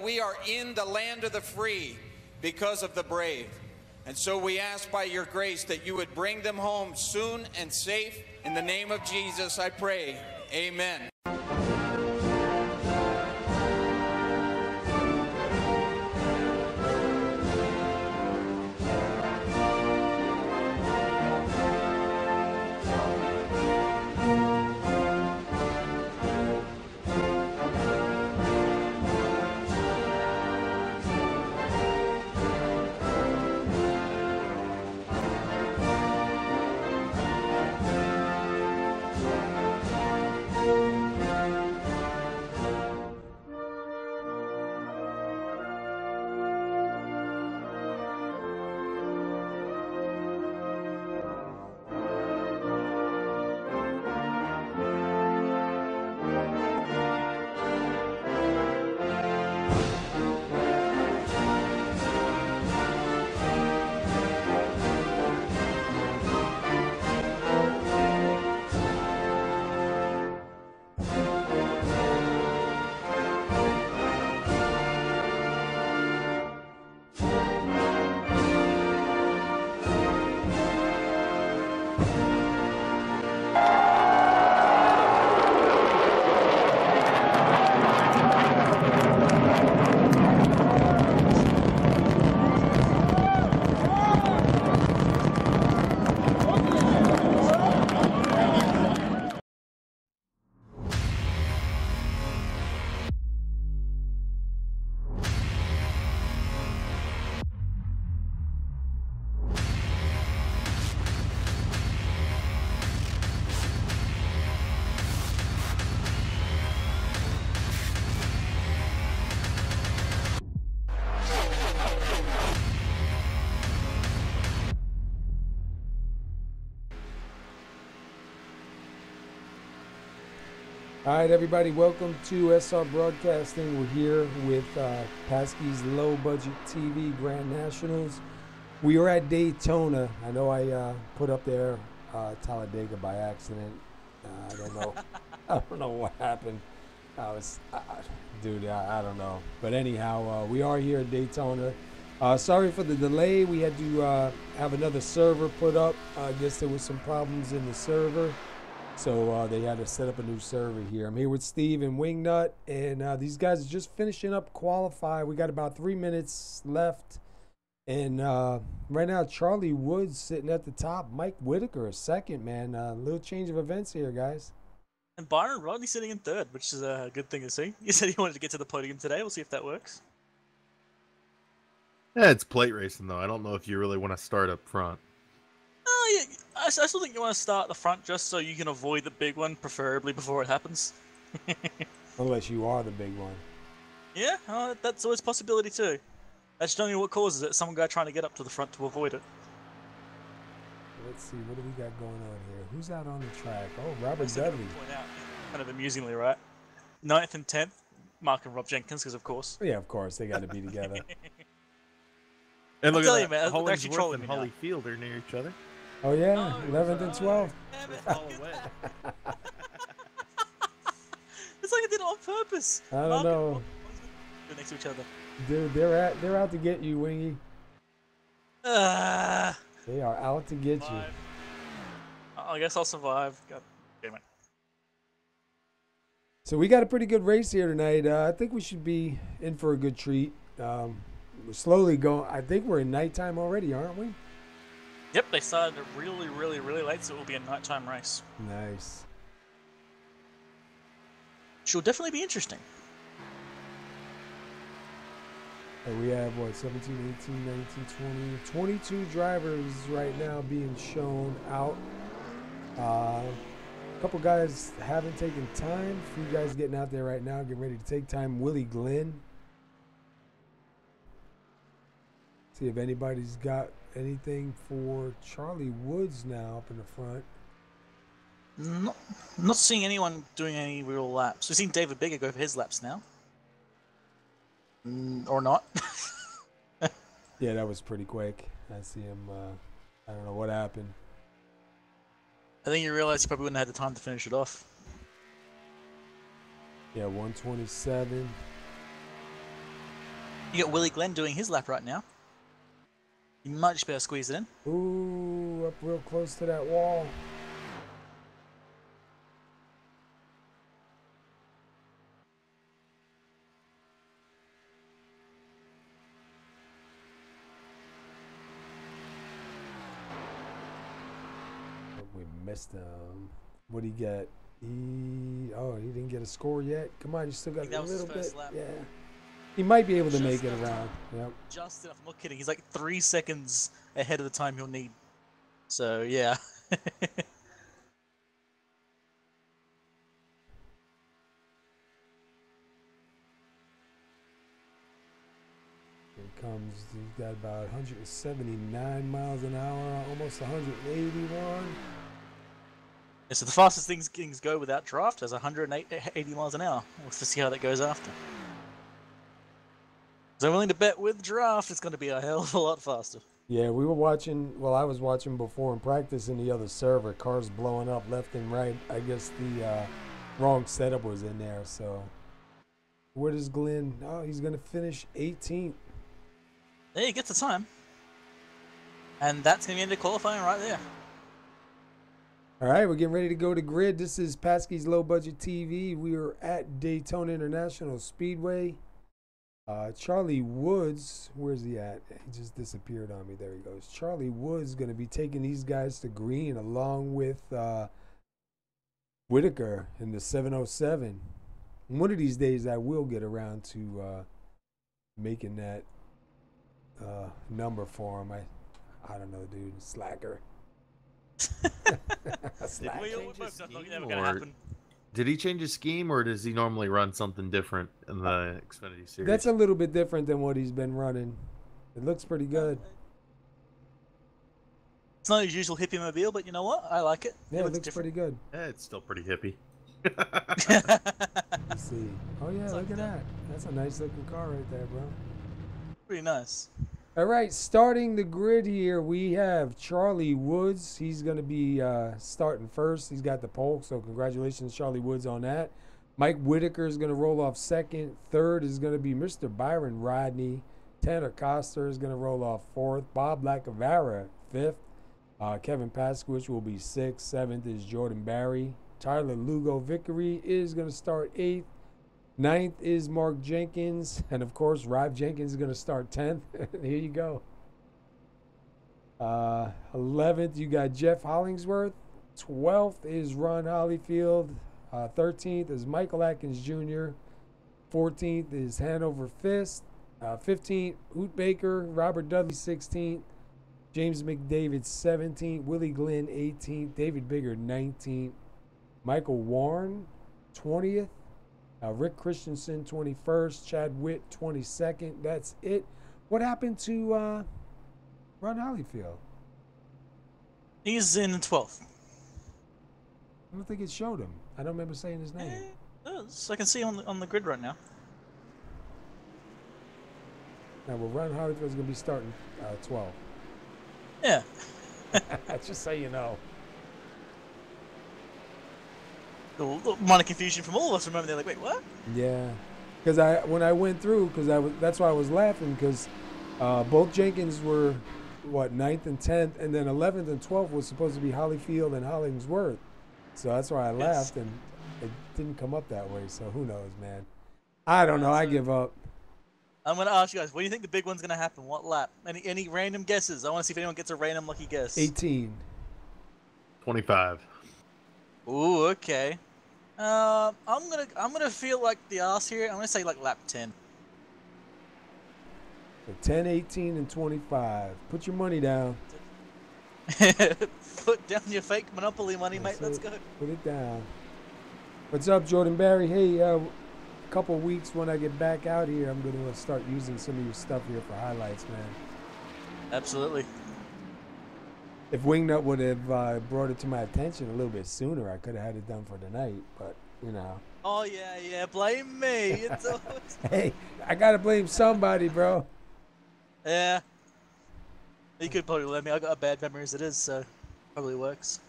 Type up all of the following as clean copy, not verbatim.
we are in the land of the free because of the brave. And so we ask by your grace that you would bring them home soon and safe. In the name of Jesus, I pray. Amen. All right, everybody, welcome to SR Broadcasting. We're here with PASKY's Low Budget TV Grand Nationals. We are at Daytona. I know I put up there Talladega by accident. I don't know. I don't know what happened. I was, dude, I don't know. But anyhow, we are here at Daytona. Sorry for the delay. We had to have another server put up. I guess there was some problems in the server. So they had to set up a new server here. I'm here with Steve and Wingnut, and these guys are just finishing up qualify. We got about 3 minutes left. And right now, Charlie Woods sitting at the top. Mike Whitaker second, man. A little change of events here, guys. And Byron Rodney sitting in third, which is a good thing to see. You said he wanted to get to the podium today. We'll see if that works. Yeah, it's plate racing, though. I don't know if you really want to start up front. Oh, yeah. I still think you want to start at the front just so you can avoid the big one, preferably before it happens. Unless you are the big one. Yeah, that's always a possibility too. That's generally what causes it. Some guy trying to get up to the front to avoid it. Let's see, what do we got going on here? Who's out on the track? Oh, Robert Dudley. Point out, kind of amusingly, right? 9th and 10th, Mark and Rob Jenkins, because of course. Yeah, of course, they got to be together. And look at that, man, Hollingsworth and Holly Field are near each other. Oh yeah, 11th and 12th. It's like I did it on purpose. I don't know. They're next to each other. Dude, they're out to get you, Wingy. They are out to get you. I guess I'll survive. God damn it. So we got a pretty good race here tonight. I think we should be in for a good treat. We're slowly going. I think we're in nighttime already, aren't we? Yep, they started really, really, really late, so it will be a nighttime race. Nice. She'll definitely be interesting. And we have, what, 17, 18, 19, 20, 22 drivers right now being shown out. A couple guys haven't taken time. A few guys getting out there right now, getting ready to take time. Willie Glenn. See if anybody's got anything for Charlie Woods now up in the front. Not seeing anyone doing any real laps. We've seen David Bigger go for his laps now. Or not. Yeah, that was pretty quick. I see him. I don't know what happened. I think you realize he probably wouldn't have had the time to finish it off. Yeah, 127. You got Willie Glenn doing his lap right now. You might just be able to squeeze it in. Ooh, up real close to that wall. We missed him. What did he get? He didn't get a score yet. Come on, you still got a little bit. Lap. Yeah. He might be able to Just make it enough around. Yep. Just enough. I'm not kidding. He's like 3 seconds ahead of the time he'll need. So, yeah. Here comes, he's got about 179 miles an hour, almost 181. Yeah, so the fastest things go without draft is 180 miles an hour. We'll have to see how that goes after. So I'm willing to bet with draft it's going to be a hell of a lot faster. Yeah, we were watching, well, I was watching before in practice in the other server, cars blowing up left and right. I guess the wrong setup was in there, so. Where does Glenn, oh, he's going to finish 18th. There, he gets the time. And that's going to be into qualifying right there. All right, we're getting ready to go to grid. This is Pasky's Low Budget TV. We are at Daytona International Speedway. Charlie Woods, where's he at? He just disappeared on me. There he goes. Charlie Woods going to be taking these guys to green along with Whitaker in the 707. One of these days I will get around to making that number for him. I don't know, dude. Slacker. Did he change his scheme, or does he normally run something different in the Xfinity Series? That's a little bit different than what he's been running. It looks pretty good. It's not his usual hippie mobile, but you know what? I like it. Yeah, it looks pretty good. Yeah, it's still pretty hippie. Let's see. Oh yeah, look at that. That's a nice looking car right there, bro. Pretty nice. All right, starting the grid here, we have Charlie Woods. He's going to be starting first. He's got the pole, so congratulations, Charlie Woods, on that. Mike Whitaker is going to roll off second. Third is going to be Mr. Byron Rodney. Tanner Coster is going to roll off fourth. Bob Lacavara, fifth. Kevin Paskowitz will be sixth. Seventh is Jordan Barry. Tyler Lugo Vickery is going to start eighth. Ninth is Mark Jenkins, and of course, Rob Jenkins is going to start 10th. Here you go. 11th, you got Jeff Hollingsworth. 12th is Ron Hollyfield. 13th is Michael Atkins Jr. 14th is Hanover Fist. 15th, Hoot Baker. Robert Dudley, 16th. James McDavid, 17th. Willie Glenn, 18th. David Bigger, 19th. Michael Warren, 20th. Rick Christensen, 21st. Chad Witt, 22nd. That's it. What happened to Ron Hollyfield? He's in 12th. I don't think it showed him. I don't remember saying his name. So I can see on the grid right now. Now, well, Ron Hollyfield's going to be starting 12. Yeah. Just so you know. A little minor confusion from all of us. Remember, they're like, wait, what? Yeah, because when I went through, that's why I was laughing, because both Jenkins were what 9th and 10th, and then 11th and 12th was supposed to be Hollyfield and Hollingsworth, so that's why I laughed, and it didn't come up that way. So who knows, man? I don't know. I give up. I'm gonna ask you guys, what do you think the big one's gonna happen? What lap? Any random guesses? I want to see if anyone gets a random lucky guess. 18. 25. Ooh, okay. I'm gonna feel like the ass here. I'm gonna say like lap 10. So 10, 18, and 25. Put your money down. Put down your fake Monopoly money, mate. Let's go. Put it down. What's up, Jordan Barry? Hey, a couple weeks when I get back out here, I'm gonna start using some of your stuff here for highlights, man. Absolutely. If Wingnut would have brought it to my attention a little bit sooner, I could have had it done for tonight, but, you know. Oh, yeah, blame me. It's always... Hey, I got to blame somebody, bro. Yeah. You could probably let me. I got a bad memory as it is, so probably works.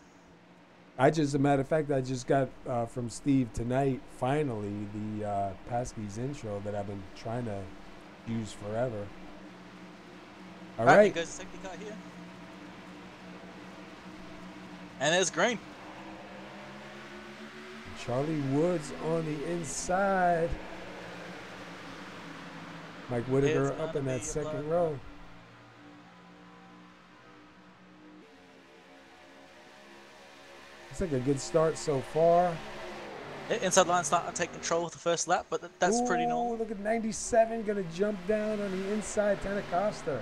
As a matter of fact, I just got from Steve tonight, finally, the Pasky's intro that I've been trying to use forever. All Here right. goes the safety car here. And there's green. Charlie Woods on the inside. Mike Whitaker It's up gonna in that be a second blowout. row. It's like a good start so far. Yeah, inside line starting to take control of the first lap, but that's pretty Ooh, normal. Look at 97 gonna jump down on the inside. Tanacosta.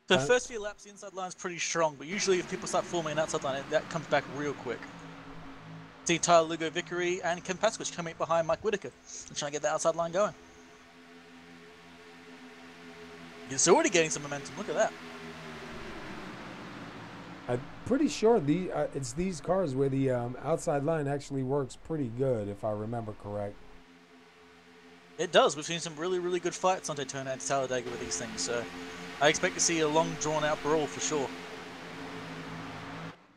The first few laps, the inside line's pretty strong, but usually if people start forming an outside line, that comes back real quick. See Tyler Lugo Vickery and Ken Pasquich coming behind Mike Whitaker and trying to get the outside line going. It's already getting some momentum. Look at that. I'm pretty sure it's these cars where the outside line actually works pretty good, if I remember correct. It does. We've seen some really, really good fights on Daytona and Talladega with these things, so I expect to see a long, drawn-out brawl for sure.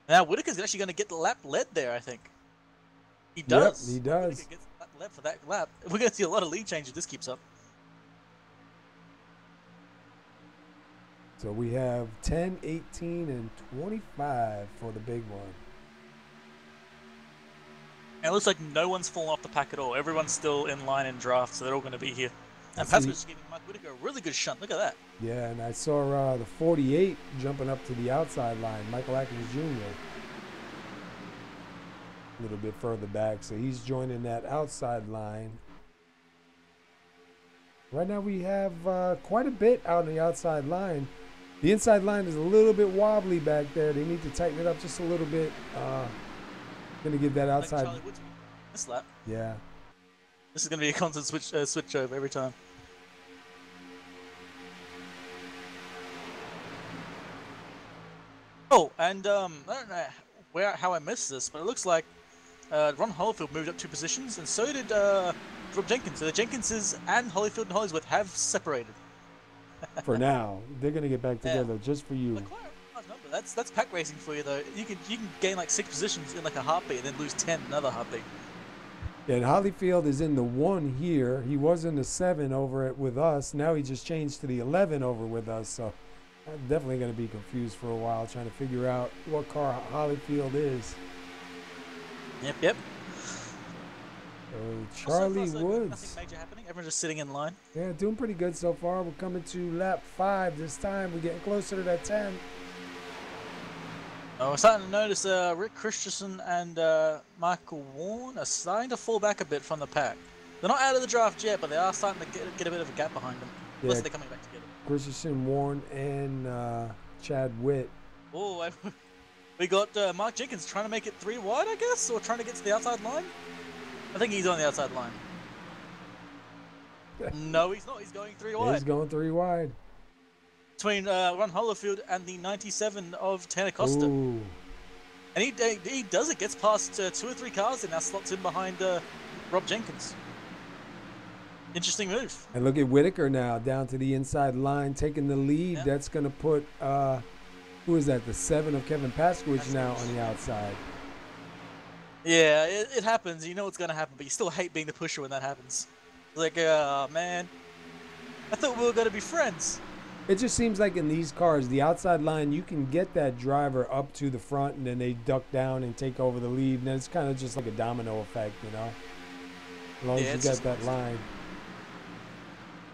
Now, Whitaker's actually going to get the lap led there, I think. He does. Yep, he does. Whitaker gets the lap led for that lap. We're going to see a lot of lead change if this keeps up. So we have 10, 18, and 25 for the big one. And it looks like no one's fallen off the pack at all. Everyone's still in line in draft, so they're all going to be here. And Pasquich giving Mike Whitaker a really good shunt. Look at that. Yeah, and I saw the 48 jumping up to the outside line, Michael Atkins Jr. A little bit further back, so he's joining that outside line. Right now we have quite a bit out on the outside line. The inside line is a little bit wobbly back there. They need to tighten it up just a little bit. Gonna give that outside. Like Charlie Woods this lap. Yeah. This is going to be a constant switch over every time. Oh, and I don't know how I missed this, but it looks like Ron Holyfield moved up 2 positions, and so did Rob Jenkins. So the Jenkinses and Holyfield and Hollingsworth have separated. For now, they're gonna get back together just for you. Like, quite a large number. That's pack racing for you, though. You can gain like 6 positions in like a heartbeat, and then lose 10 in another heartbeat. Yeah, and Holyfield is in the 1 here. He was in the 7 over with us. Now he just changed to the 11 over with us. So I'm definitely going to be confused for a while trying to figure out what car Holyfield is. Yep. So Charlie so far, Woods. Nothing major happening. Everyone's just sitting in line. Yeah, doing pretty good so far. We're coming to lap 5 this time. We're getting closer to that 10. Oh, we're starting to notice Rick Christensen and Michael Warren are starting to fall back a bit from the pack. They're not out of the draft yet, but they are starting to get a bit of a gap behind them. Yeah. Plus, they're coming back together. Christensen, Warren, and Chad Witt. Oh, we got Mark Jenkins trying to make it 3 wide, I guess, or trying to get to the outside line. I think he's on the outside line. No, he's not. He's going 3 wide. He's going 3 wide. Between Ron Holyfield and the 97 of Tanacosta. Ooh. And he does it, gets past 2 or 3 cars and now slots in behind Rob Jenkins. Interesting move. And look at Whitaker now down to the inside line, taking the lead. Yeah. That's going to put, who is that, the 7 of Kevin Pasquich now on the outside. Yeah, it happens. You know what's going to happen, but you still hate being the pusher when that happens. Like, oh, man. I thought we were going to be friends. It just seems like in these cars, the outside line, you can get that driver up to the front and then they duck down and take over the lead. And then it's kind of just like a domino effect, you know? As long as you got that line.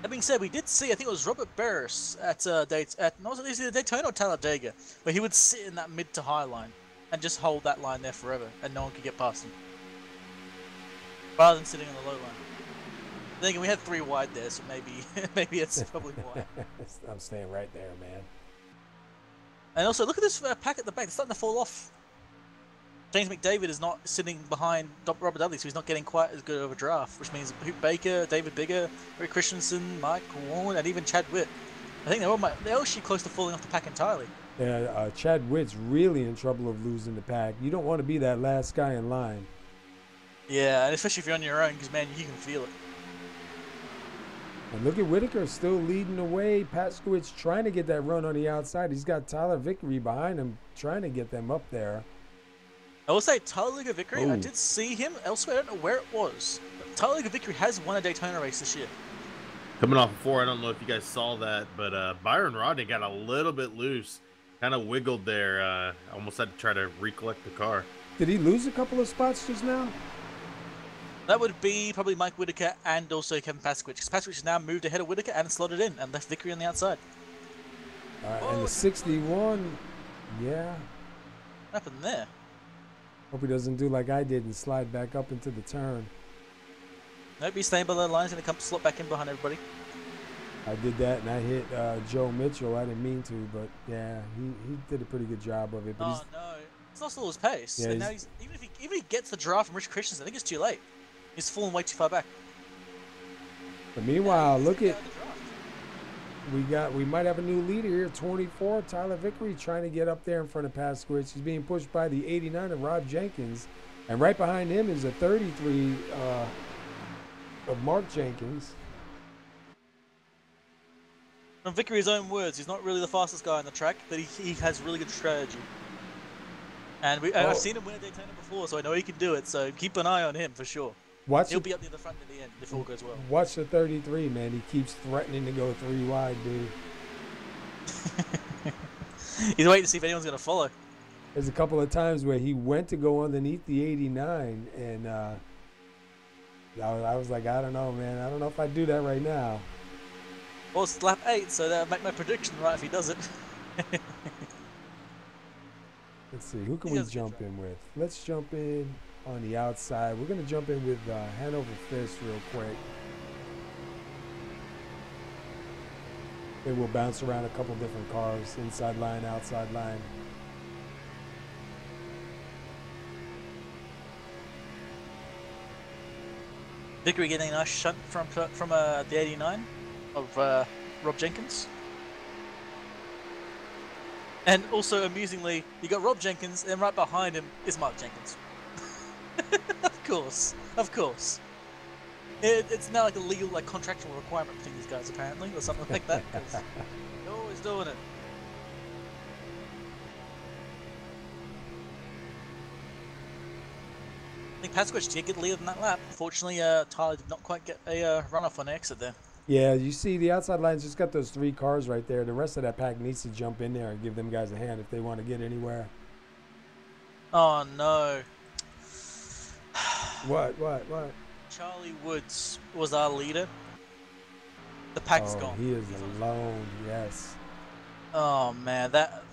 That being said, we did see, I think it was Robert Barris at either Daytona or Talladega, where he would sit in that mid to high line and just hold that line there forever and no one could get past him. Rather than sitting on the low line. Thinking we had 3 wide there, so maybe it's probably wide. I'm staying right there, man. And also, look at this pack at the back. It's starting to fall off. James McDavid is not sitting behind Robert Dudley, so he's not getting quite as good of a draft, which means Baker, David Bigger, Rick Christensen, Mike Warren, and even Chad Witt. I think they're actually close to falling off the pack entirely. Yeah, Chad Witt's really in trouble of losing the pack. You don't want to be that last guy in line. Yeah, and especially if you're on your own, because, man, you can feel it. And look at Whitaker still leading the way. Pasquich trying to get that run on the outside. He's got Tyler Vickery behind him trying to get them up there. I will say Tyler Vickery, I Ooh. did see him elsewhere. I don't know where it was. But Tyler Vickery has won a Daytona race this year. Coming off before, I don't know if you guys saw that, but Byron Rodney got a little bit loose, kind of wiggled there. Almost had to try to recollect the car. Did he lose a couple of spots just now? That would be probably Mike Whitaker and also Kevin Paskwich. Because Paskwich has now moved ahead of Whitaker and slotted in and left Vickery on the outside. And the 61, yeah. What happened there? Hope he doesn't do like I did and slide back up into the turn. Nope, he's staying below the line. He's going to come slot back in behind everybody. I did that and I hit Joe Mitchell. I didn't mean to, but yeah, he did a pretty good job of it. But Oh no, he's lost all his pace. Yeah, And now even if he gets the draft from Rich Christensen, I think it's too late. He's fallen way too far back. But meanwhile, look at Out of the draft. we might have a new leader here. 24, Tyler Vickery trying to get up there in front of Paskwich. He's being pushed by the 89 of Rob Jenkins, and right behind him is a 33 of Mark Jenkins. From Vickery's own words, he's not really the fastest guy on the track, but he has really good strategy. And I've seen him win a Daytona before, so I know he can do it. So keep an eye on him for sure. He'll be up near the front in the end if all goes well. Watch the 33, man. He keeps threatening to go 3 wide, dude. He's waiting to see if anyone's going to follow. There's a couple of times where he went to go underneath the 89, and I was like, I don't know, man. I don't know if I'd do that right now. Well, it's lap 8, so that'll make my prediction right if he does it. Let's see, who can we jump in with? Let's jump in on the outside. We're going to jump in with Hanover Fist real quick. Then we'll bounce around a couple different cars, inside line, outside line. Vickery getting a nice shunt from the 89 of Rob Jenkins. And also, amusingly, you got Rob Jenkins, and right behind him is Mark Jenkins. Of course. It's now like a legal, like contractual requirement between these guys, apparently, or something like that. 'Cause they're always doing it. I think Paskwich did get the lead in that lap. Unfortunately, Tyler did not quite get a runoff on the exit there. Yeah, you see the outside line's just got those 3 cars right there. The rest of that pack needs to jump in there and give them guys a hand if they want to get anywhere. Oh no. What? Charlie Woods was our leader. The pack's gone. He is alone, yes. Oh man, that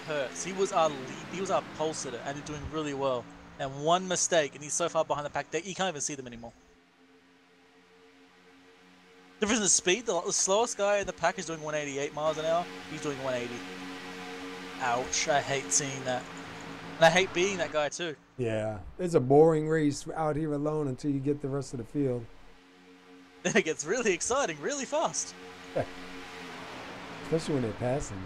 hurts. He was our lead. He was our pole sitter, and he's doing really well. And one mistake, and he's so far behind the pack that you can't even see them anymore. Difference in the speed. The slowest guy in the pack is doing 188 miles an hour. He's doing 180. Ouch! I hate seeing that, and I hate being that guy too. Yeah, it's a boring race out here alone until you get the rest of the field. Then it gets really exciting, really fast. Especially when they're passing you.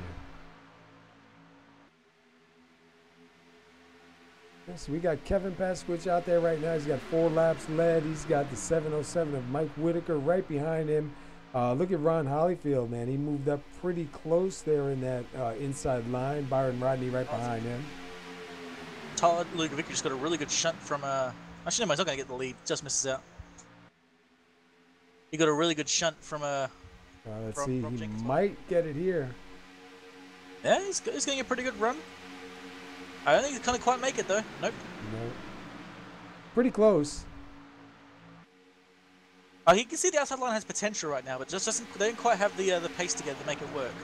Yes, we got Kevin Paskwich out there right now. He's got 4 laps led. He's got the 707 of Mike Whitaker right behind him. Look at Ron Hollyfield, man. He moved up pretty close there in that inside line. Byron Rodney right behind him. Tyler Lugovic just got a really good shunt from actually, no, he's not going to get the lead. Just misses out. He got a really good shunt from let's see. He might get it here. Yeah, he's getting a pretty good run. I don't think he's going to quite make it though. Nope. Nope. Pretty close. You can see the outside line has potential right now, but just doesn't. They don't quite have the pace together to make it work.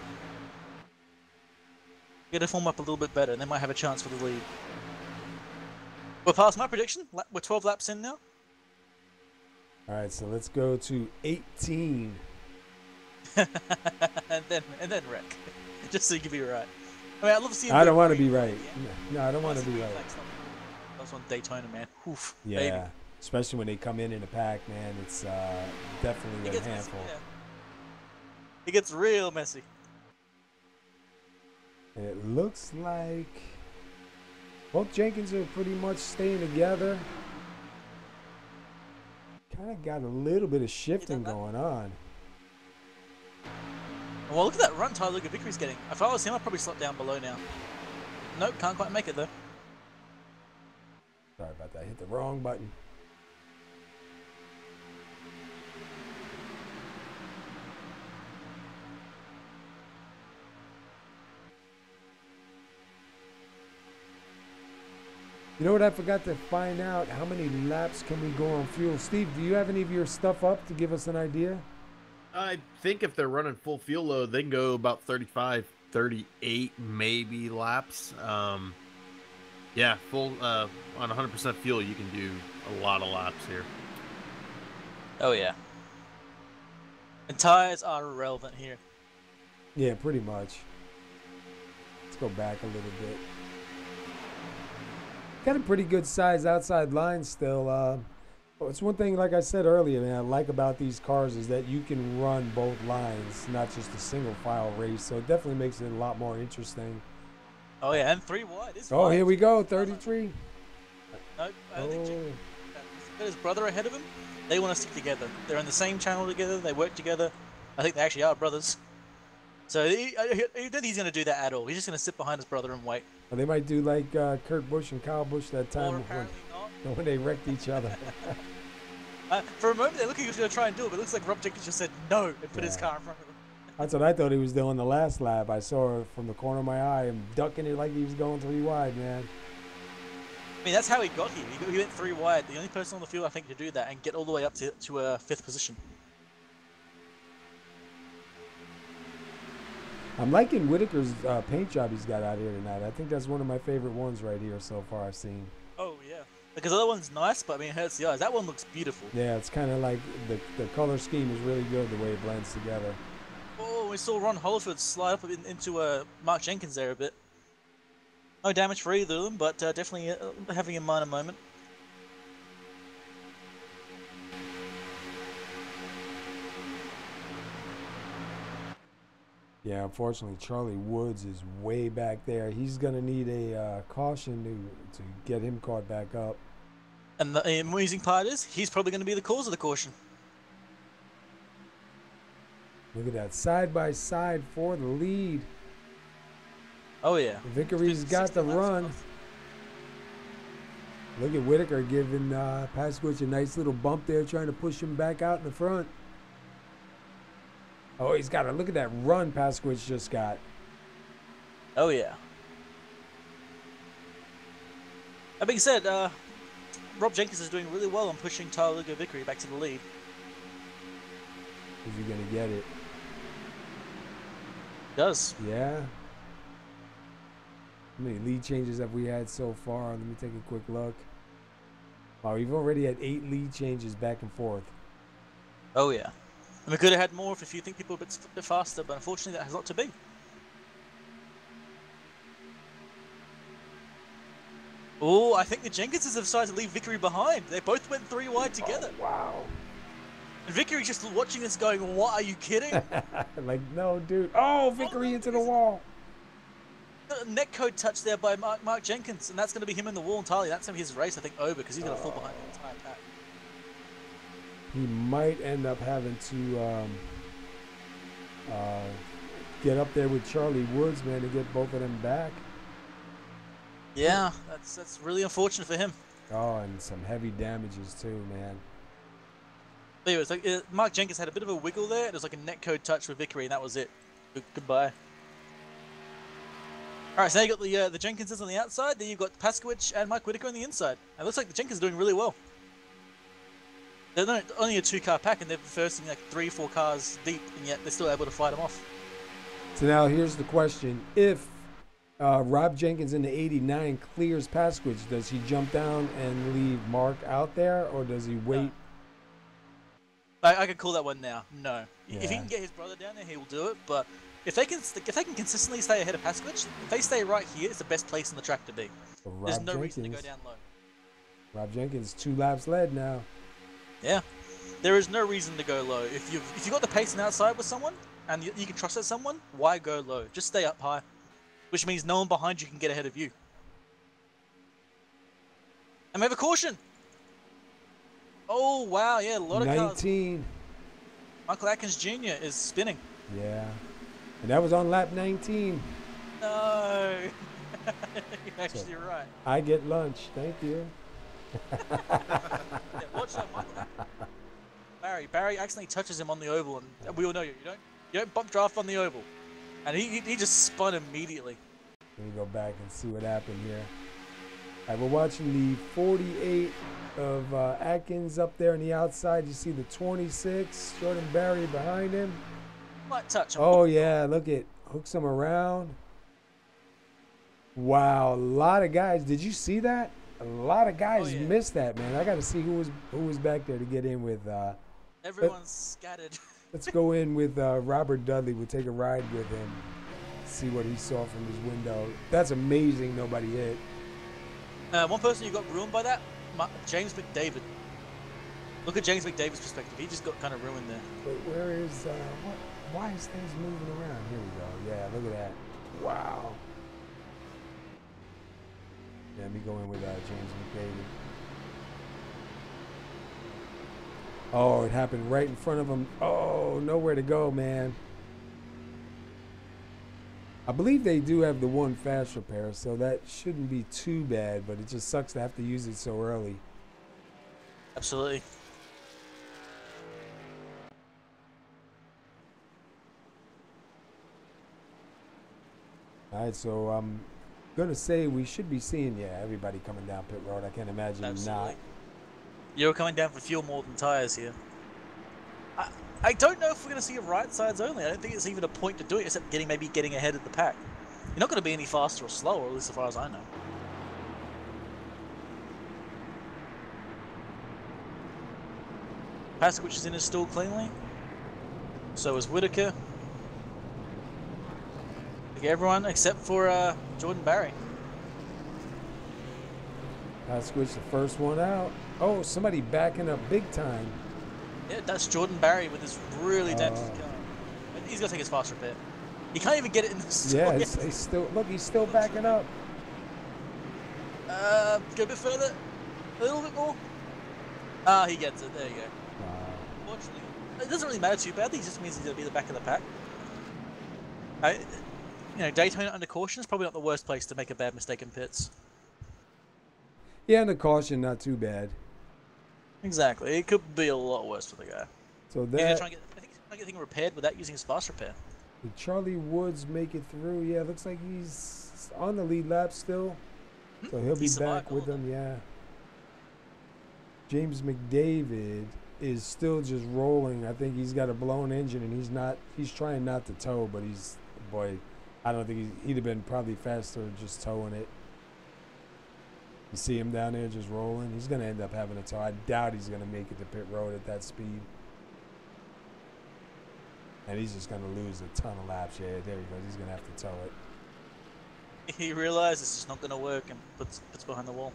Got to form up a little bit better, and they might have a chance for the lead. We're past my prediction. We're 12 laps in now. All right, so let's go to 18. and then wreck, just so you can be right. I mean, I'd love to see him. I don't want to be right. No, I don't want to be right. That's on Daytona, man. Oof, yeah, baby. Especially when they come in a pack, man. It's definitely a handful. Messy, yeah. It gets real messy. And it looks like both Jenkins are pretty much staying together. Kind of got a little bit of shifting going on. Well, look at that run Tyler Vickery's getting. If I was him, I'd probably slot down below now. Nope, can't quite make it though. Sorry about that. Hit the wrong button. You know what? I forgot to find out how many laps can we go on fuel. Steve, do you have any of your stuff up to give us an idea? I think if they're running full fuel load, they can go about 35, 38 maybe laps. Yeah, full on 100% fuel, you can do a lot of laps here. Oh yeah. And tires are irrelevant here. Yeah, pretty much. Let's go back a little bit. Got a pretty good size outside line still. It's one thing, like I said earlier, man, I like about these cars is that you can run both lines, not just a single file race. So it definitely makes it a lot more interesting. Oh yeah, and 3 wide. Oh, here we go, 33. No, I don't think Jake got his brother ahead of him. They want to stick together. They're in the same channel together. They work together. I think they actually are brothers. So I don't think he's going to do that at all. He's just going to sit behind his brother and wait. Well, they might do like Kurt Busch and Kyle Busch that time when they wrecked each other. For a moment, they look like he was going to try and do it, but it looks like Rob Jenkins just said no and put his car in front of him. That's what I thought he was doing the last lap. I saw it from the corner of my eye and ducking it like he was going 3 wide, man. I mean, that's how he got here. He went 3 wide. The only person on the field, I think, to do that and get all the way up to 5th position. I'm liking Whitaker's paint job he's got out here tonight. I think that's one of my favorite ones right here so far I've seen. Oh, yeah. Because the other one's nice, but I mean, it hurts the eyes. That one looks beautiful. Yeah, it's kind of like the color scheme is really good the way it blends together. Oh, we saw Ron Holliford slide up into Mark Jenkins there a bit. No damage for either of them, but definitely having a minor moment. Yeah, unfortunately, Charlie Woods is way back there. He's going to need a caution to get him caught back up. And the amusing part is, he's probably going to be the cause of the caution. Look at that, side by side for the lead. Oh, yeah. Vickery's got the run. Look at Whitaker giving Pasquich a nice little bump there, trying to push him back out in the front. Oh, he's got to look at that run Pasquich just got. Oh, yeah. That being said, Rob Jenkins is doing really well on pushing Tyler Vickery back to the lead. Is he going to get it? Does. Yeah. How many lead changes have we had so far? Let me take a quick look. Wow, we've already had 8 lead changes back and forth. Oh, yeah. And we could have had more if you think people were a bit faster, but unfortunately that has not to be. Oh, I think the Jenkinses have decided to leave Vickery behind. They both went 3 wide together. Oh, wow. And Vickery's just watching this going, what, are you kidding? Like, no, dude. Oh, Vickery into the wall. A net code touch there by Mark Jenkins, and that's going to be him in the wall entirely. That's his race, I think, over, because he's going to fall behind the entire pack. He might end up having to get up there with Charlie Woods, man, to get both of them back. Yeah, that's really unfortunate for him. Oh, and some heavy damages too, man. But anyways, like, Mark Jenkins had a bit of a wiggle there. It was like a net code touch with Vickery, and that was it. Goodbye. All right, so now you got the Jenkinses on the outside. Then you've got Pasquich and Mike Whitaker on the inside. And it looks like the Jenkins are doing really well. They're only a 2-car pack, and they're versing like 3-4 cars deep, and yet they're still able to fight them off. So now here's the question: if Rob Jenkins in the 89 clears Pasquich, does he jump down and leave Mark out there, or does he wait? No. I can call that one now. No. Yeah. If he can get his brother down there, he will do it. But if they can consistently stay ahead of Pasquich, if they stay right here, it's the best place on the track to be. So There's no reason to go down low. Rob Jenkins 2 laps led now. Yeah, there is no reason to go low. If you got the pace on the outside with someone and you can trust that someone, why go low? Just stay up high, which means no one behind you can get ahead of you. And we have a caution. Oh wow, yeah, a lot of 19. cars. Michael Atkins Jr. is spinning. Yeah, and that was on lap 19. No, you're actually right. I get lunch, thank you. Yeah, watch that, Michael. Barry accidentally touches him on the oval, and we all know you don't bump draft on the oval, and he just spun immediately. Let me go back and see what happened here. All right, we're watching the 48 of Atkins up there on the outside. You see the 26, Jordan Barry behind him. Might touch him. Oh, yeah, look it. Hooks him around. Wow, a lot of guys. Did you see that? A lot of guys missed that, man. I got to see who was back there to get in with. Everyone's scattered. Let's go in with Robert Dudley. We'll take a ride with him, see what he saw from his window. That's amazing nobody hit. One person who got ruined by that, James McDavid. Look at James McDavid's perspective. He just got kind of ruined there. But where is, why is things moving around? Here we go. Yeah, look at that. Wow. Yeah, let me go in with James McDavid. Oh, it happened right in front of him. Oh, nowhere to go, man. I believe they do have the one fast repair, so that shouldn't be too bad, but it just sucks to have to use it so early. Absolutely. All right, so I'm going to say we should be seeing, everybody coming down pit road. I can't imagine not. You're coming down for fuel more than tires here. I don't know if we're going to see a right sides only. I don't think it's even a point to do it, except maybe getting ahead of the pack. You're not going to be any faster or slower, at least as far as I know. PASKY is in his stall cleanly. So is Whitaker. Everyone except for Jordan Barry. Yeah, that's Jordan Barry with his really dented car. He's gonna take his fast repair. He can't even get it in the store. Yeah, he's still backing up. Go a bit further, a little bit more. He gets it. There you go. Unfortunately, it doesn't really matter too badly. It just means he's gonna be the back of the pack. Daytona under caution is probably not the worst place to make a bad mistake in pits. Yeah, under caution, not too bad. Exactly. It could be a lot worse for the guy. So I think he's trying to get the thing repaired without using his fast repair. Did Charlie Woods make it through? Yeah, looks like he's on the lead lap still. So he'll be back with them, yeah. James McDavid is still just rolling. I think he's got a blown engine and he's trying not to tow, but I don't think he'd have been probably faster just towing it. You see him down there just rolling. He's going to end up having a tow. I doubt he's going to make it to pit road at that speed. And he's just going to lose a ton of laps. Yeah, there he goes. He's going to have to tow it. He realizes it's just not going to work and puts behind the wall.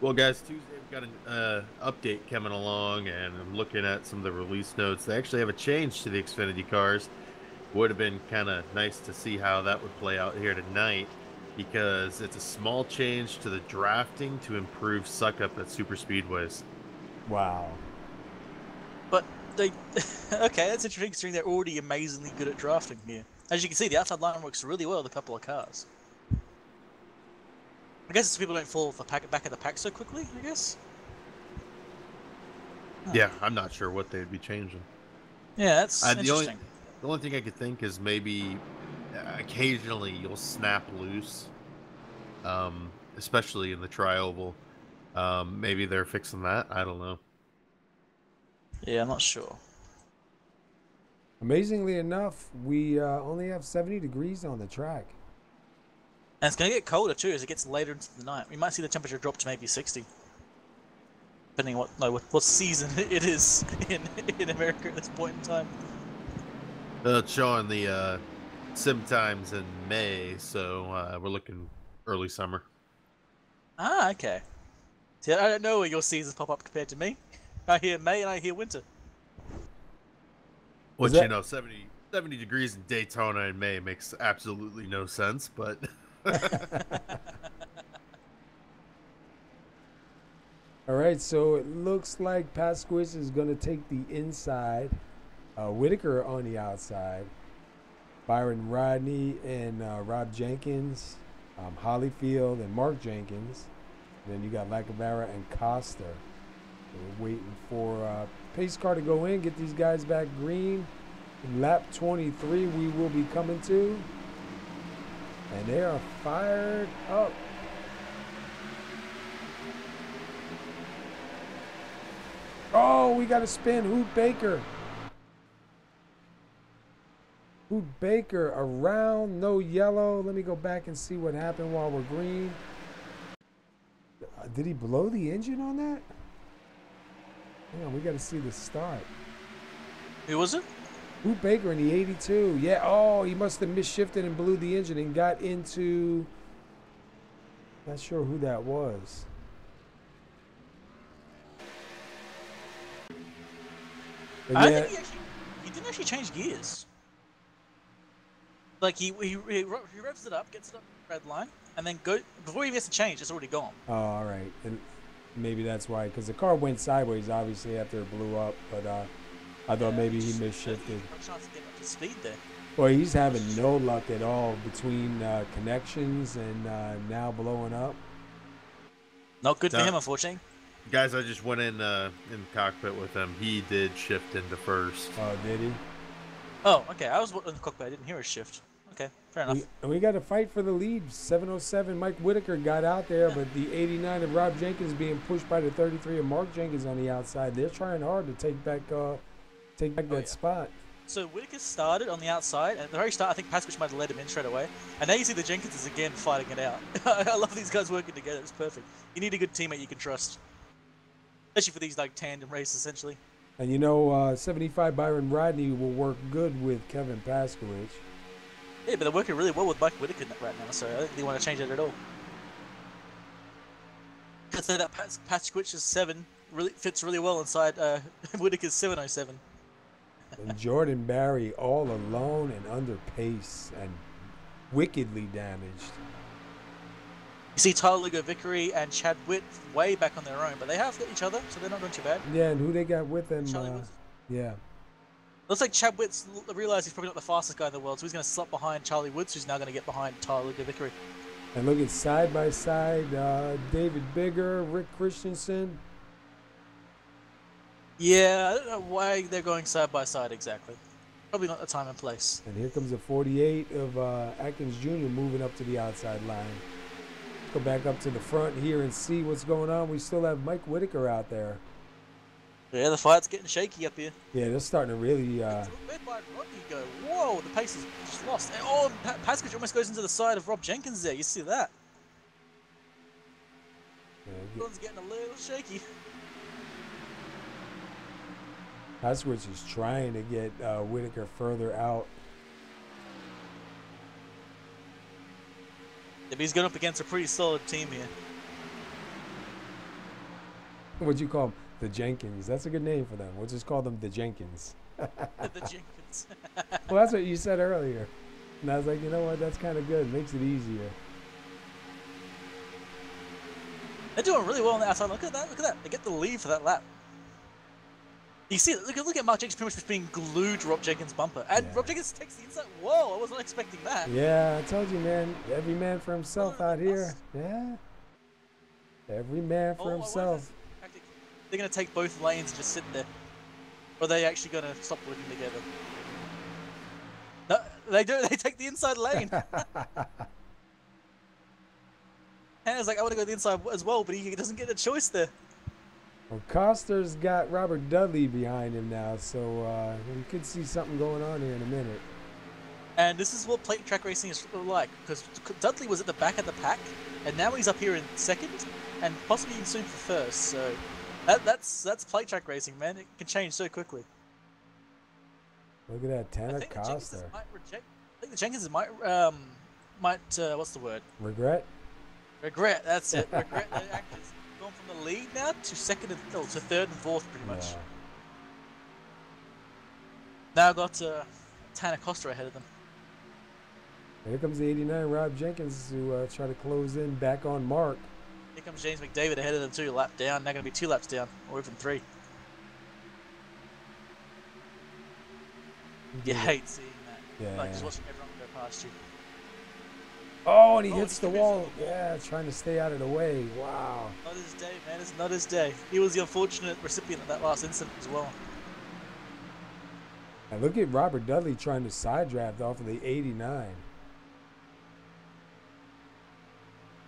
Well, guys, Tuesday we've got an update coming along, and I'm looking at some of the release notes. They actually have a change to the Xfinity cars. Would have been kind of nice to see how that would play out here tonight, because it's a small change to the drafting to improve suck-up at super speedways. Wow. But they... okay, that's interesting considering they're already amazingly good at drafting here. As you can see, the outside line works really well with a couple of cars. I guess it's so people don't fall off the back of the pack so quickly, I guess? Yeah, I'm not sure what they'd be changing. Yeah, that's interesting. The only thing I could think is maybe occasionally you'll snap loose, especially in the tri-oval. Maybe they're fixing that. I don't know. Yeah, I'm not sure. Amazingly enough, we only have 70 degrees on the track. And it's going to get colder too as it gets later into the night. We might see the temperature drop to maybe 60. Depending on what season it is in America at this point in time. It's showing the sim times in May, so we're looking early summer. Ah, okay. See, I don't know where your seasons pop up compared to me. I hear May and I hear winter. Which, you know, 70 degrees in Daytona in May makes absolutely no sense, but... All right, so it looks like PASKY is going to take the inside. Whitaker on the outside. Byron Rodney and Rob Jenkins. Hollyfield and Mark Jenkins. And then you got Lacavera and Costa. So we're waiting for pace car to go in, get these guys back green. In lap 23 we will be coming to. And they are fired up. Oh, we got a spin. Hoot Baker. Hoot Baker around, no yellow. Let me go back and see what happened while we're green. Did he blow the engine on that? Hang on, we got to see the start. Who was it? Hoot Baker in the 82. Yeah, oh, he must have misshifted and blew the engine and got into... Not sure who that was. But I yeah, think he didn't actually change gears. Like he revs it up, gets it up the red line, and then before he gets to change, it's already gone. oh, all right. And maybe that's why, because the car went sideways, obviously, after it blew up. But I thought maybe he misshifted. No chance to get up to speed there. Well, he's having no luck at all between connections and now blowing up. Not good for him, unfortunately. Guys, I just went in the cockpit with him. He did shift into first. Oh, did he? Oh, okay. I was in the cockpit. I didn't hear a shift. Okay, fair enough. We got to fight for the lead. 707, Mike Whitaker got out there, but the 89 of Rob Jenkins being pushed by the 33 of Mark Jenkins on the outside. They're trying hard to take back that spot. So Whitaker started on the outside, and at the very start, I think PASKY might have led him in straight away. And now you see the Jenkinses again fighting it out. I love these guys working together. It's perfect. You need a good teammate you can trust, especially for these like tandem races, essentially. And you know, 75 Byron Rodney will work good with Kevin Paskowicz. Yeah, but they're working really well with Mike Whitaker right now, so I don't think they want to change it at all. I'd say that Paskowicz's 7 really fits really well inside Whitaker's 707. And Jordan Barry all alone and under pace and wickedly damaged. You see Tyler Lugo Vickery and Chad Witt way back on their own, but they have got each other, so they're not doing too bad. Yeah, and who they got with them? Yeah. Looks like Chad Witt's realised he's probably not the fastest guy in the world, so he's going to slot behind Charlie Woods, who's now going to get behind Tyler Lugo Vickery. And look at side by side, David Bigger, Rick Christensen. Yeah, I don't know why they're going side by side exactly. Probably not the time and place. And here comes the 48 of Atkins Jr. moving up to the outside line. Let's go back up to the front here and see what's going on. We still have Mike Whitaker out there. Yeah, the fight's getting shaky up here. Yeah, they're starting to really... Where by Rodney go? Whoa, the pace is just lost. And, oh, Paskowicz almost goes into the side of Rob Jenkins there. You see that? One's getting a little shaky. Paskowicz is trying to get Whitaker further out. Yeah, but he's going up against a pretty solid team here. What'd you call them? The Jenkins. That's a good name for them. We'll just call them the Jenkins. The Jenkins. Well, that's what you said earlier. And I was like, you know what? That's kind of good. Makes it easier. They're doing really well on the outside. Look at that. Look at that. They get the lead for that lap. You see, look at Mark Jenkins pretty much just being glued to Rob Jenkins' bumper. And Rob Jenkins takes the inside. Whoa, I wasn't expecting that. Yeah, I told you, man. Every man for himself out here. Yeah. Every man for himself. They're going to take both lanes and just sit there. Or are they actually going to stop working together? No, they do. They take the inside lane. Hannah's like, I want to go the inside as well, but he doesn't get a choice there. Well, Coster's got Robert Dudley behind him now, so we could see something going on here in a minute. And this is what plate track racing is like, because Dudley was at the back of the pack, and now he's up here in second, and possibly even soon for first. So that's plate track racing, man. It can change so quickly. Look at that, Tanner Coster. I think the Jenkinses might what's the word? Regret. Regret. That's it. Regret. They're actually gone from the lead now to second and to third and fourth, pretty much. Yeah. Now got Tanner Coster ahead of them. Here comes the 89 Rob Jenkins to try to close in back on Mark. Here comes James McDavid ahead of them too, a lap down. Now going to be 2 laps down, or even 3. You hate seeing that. Yeah. Like just watching everyone go past you. Oh, and he hits the wall. Yeah, trying to stay out of the way. Wow. Not his day, man. It's not his day. He was the unfortunate recipient of that last incident as well. And look at Robert Dudley trying to side draft off of the 89.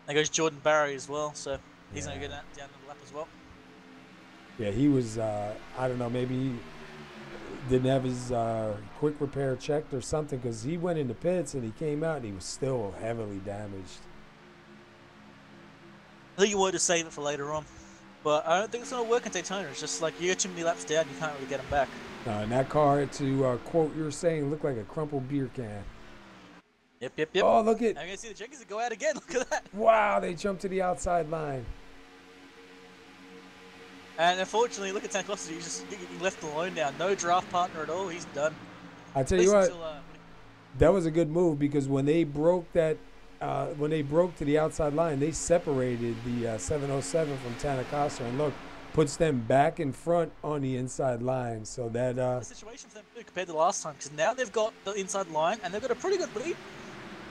There goes Jordan Barry as well, so he's Yeah. going to go down the lap as well. Yeah, he was, I don't know, maybe he didn't have his quick repair checked or something, because he went into pits and he came out and he was still heavily damaged. I think you wanted to save it for later on, but I don't think it's going to work in Daytona. It's just like you get too many laps down, you can't really get them back. And that car, to quote you were saying, looked like a crumpled beer can. Yep. Oh, look at, I'm going to see the Jenkins go out again. Look at that. wow, they jumped to the outside line. And unfortunately, look at Tanklossi. He's just getting left alone now. No draft partner at all. He's done. I tell you what, that was a good move, because when they broke that, when they broke to the outside line, they separated the 707 from Tanakasa, and look, puts them back in front on the inside line. So that the situation for them too, compared to last time, because now they've got the inside line and they've got a pretty good lead.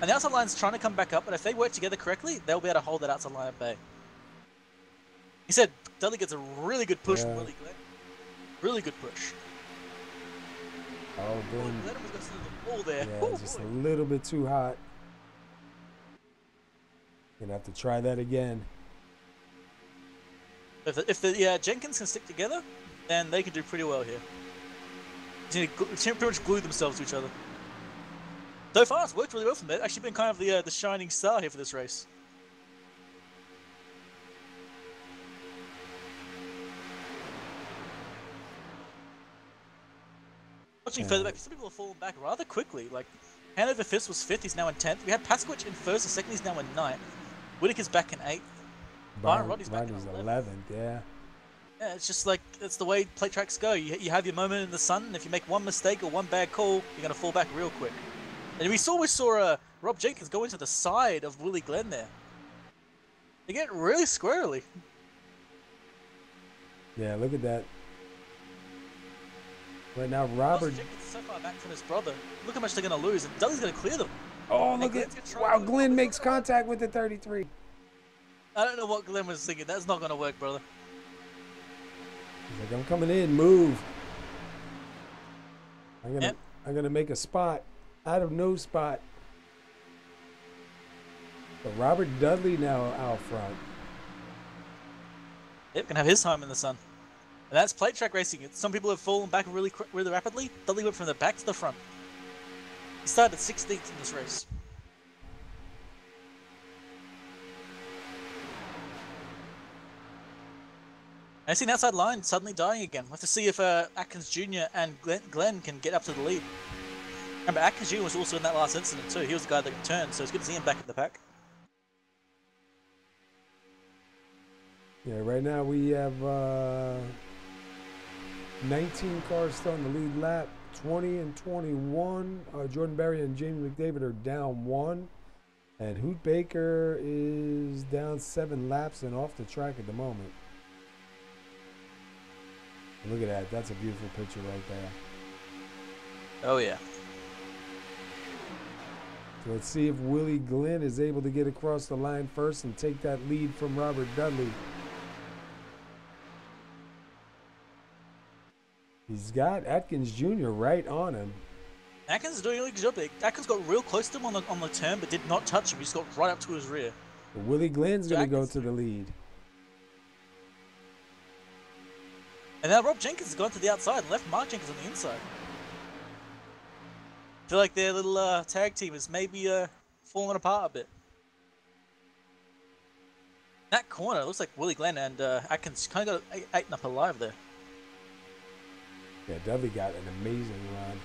And the outside line's trying to come back up, but if they work together correctly, they'll be able to hold that outside line at bay. He said Dudley gets a really good push from Willie Glenn. Really good push. Oh, boom. Glenn was going to the ball there. Yeah, just a little bit too hot. Gonna have to try that again. If the Jenkins can stick together, then they can do pretty well here. They pretty much glue themselves to each other. So far, it's worked really well for them. They've actually been kind of the shining star here for this race. Watching further back, some people have fallen back rather quickly. Like, Hanover Fist was 5th, he's now in 10th. We had Pasquich in 1st and 2nd, he's now in 9th. Whitaker's back in 8th. Byron Roddy's back in 11th. Yeah, it's just like, it's the way plate tracks go. You have your moment in the sun, and if you make one mistake or one bad call, you're going to fall back real quick. And we saw Rob Jenkins go into the side of Willie Glenn there. They get really squirrely. Yeah, look at that. Right now, Robert Jenkins is so far back from his brother. Look how much they're going to lose, and Dudley's going to clear them. Oh, look at, wow, Glenn makes contact with the 33. I don't know what Glenn was thinking. That's not going to work, brother. He's like, I'm coming in, move. I'm gonna make a spot out of no spot. But Robert Dudley now out front. Yep, can have his time in the sun. And that's plate track racing. Some people have fallen back really rapidly. Dudley went from the back to the front. He started 16th in this race. I see an outside line suddenly dying again. We'll have to see if Atkins Jr. and Glenn can get up to the lead. Remember, Atkins Jr. was also in that last incident too. He was the guy that turned, so it's good to see him back in the pack. Yeah, right now we have 19 cars still in the lead lap. 20 and 21. Jordan Berry and Jamie McDavid are down 1. And Hoot Baker is down 7 laps and off the track at the moment. Look at that. That's a beautiful picture right there. Oh, yeah. So let's see if Willie Glenn is able to get across the line first and take that lead from Robert Dudley. He's got Atkins Jr. right on him. Atkins is doing a really good job there. Atkins got real close to him on the turn, but did not touch him. He just got right up to his rear. But Willie Glenn's going to go to the lead. And now Rob Jenkins has gone to the outside and left Mark Jenkins on the inside. I feel like their little tag team is maybe falling apart a bit. That corner looks like Willie Glenn and Atkins kind of got eaten up alive there. Yeah, Dudley got an amazing run.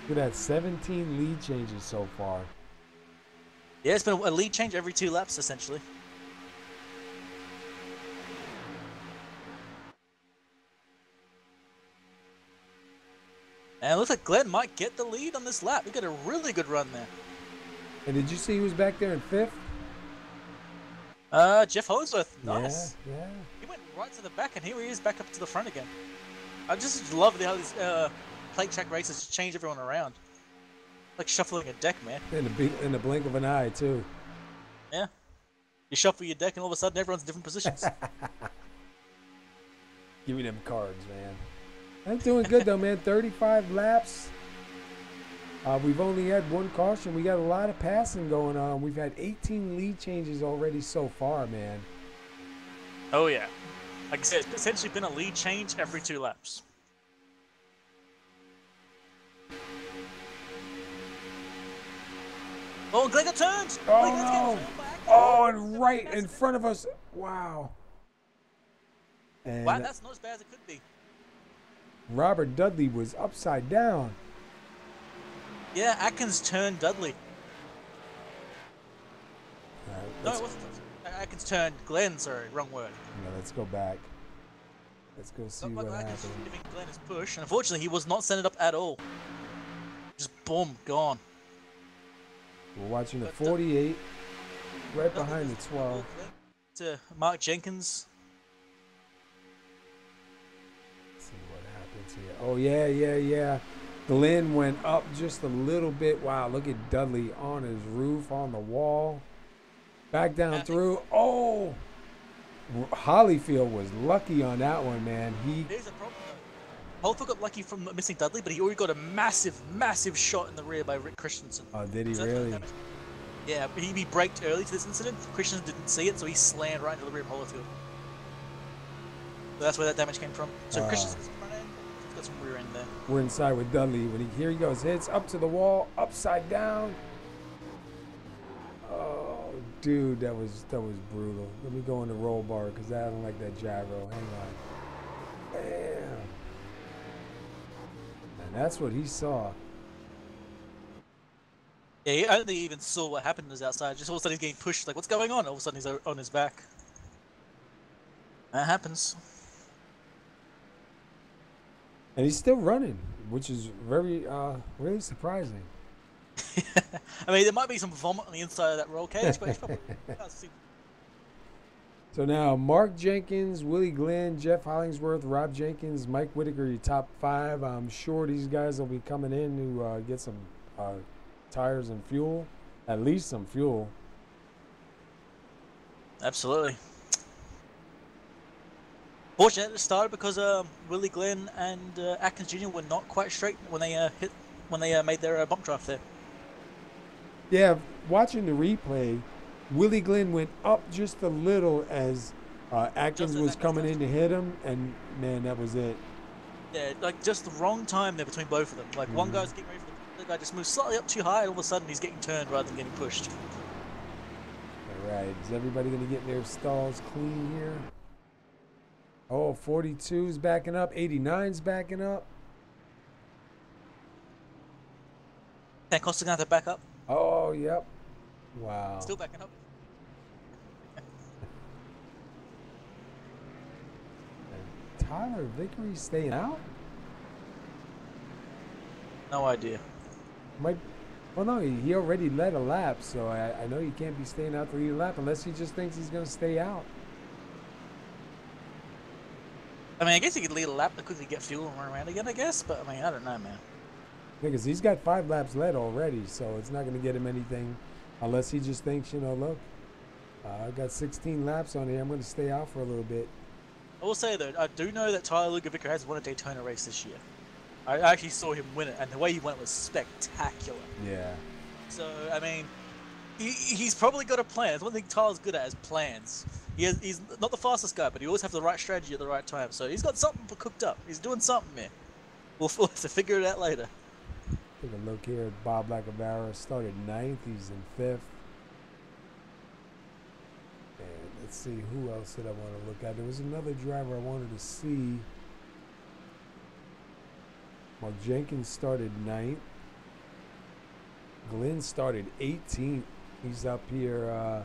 Look at that, 17 lead changes so far. Yeah, it's been a lead change every 2 laps, essentially. And it looks like Glenn might get the lead on this lap. He got a really good run there. And did you see who was back there in 5th? Jeff Holdsworth. Nice. Yeah. He went right to the back, and here he is back up to the front again. I just love how these plate track races just change everyone around. Like shuffling a deck, man. In the blink of an eye, too. Yeah. You shuffle your deck, and all of a sudden, everyone's in different positions. Give me them cards, man. I'm doing good, though, man. 35 laps. We've only had one caution. We got a lot of passing going on. We've had 18 lead changes already so far, man. Oh yeah. Like I said, it's essentially been a lead change every 2 laps. Oh, Glenn got turned! Oh no! Oh, and right in front of us. Wow. And Wow, that's not as bad as it could be. Robert Dudley was upside down. Yeah, Atkins turned Dudley. No, Let's, it wasn't. Atkins turned Glenn, sorry, wrong word. let's go back. Let's go see what Atkins happened. giving Glenn his push, and unfortunately he was not centered up at all. Just boom, gone. We're watching the 48, right behind the 12. To Mark Jenkins. Let's see what happens here. Oh, yeah. Glenn went up just a little bit. Wow, look at Dudley on his roof, on the wall. Back down through. Oh! Holyfield was lucky on that one, man. There's a problem, though. Holyfield got lucky from missing Dudley, but he already got a massive shot in the rear by Rick Christensen. Oh, did he really? Yeah, he braked early to this incident. Christensen didn't see it, so he slammed right into the rear of Holyfield. So that's where that damage came from. So Christensen's front end, he's got some rear end there. We're inside with Dudley. Here he goes. Hits up to the wall, upside down. Oh, dude, that was brutal. Let me go in the roll bar because I don't like that gyro. Hang on. Bam. And that's what he saw. Yeah, I don't think he even saw what happened on his outside. Just all of a sudden he's getting pushed. Like, what's going on? All of a sudden he's on his back. That happens. And he's still running, which is very, really surprising. I mean, there might be some vomit on the inside of that roll cage, but it's probably... So now, Mark Jenkins, Willie Glenn, Jeff Hollingsworth, Rob Jenkins, Mike Whitaker, your top 5. I'm sure these guys will be coming in to get some tires and fuel, at least some fuel. Absolutely. Fortunately, it started because Willie Glenn and Atkins Jr. were not quite straight when they made their bump draft there. Yeah, watching the replay, Willie Glenn went up just a little as Atkins was coming in to hit him, and man, that was it. Yeah, like just the wrong time there between both of them. Like one guy's getting ready for the guy just moved slightly up too high, and all of a sudden he's getting turned rather than getting pushed. All right, is everybody going to get their stalls clean here? Oh, 42's backing up, 89's backing up. Dan Costa going to have to back up. Oh, yep. Wow. Still backing up. Tyler Vickery staying out? No idea. Well, no, he already led a lap, so I know he can't be staying out to lead a lap unless he just thinks he's going to stay out. I mean, I guess he could lead a lap to quickly get fuel and run around again, I guess, but I mean, I don't know, man. Because he's got 5 laps led already, so it's not going to get him anything unless he just thinks, you know, look, I've got 16 laps on here. I'm going to stay out for a little bit. I will say, though, I do know that Tyler Lugovicker has won a Daytona race this year. I actually saw him win it, and the way he won it was spectacular. Yeah. So, I mean, he's probably got a plan. That's one thing Tyler's good at is plans. He's not the fastest guy, but he always has the right strategy at the right time. So he's got something cooked up. He's doing something here. We'll have to figure it out later. Take a look here at Bob Lacavara. Started 9th. He's in 5th. And let's see, who else did I want to look at? There was another driver I wanted to see. Mark Jenkins started 9th. Glenn started 18th. He's up here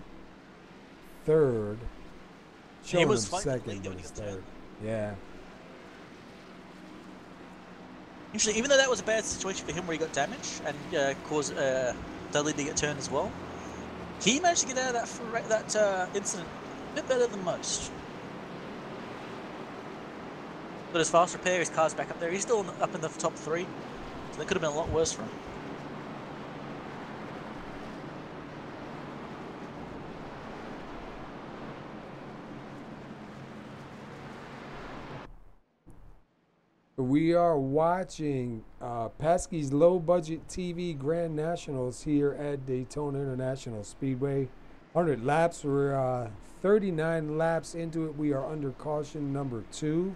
3rd. Showing him second, but he's 3rd. Yeah. Usually, even though that was a bad situation for him where he got damaged and caused Dudley to get turned as well, he managed to get out of that incident a bit better than most. But as fast repair, his car's back up there. He's still up in the top 3, so that could have been a lot worse for him. We are watching PASKY's low budget TV Grand Nationals here at Daytona International Speedway. 100 laps. We're 39 laps into it. We are under caution number 2.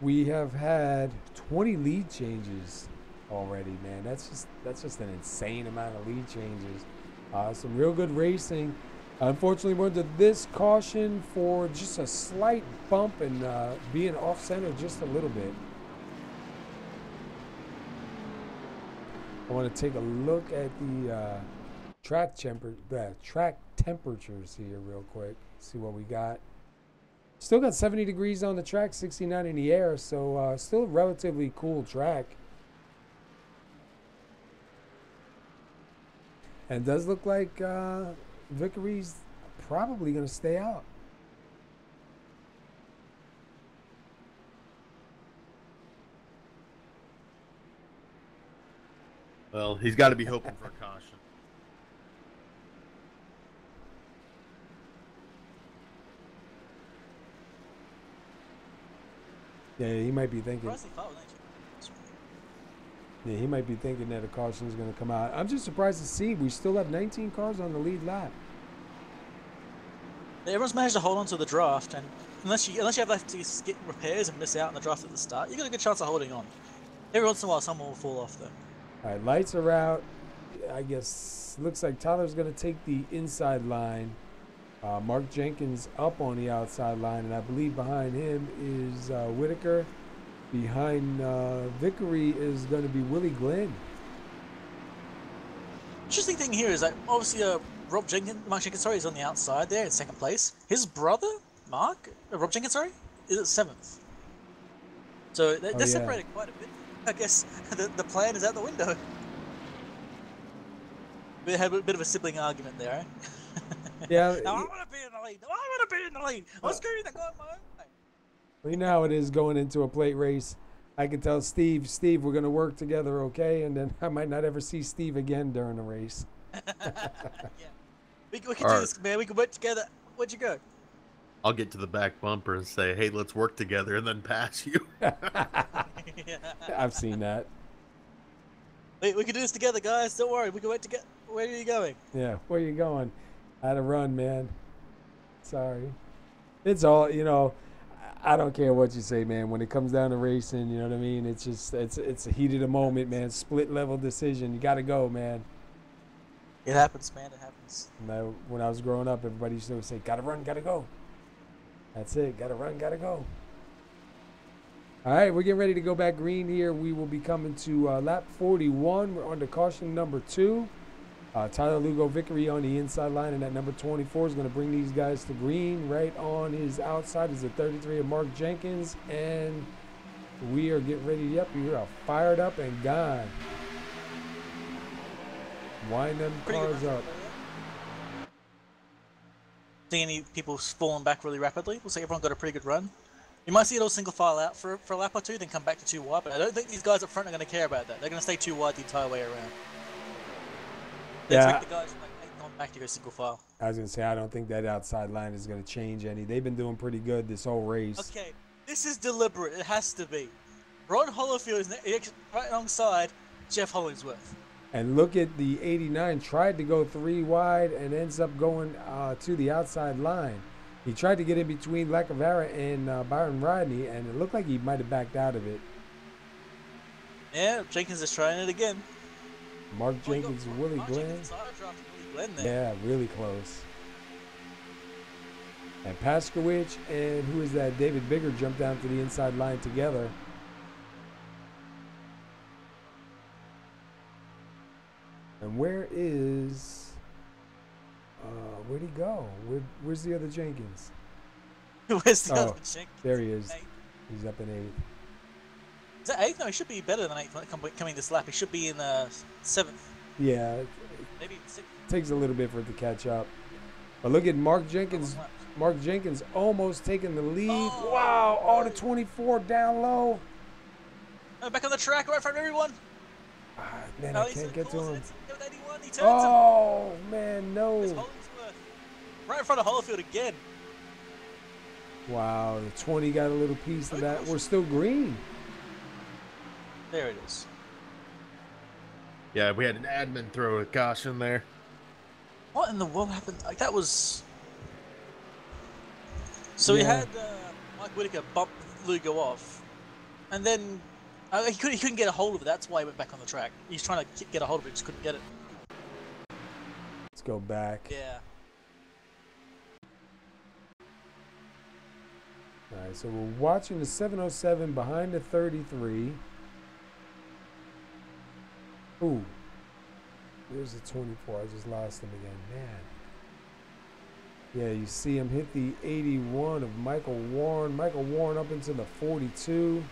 We have had 20 lead changes already, man. That's just an insane amount of lead changes. Some real good racing. Unfortunately, we're under this caution for just a slight bump and being off center just a little bit. I want to take a look at the track temperatures here real quick. See what we got. Still got 70 degrees on the track, 69 in the air, so still a relatively cool track. And it does look like Vickery's probably going to stay out. Well, he's got to be hoping for a caution. Yeah, he might be thinking. Yeah, he might be thinking that a caution is going to come out. I'm just surprised to see we still have 19 cars on the lead lap. Everyone's managed to hold on to the draft, and unless you have left to skip repairs and miss out on the draft at the start, you got a good chance of holding on. Every once in a while, someone will fall off though. All right, lights are out. I guess looks like Tyler's going to take the inside line. Mark Jenkins up on the outside line, and I believe behind him is Whitaker. Behind Vickery is going to be Willie Glenn. Interesting thing here is that obviously Mark Jenkins, sorry, is on the outside there in second place. His brother, Rob Jenkins, sorry, is at 7th. So they're separated quite a bit. I guess the plan is out the window. We had a bit of a sibling argument there, eh? Yeah. No, I want to be in the lead. No, I want to be in the lead. I'm screwing that guy my own way. Well, you know how it is going into a plate race. I can tell Steve, we're going to work together, okay? And then I might not ever see Steve again during the race. Yeah. We can do this, man. We can work together. Where'd you go? I'll get to the back bumper and say, hey, let's work together, and then pass you. Yeah. I've seen that. We can do this together, guys. Don't worry. We can work together. Where are you going? Yeah, where you going? I had to run, man. Sorry. It's all, I don't care what you say, man. When it comes down to racing, you know what I mean? It's just, it's a heat of the moment, man. Split level decision. You got to go, man. It happens, man. It happens. When I was growing up, everybody used to say, got to run, got to go. That's it. Got to run, got to go. All right, we're getting ready to go back green here. We will be coming to lap 41. We're on to caution number 2. Tyler Lugo Vickery on the inside line, and that number 24 is going to bring these guys to green. Right on his outside is the 33 of Mark Jenkins, and we are getting ready. Yep, we are fired up and gone. Wind them cars up. See any people falling back really rapidly? Looks like everyone got a pretty good run. You might see it all single file out for a lap or two, then come back to 2 wide, but I don't think these guys up front are going to care about that. They're going to stay 2 wide the entire way around. They expect the guys from 8 on back to go single file. I was going to say, I don't think that outside line is going to change any. They've been doing pretty good this whole race. Okay, this is deliberate. It has to be. Ron Hollowfield is right alongside Jeff Hollingsworth. And look at the 89, tried to go 3 wide and ends up going to the outside line. He tried to get in between Lacavera and Byron Rodney, and it looked like he might have backed out of it. Yeah, Jenkins is trying it again. Mark Jenkins, Willie Glenn. Yeah, really close. And Paskowicz and who is that? David Bigger jumped down to the inside line together. And where'd he go? Where's the other Jenkins? Where's the other Jenkins? There he is. He's up in 8th. Is that 8th? No, he should be better than 8th coming this lap. He should be in 7th. Yeah. Maybe 6th. Takes a little bit for it to catch up. But look at Mark Jenkins. Mark Jenkins almost taking the lead. Oh. Wow. Oh, the 24 down low. Back on the track right in front of everyone. Man, I can't get to him. He oh, man, no. Right in front of Hollowfield again. Wow, the 20 got a little piece of that. We're still green. There it is. Yeah, we had an admin throw a caution there. What in the world happened? Like, that was... So we had Mike Whitaker bump Lugo off, and then he couldn't get a hold of it. That's why he went back on the track. He's trying to get a hold of it, just couldn't get it. Let's go back. Yeah. All right, so we're watching the 707 behind the 33. Ooh, there's the 24. I just lost him again, man. Yeah, you see him hit the 81 of Michael Warren. Michael Warren up into the 42.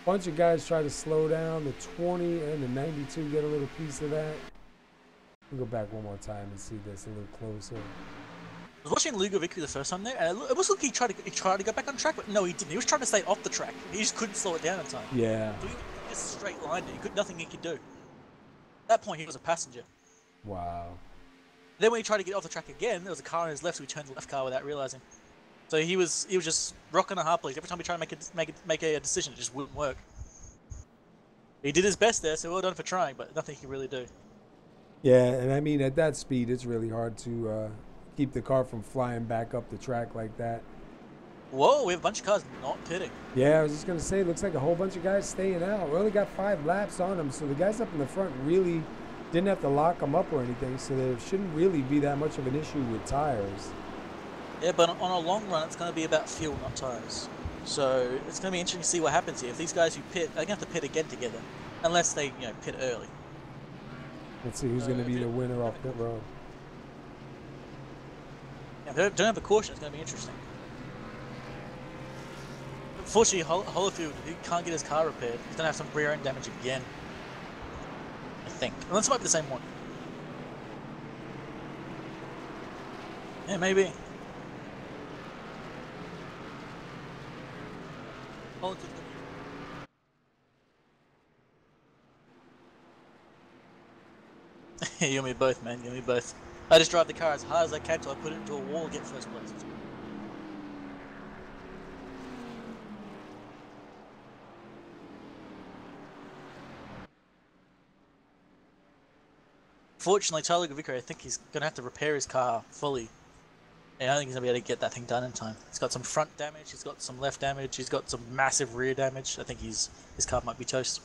Bunch of guys try to slow down. The 20 and the 92 get a little piece of that. We'll go back one more time and see this a little closer. I was watching Lugo victory the first time there, and it was like he tried to go back on track, but no, he didn't. He was trying to stay off the track. He just couldn't slow it down in time. Yeah. So he just straight lined it. Nothing he could do. At that point, he was a passenger. Wow. Then when he tried to get off the track again, there was a car on his left, so he turned the left car without realizing. So he was just rocking a hard place. Every time he tried to make a decision, it just wouldn't work. He did his best there, so well done for trying, but nothing he could really do. Yeah, and I mean, at that speed, it's really hard to keep the car from flying back up the track like that. Whoa, we have a bunch of cars not pitting. Yeah, I was just going to say, it looks like a whole bunch of guys staying out. We only got 5 laps on them, so the guys up in the front really didn't have to lock them up or anything, so there shouldn't really be that much of an issue with tires. Yeah, but on a long run, it's going to be about fuel, not tires. So it's going to be interesting to see what happens here. If these guys who pit, they're going to have to pit again together, unless they, pit early. Let's see who's going to be the winner off pit road. Yeah, if they don't have a caution, it's going to be interesting. Unfortunately, Holyfield, he can't get his car repaired. He's going to have some rear end damage again. I think. Unless it might be the same one. Yeah, maybe. You and me both, man. You and me both. I just drive the car as hard as I can till I put it into a wall and get first place. Fortunately, Tyler Vicker, I think he's going to have to repair his car fully. And I don't think he's going to be able to get that thing done in time. He's got some front damage, he's got some left damage, he's got some massive rear damage. I think his car might be toast.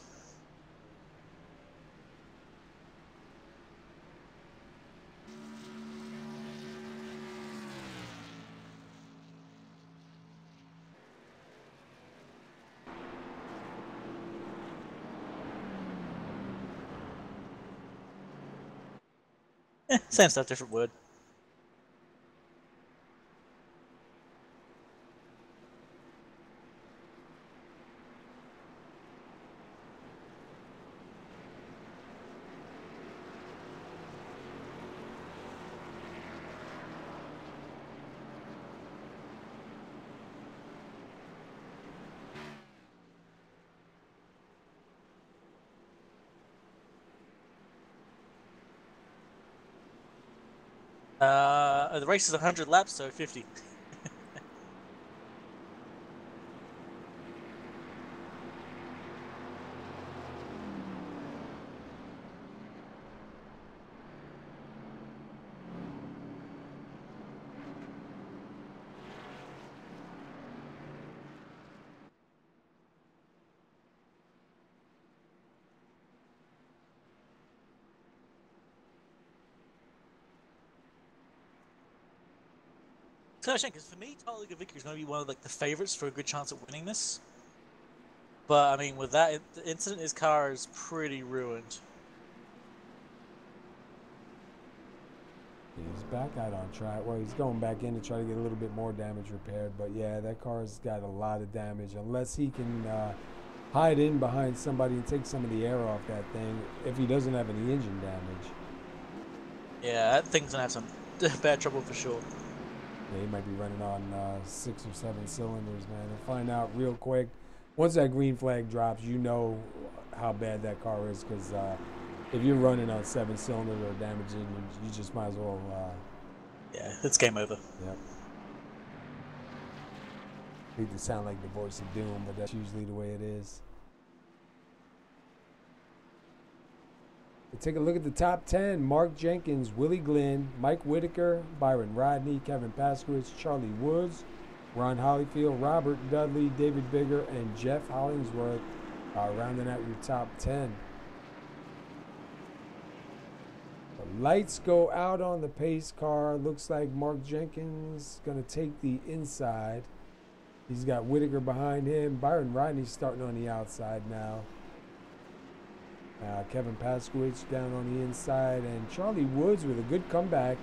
Same stuff, different word. The race is 100 laps, so 50. It's kind of a shame, because for me, Tyler Vicker is going to be one of the favorites for a good chance at winning this. But, I mean, with that incident, his car is pretty ruined. He's back out on track. Well, he's going back in to try to get a little bit more damage repaired. But, yeah, that car's got a lot of damage. Unless he can hide in behind somebody and take some of the air off that thing, if he doesn't have any engine damage. Yeah, that thing's going to have some bad trouble for sure. Yeah, he might be running on 6 or 7 cylinders, man. We'll find out real quick. Once that green flag drops, you know how bad that car is, because if you're running on 7 cylinders or damaged engines, you just might as well. Yeah, it's game over. Yep. Need to sound like the voice of doom, but that's usually the way it is. Take a look at the top 10. Mark Jenkins, Willie Glenn, Mike Whitaker, Byron Rodney, Kevin Paskowitz, Charlie Woods, Ron Hollyfield, Robert Dudley, David Bigger, and Jeff Hollingsworth rounding out your top 10. The lights go out on the pace car. Looks like Mark Jenkins going to take the inside. He's got Whitaker behind him. Byron Rodney starting on the outside now. Kevin Paskowitz down on the inside, and Charlie Woods with a good comeback,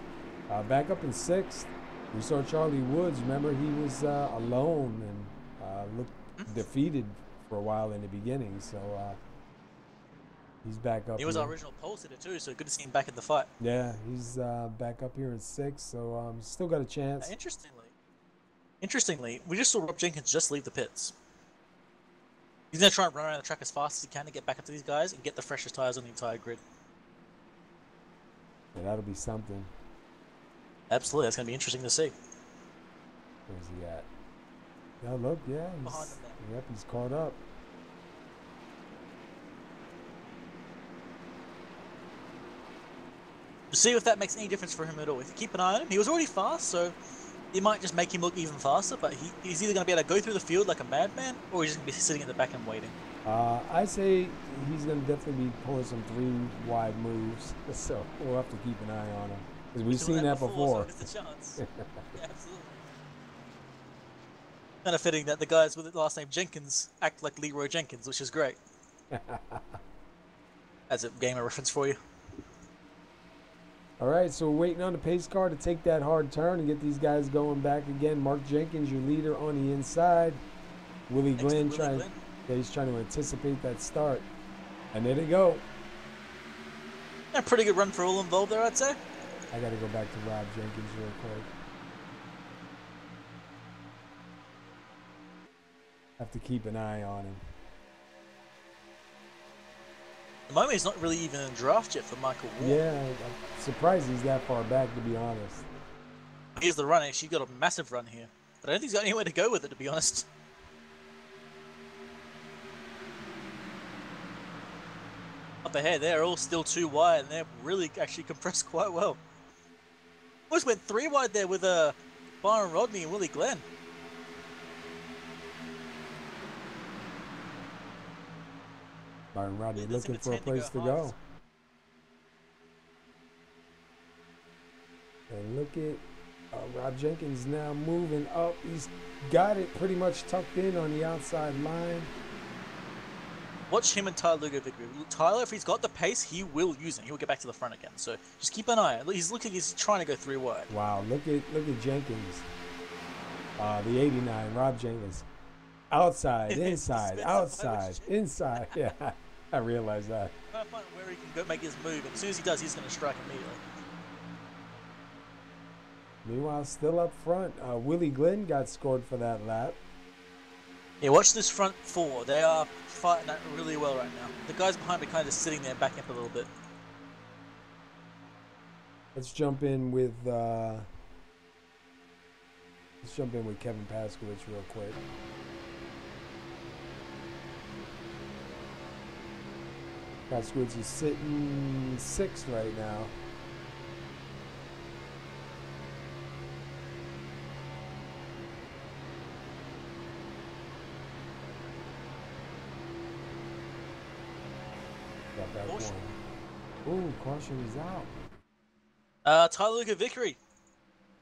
back up in 6th. We saw Charlie Woods. Remember, he was alone and looked defeated for a while in the beginning. So he's back up. He was our original pole sitter too, so good to see him back in the fight. Yeah, he's back up here in 6th, so still got a chance. Interestingly, we just saw Rob Jenkins just leave the pits. He's going to try and run around the track as fast as he can to get back up to these guys and get the freshest tires on the entire grid. Yeah, that'll be something. Absolutely, that's going to be interesting to see. Where's he at? Yeah, look, yeah. Behind him there. Yep, he's caught up. To see if that makes any difference for him at all. If you keep an eye on him, he was already fast, so it might just make him look even faster, but he's either going to be able to go through the field like a madman, or he's just going to be sitting at the back and waiting. I say he's going to definitely be pulling some 3-wide moves, so we'll have to keep an eye on him. Because we've seen that before. So it's a chance. Yeah, absolutely. Kind of fitting that the guys with the last name Jenkins act like Leroy Jenkins, which is great. As a gamer reference for you. All right, so we're waiting on the pace car to take that hard turn and get these guys going back again. Mark Jenkins, your leader on the inside. Willie Glenn, he's trying to anticipate that start. And there they go. A pretty good run for all involved there, I'd say. I got to go back to Rob Jenkins real quick. Have to keep an eye on him. At the moment, he's not really even in draft yet for Michael Ward. Yeah, I'm surprised he's that far back, to be honest. Here's the run. She's got a massive run here. But I don't think he's got anywhere to go with it, to be honest. Up ahead, they're all still 2 wide, and they're really actually compressed quite well. Almost went 3 wide there with Byron Rodney and Willie Glenn. Byron Rodney looking for a place to go. And look at Rob Jenkins now moving up. He's got it pretty much tucked in on the outside line. Watch him and Tyler Lugo victory. Tyler, if he's got the pace, he will use it. He will get back to the front again. So just keep an eye. He's looking. He's trying to go 3 wide. Wow, look at Jenkins. The 89, Rob Jenkins. Outside, inside, outside, inside. Yeah, I realize that. Trying to find where he can go make his move. And as soon as he does, he's going to strike immediately. Meanwhile, still up front, Willie Glenn got scored for that lap. Yeah, watch this front 4. They are fighting that really well right now. The guys behind are kind of just sitting there, backing up a little bit. Let's jump in with Kevin Paskowitz real quick. Paskowitz is sitting 6th right now. Got that Caution. one. Ooh, caution is out. Tyler Lugo victory.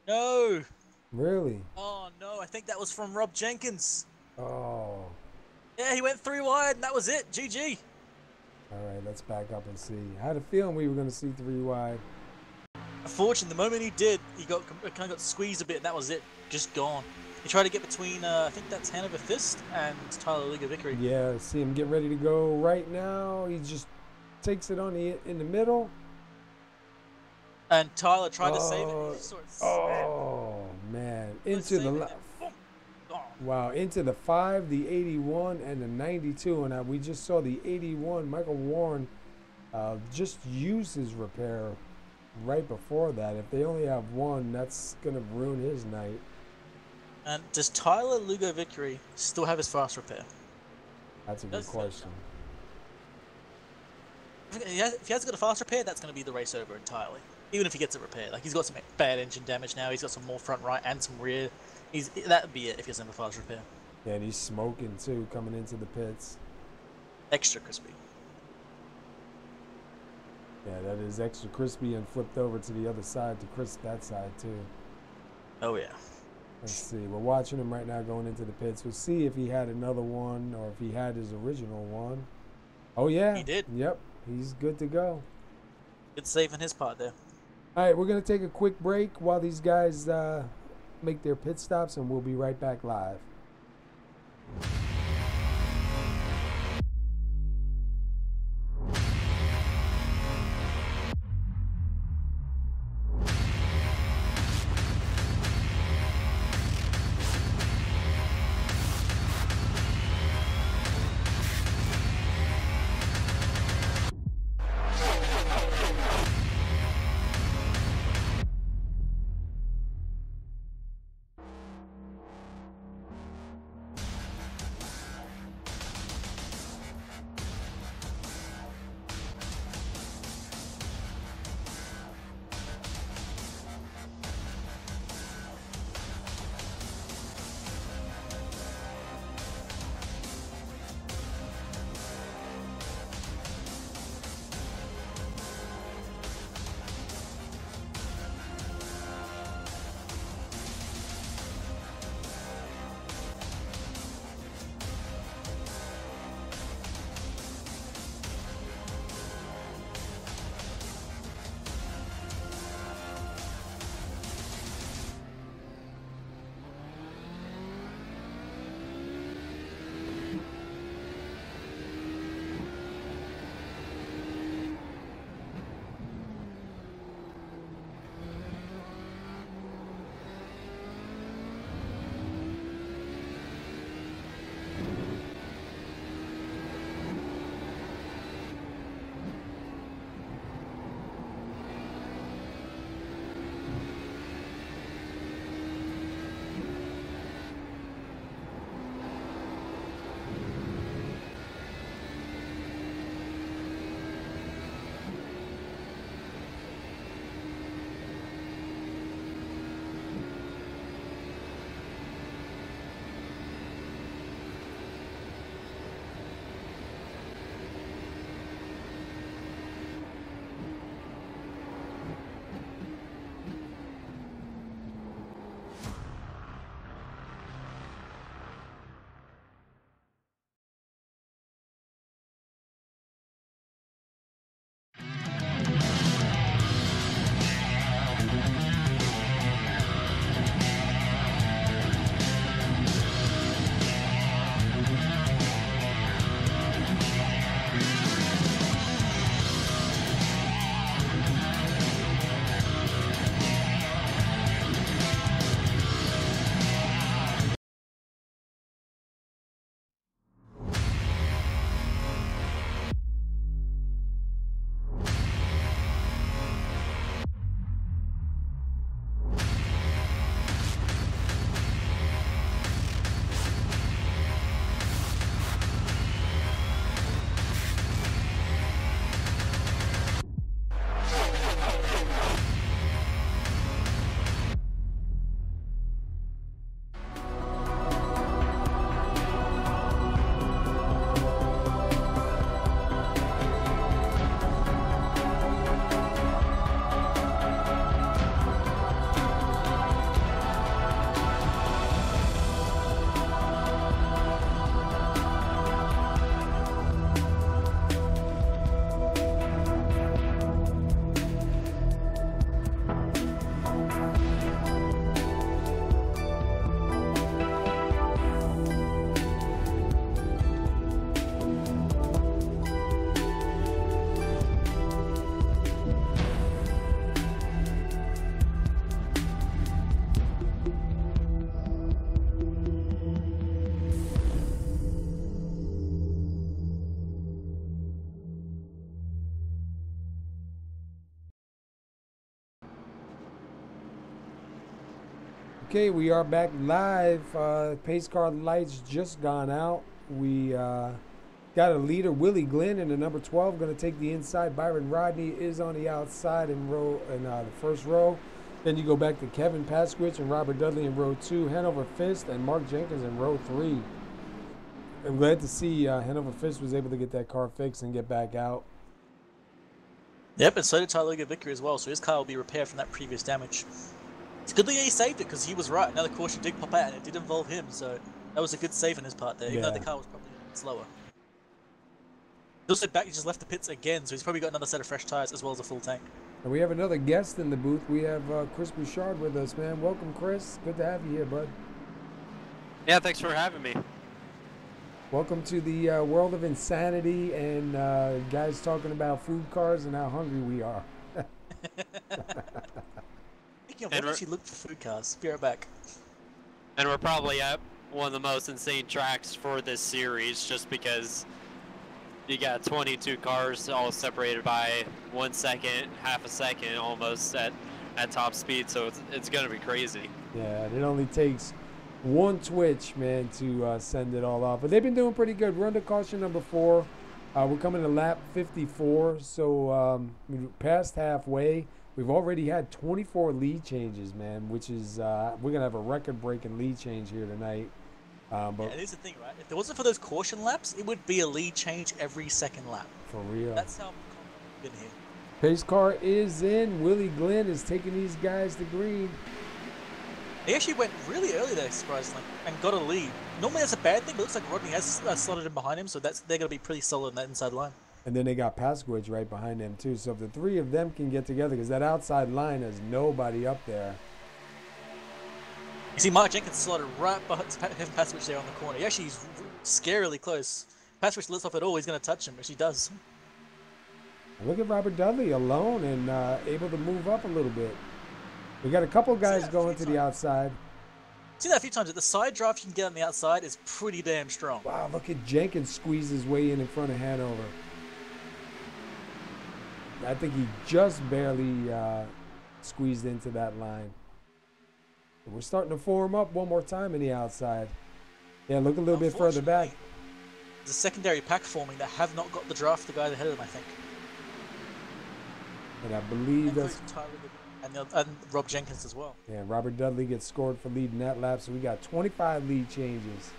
No. Really? Oh no, I think that was from Rob Jenkins. Oh. Yeah, he went 3 wide and that was it. GG. All right, let's back up and see. I had a feeling we were going to see 3 wide. Unfortunately, the moment he did, he kind of got squeezed a bit and that was it. Just gone. He tried to get between, I think that's Hanover Fist and Tyler Lugo victory. Yeah, see him get ready to go right now. He just takes it in the middle. And Tyler tried to save it. He sort of Oh man, into the wow, into the 5, the 81, and the 92, and we just saw the 81. Michael Warren just used his repair right before that. If they only have one, that's gonna ruin his night. And does Tyler Lugo victory still have his fast repair? That's a good question. If he has got a fast repair, that's going to be the race over entirely. Even if he gets it repaired, like he's got some bad engine damage now. He's got some more front right and some rear. That would be it if he doesn't have a fast repair. Yeah, and he's smoking too coming into the pits. Extra crispy. Yeah, that is extra crispy and flipped over to the other side to crisp that side too. Oh yeah. Let's see. We're watching him right now going into the pits. We'll see if he had another one or if he had his original one. Oh yeah. He did. Yep. He's good to go. Good save on his part there. All right, we're going to take a quick break while these guys make their pit stops, and we'll be right back live. Okay, we are back live. Pace car lights just gone out. We got Got a leader, Willie Glenn, in the number 12, going to take the inside. Byron Rodney is on the outside in the first row. Then you go back to Kevin Pasquich and Robert Dudley in row 2, Hanover Fist and Mark Jenkins in row 3. I'm glad to see Hanover Fist was able to get that car fixed and get back out. Yep, and so did Tyler Vickery as well, so his car will be repaired from that previous damage. It's good that he saved it, because he was right. Another caution did pop out, and it did involve him, so that was a good save on his part there, even though the car was probably a bit slower. Also, back he just left the pits again, so he's probably got another set of fresh tires as well as a full tank. And we have another guest in the booth. We have Chris Bouchard with us, man. Welcome, Chris. Good to have you here, bud. Yeah, thanks for having me. Welcome to the world of insanity and guys talking about food cars and how hungry we are. Speaking of, why actually look for food cars? Be right back. And we're probably at one of the most insane tracks for this series, just because you got 22 cars all separated by 1 second, half a second almost at top speed, so it's going to be crazy. Yeah, it only takes one twitch, man, to send it all off. But they've been doing pretty good. We're under caution number 4. We're coming to lap 54, so we're past halfway. We've already had 24 lead changes, man, which is we're gonna have a record-breaking lead change here tonight. But yeah, here's the thing, right? If it wasn't for those caution laps, it would be a lead change every second lap. For real. That's how we've been here. Pace car is in. Willie Glenn is taking these guys to green. He actually went really early there, surprisingly, and got a lead. Normally that's a bad thing, but it looks like Rodney has slotted in behind him, so they're going to be pretty solid in that inside line. And then they got Pasquich right behind them, too. So if the three of them can get together, because that outside line has nobody up there. You see Mark Jenkins slotted right behind Pasquich there on the corner. He actually is scarily close. Pasquich lets off at all, he's going to touch him, which he does. And look at Robert Dudley alone and able to move up a little bit. We got a couple guys going to the outside. Seen that a few times. The side draft you can get on the outside is pretty damn strong. Wow, look at Jenkins squeeze his way in front of Hanover. I think he just barely squeezed into that line. We're starting to form up one more time in the outside. Yeah, look a little bit further back. There's a secondary pack forming that have not got the draft the guys ahead of them, I think. And I believe that's... And Rob Jenkins as well. Yeah, Robert Dudley gets scored for leading that lap, so we got 25 lead changes.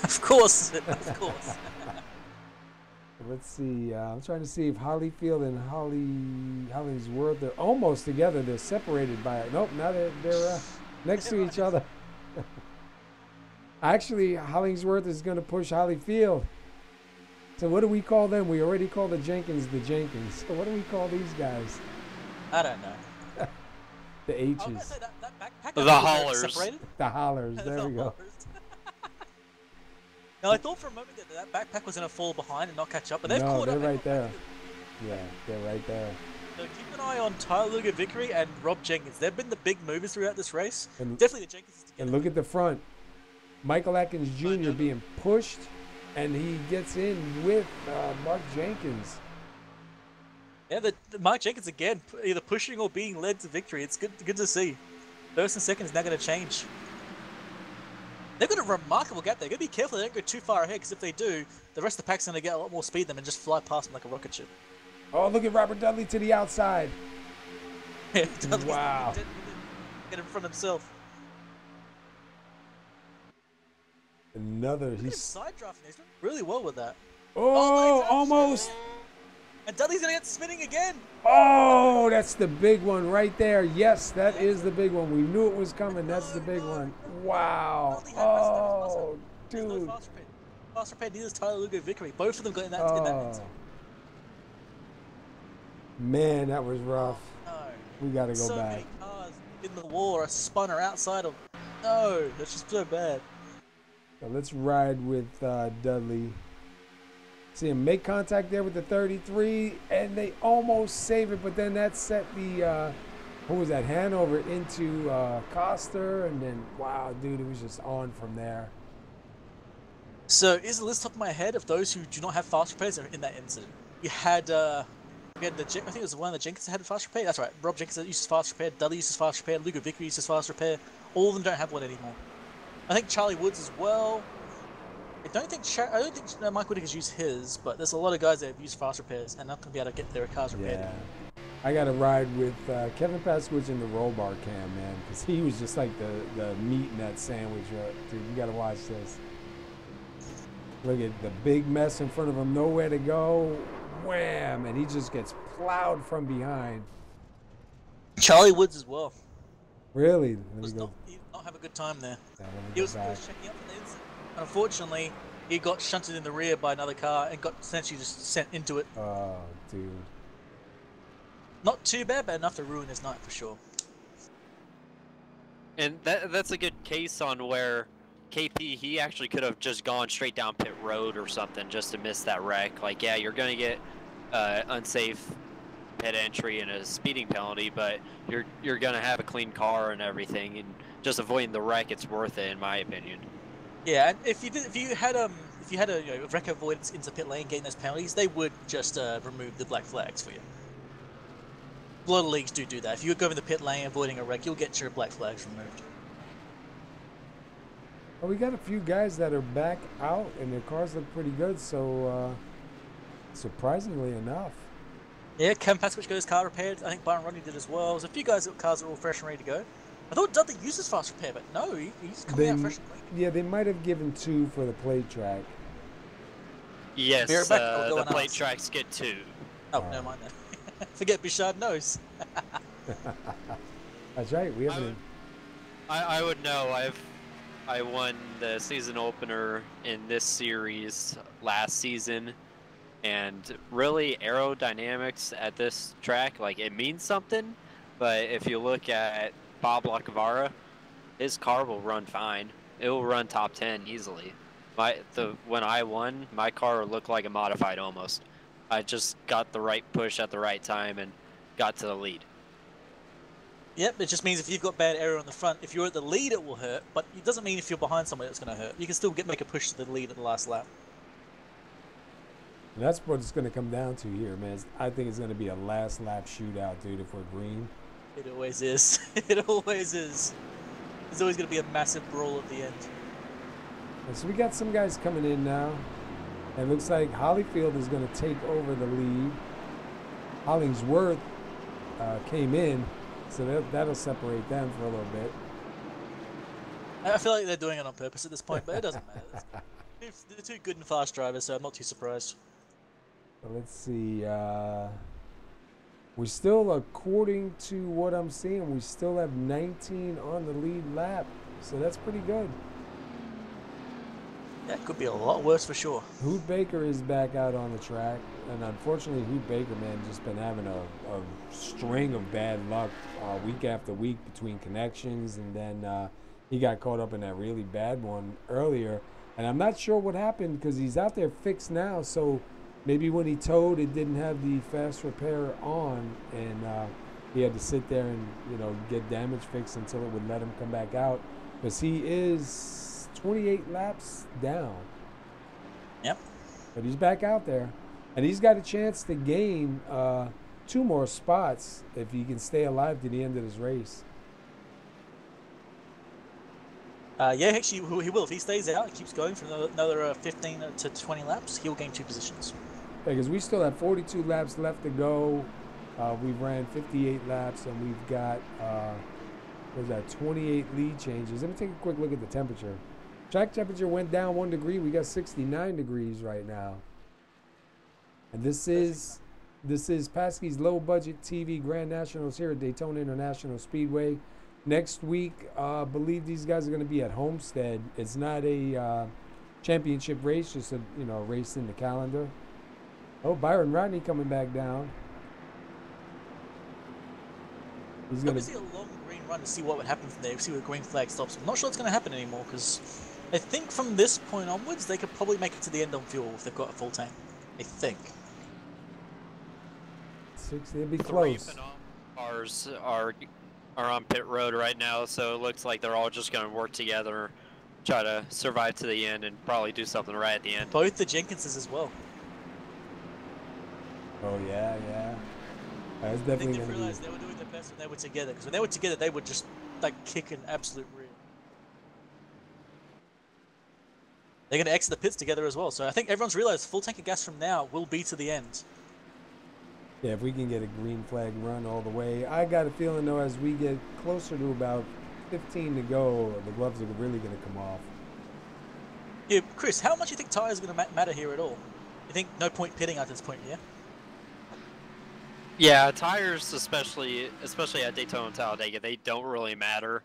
Of course, of course. Let's see. I'm trying to see if Hollyfield and Hollingsworth are almost together. They're separated by it. Nope, now they're next to each other. Actually, Hollingsworth is going to push Hollyfield. So what do we call them? We already call the Jenkins. So what do we call these guys? I don't know. The H's. Say that backpack the hollers. Separated? The hollers. There we go. Now I thought for a moment that backpack was going to fall behind and not catch up, but they've caught up. No, they're right there. Yeah, they're right there. So keep an eye on Tyler Vickery and Rob Jenkins. They've been the big movers throughout this race. And, definitely the Jenkins. And look at the front. Michael Atkins Jr. being pushed, and he gets in with Mark Jenkins. Yeah, the Mark Jenkins again, either pushing or being led to victory. It's good to see. First and second is now going to change. They've got a remarkable gap there. Got to be careful they don't go too far ahead, because if they do, the rest of the pack's going to get a lot more speed than them and just fly past them like a rocket ship. Oh, look at Robert Dudley to the outside. Yeah, wow. Get in front himself. He's side drafting. He's doing really well with that. Oh, almost. And Dudley's gonna get spinning again. Oh, that's the big one right there. Yes, that is the big one. We knew it was coming. That's the big one. Wow. Oh, dude. Fast repair, neither is Tyler Vickery. Both of them got in that. Man, that was rough. No. We got to go so back. Many cars in the wall, a spun or outside of. No, that's just so bad. So let's ride with Dudley. See him make contact there with the 33, and they almost save it, but then that set the, who was that, Hanover into Coster, and then, wow, dude, it was just on from there. So, is the list top of my head of those who do not have fast repairs in that incident? You had I think it was one of the Jenkins that had fast repair. That's right, Rob Jenkins uses fast repair, Dudley uses fast repair, Lugo Vickery uses fast repair. All of them don't have one anymore. I think Charlie Woods as well. I don't think Mike Whitaker's used his, but there's a lot of guys that have used fast repairs and not going to be able to get their cars repaired. Yeah. I got to ride with Kevin Pasquich in the roll bar cam, man, because he was just like the meat in that sandwich. Dude, you got to watch this. Look at the big mess in front of him, nowhere to go. Wham! And he just gets plowed from behind. Charlie Woods as well. Really? He did not have a good time there. Yeah, He was checking up for the instant. Unfortunately, he got shunted in the rear by another car and got essentially just sent into it. Oh, dude. Not too bad, but enough to ruin his night for sure. And that's a good case on where KP, he actually could have just gone straight down pit road or something just to miss that wreck. Like, yeah, you're going to get unsafe pit entry and a speeding penalty, but you're going to have a clean car and everything, and just avoiding the wreck, it's worth it in my opinion. Yeah, and if you had a wreck avoidance into pit lane getting those penalties, they would just remove the black flags for you. A lot of leagues do that. If you go in the pit lane avoiding a wreck, you'll get your black flags removed. Well, we got a few guys that are back out, and their cars look pretty good, so surprisingly enough. Yeah, Kevin Pasquich got his car repaired. I think Byron Rodney did as well. There's a few guys that cars are all fresh and ready to go. I thought Dudley uses fast repair, but no, he's coming out fresh and clean. Yeah, they might have given 2 for the plate track. Yes, the plate tracks get 2. Oh, never mind that. Forget Bouchard knows. That's right. We haven't. I would know. I won the season opener in this series last season, and really aerodynamics at this track, like, it means something. But if you look at Bob Lacavara, his car will run fine. It will run top 10 easily. When I won, my car looked like a modified almost. I just got the right push at the right time and got to the lead. Yep, it just means if you've got bad aero on the front, if you're at the lead it will hurt, but it doesn't mean if you're behind somebody it's going to hurt. You can still make a push to the lead at the last lap. And that's what it's going to come down to here, man. I think it's going to be a last lap shootout, dude, if we're green. It always is. It always is. There's always going to be a massive brawl at the end. And so we got some guys coming in now. And it looks like Hollyfield is going to take over the lead. Hollingsworth came in, so that'll separate them for a little bit. I feel like they're doing it on purpose at this point, but it doesn't matter. They're two good and fast drivers, so I'm not too surprised. So let's see. We still, according to what I'm seeing, we still have 19 on the lead lap, so that's pretty good. That could be a lot worse for sure. Hoot Baker is back out on the track, and unfortunately Hoot Baker, man, just been having a string of bad luck week after week between connections, and then he got caught up in that really bad one earlier, and I'm not sure what happened because he's out there fixed now, so maybe when he towed it didn't have the fast repair on, and he had to sit there and get damage fixed until it would let him come back out, because he is 28 laps down. Yep. But he's back out there. And he's got a chance to gain 2 more spots if he can stay alive to the end of this race. Yeah, actually, he will. If he stays out, keeps going for another 15 to 20 laps, he'll gain 2 positions. Because we still have 42 laps left to go. We've ran 58 laps, and we've got, 28 lead changes. Let me take a quick look at the temperature. Track temperature went down 1 degree. We got 69 degrees right now. And this is Pasky's Low Budget TV Grand Nationals here at Daytona International Speedway. Next week, I believe these guys are going to be at Homestead. It's not a championship race, just a race in the calendar. Oh, Byron Rodney coming back down. He's going to see a long green run to see what would happen from there. See where the green flag stops. I'm not sure it's going to happen anymore because I think from this point onwards they could probably make it to the end on fuel if they've got a full tank. I think. 6, it'd be 3 close. cars are on pit road right now, so it looks like they're all just going to work together, try to survive to the end, and probably do something right at the end. Both the Jenkinses as well. Oh yeah. That's I think definitely they going to realized be. they were doing their best when they were together. Because when they were together, they would just kick an absolute rear. They're going to exit the pits together as well. So I think everyone's realized full tank of gas from now will be to the end. Yeah, if we can get a green flag run all the way. I got a feeling, though, as we get closer to about 15 to go, the gloves are really going to come off. Yeah, Chris, how much do you think tires are going to matter here at all? You think no point pitting at this point, yeah? Yeah, tires, especially at Daytona and Talladega, they don't really matter.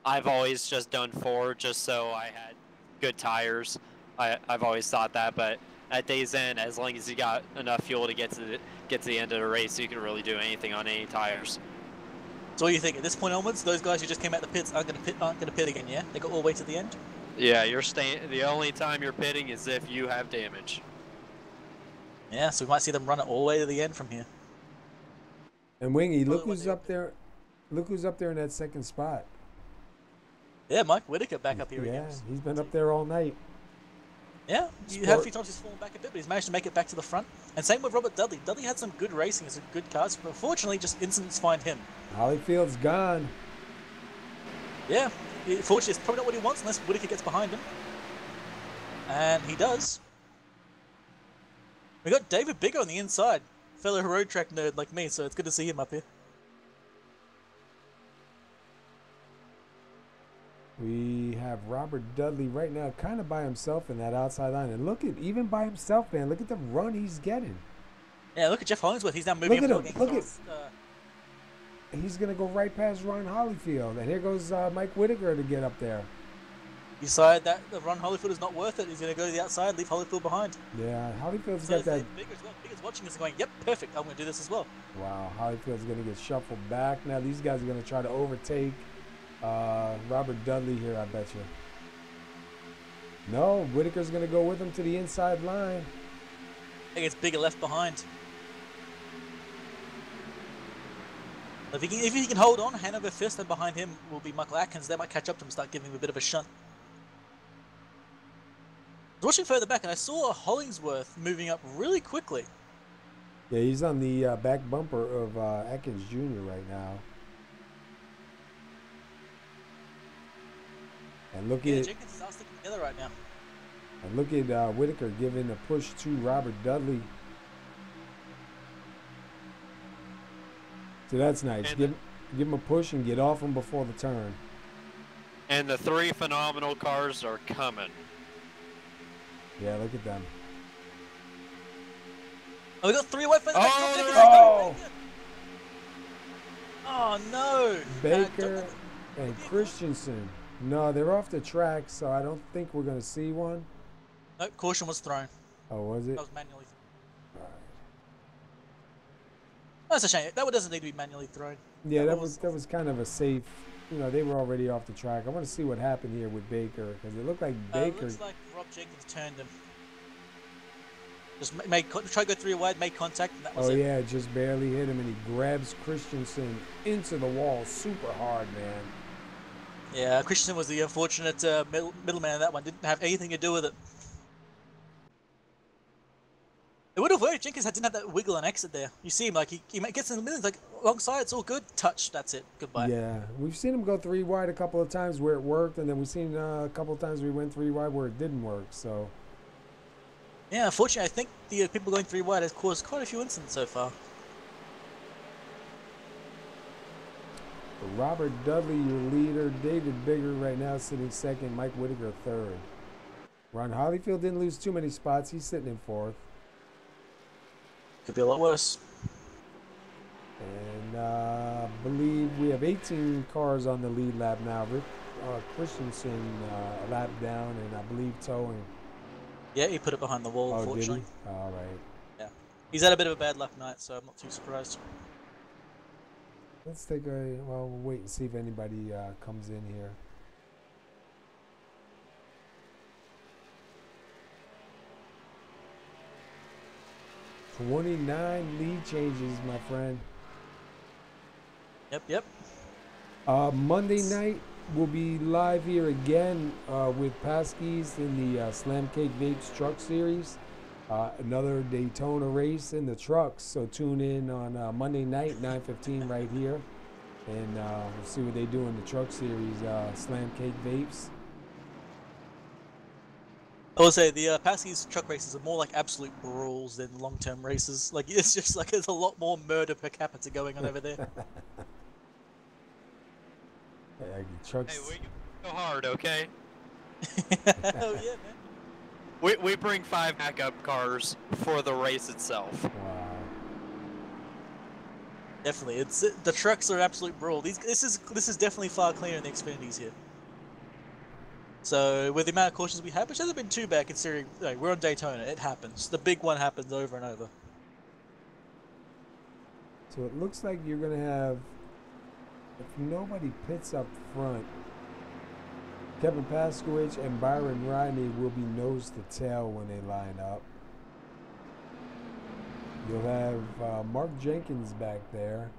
I've always just done 4 just so I had good tires. I've always thought that, but at day's end, as long as you got enough fuel to get to the end of the race, you can really do anything on any tires. So what do you think? At this point onwards, those guys who just came out the pits aren't going to pit again, yeah? They got all the way to the end? Yeah, you're staying. The only time you're pitting is if you have damage. Yeah, so we might see them run it all the way to the end from here. And Wingy, look who's up there. Look who's up there in that second spot. Yeah, Mike Whitaker back up here again. Yeah, he's been up there all night. Yeah, you had a few times he's fallen back a bit, but he's managed to make it back to the front. And same with Robert Dudley. Dudley had some good racing, some good cars, but unfortunately, just incidents find him. Hollyfield's gone. Yeah, fortunately, it's probably not what he wants unless Whitaker gets behind him. And he does. We got David Bigger on the inside, fellow road track nerd like me, so it's good to see him up here. We have Robert Dudley right now kind of by himself in that outside line. And look at, even by himself, man, look at the run he's getting. Yeah, look at Jeff Hollingsworth. He's now moving Look at him. Look at him. He's going to go right past Ron Hollyfield. And here goes Mike Whitaker to get up there. He decided that Ron Holyfield is not worth it. He's going to go to the outside, leave Holyfield behind. Yeah, Holyfield's So got that. Bigger's watching this and going, yep, perfect. I'm going to do this as well. Wow, Holyfield's going to get shuffled back. Now these guys are going to try to overtake Robert Dudley here, I bet you. No, Whitaker's going to go with him to the inside line. I think it's Bigger left behind. If he can hold on, hand over fist, and behind him will be Michael Atkins. They might catch up to him and start giving him a bit of a shunt. I was watching further back, and I saw Hollingsworth moving up really quickly. Yeah, he's on the back bumper of Atkins Jr. right now. And look at Jenkins is all sticking together right now. And look at Whitaker giving a push to Robert Dudley. So that's nice. Give him a push and get off him before the turn. And the 3 phenomenal cars are coming. Yeah, look at them. Oh, we got 3 away from the Oh! Oh no! Baker and Christensen. No, they're off the track, so I don't think we're going to see one. Nope, caution was thrown. Oh, was it? That was manually thrown. That's a shame. That one doesn't need to be manually thrown. Yeah, that was kind of a safe. You know, they were already off the track. I want to see what happened here with Baker because it looked like Baker. Looks like Rob Jenkins turned him. Just try to go 3 wide, made contact, and that was it. Oh yeah, just barely hit him, and he grabs Christensen into the wall super hard, man. Yeah, Christensen was the unfortunate middleman in that one. Didn't have anything to do with it. It would have worked. Jenkins didn't have that wiggle and exit there. You see him, like, he gets in the middle, like, alongside, it's all good. Touch, that's it. Goodbye. Yeah, we've seen him go 3 wide a couple of times where it worked, and then we've seen a couple of times we went 3 wide where it didn't work, so. Yeah, unfortunately, I think the people going 3 wide has caused quite a few incidents so far. Robert Dudley, your leader. David Bigger right now sitting second. Mike Whitaker third. Ron Holyfield didn't lose too many spots. He's sitting in 4th. Could be a lot worse. And I believe we have 18 cars on the lead lap now. Rick Christensen a lap down, and I believe towing. Yeah, he put it behind the wall, Oh, unfortunately. did he? All right. Yeah. He's had a bit of a bad luck night, so I'm not too surprised. Let's take a, well, we'll wait and see if anybody comes in here. $29 lead changes, my friend. Yep. Monday night, we'll be live here again with Paskys in the Slam Cake Vapes Truck Series. Another Daytona race in the trucks, so tune in on Monday night, 9:15 right here. And we'll see what they do in the truck series, Slam Cake Vapes. I will say the Pasky's truck races are more like absolute brawls than long-term races. Like it's just like there's a lot more murder per capita going on over there. Trucks. Hey, we go hard, okay? Hell yeah, man. We bring 5 backup cars for the race itself. Wow. Definitely, it's the trucks are an absolute brawl. This is definitely far cleaner than the Xfinities here. So with the amount of cautions we have, which hasn't been too bad considering we're on Daytona, it happens. The big one happens over and over. So it looks like you're gonna have, if nobody pits up front, Kevin Paskowich and Byron Riley will be nose to tail when they line up. You'll have Mark Jenkins back there.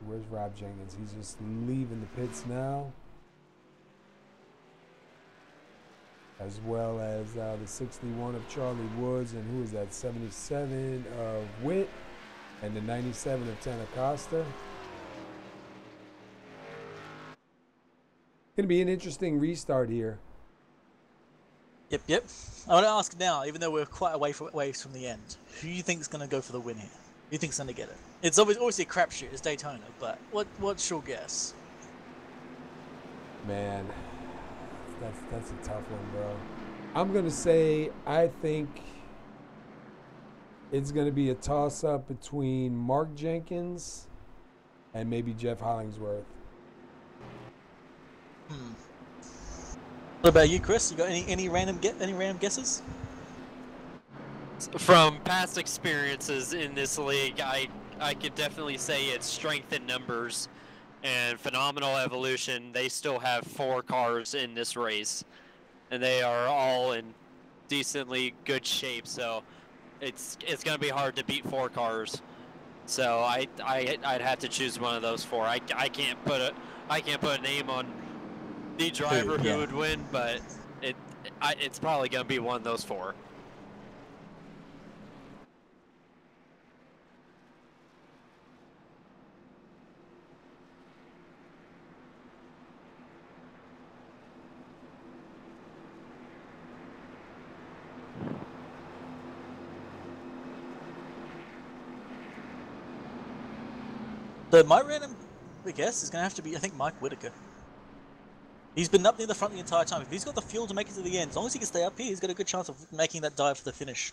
Where's Rob Jenkins? He's just leaving the pits now. As well as the 61 of Charlie Woods, and who is that? 77 of Witt, and the 97 of Tanner Costa. Gonna be an interesting restart here. Yep, yep. I want to ask now, even though we're quite away from the end, who do you think is going to go for the win here? Who do you think's going to get it? It's obviously a crapshoot. It's Daytona, but what's your guess? Man, that's a tough one, bro. I'm gonna say I think it's gonna be a toss-up between Mark Jenkins and maybe Jeff Hollingsworth. What about you, Chris? You got any random guesses? From past experiences in this league, I could definitely say it's strength in numbers and phenomenal evolution. They still have 4 cars in this race, and they are all in decently good shape. So it's gonna be hard to beat 4 cars. So I'd have to choose one of those 4. I can't put a name on the driver who would win, but it's probably gonna be one of those 4. So my random guess is going to have to be, I think, Mike Whitaker. He's been up near the front the entire time. If he's got the fuel to make it to the end, as long as he can stay up here, he's got a good chance of making that dive for the finish.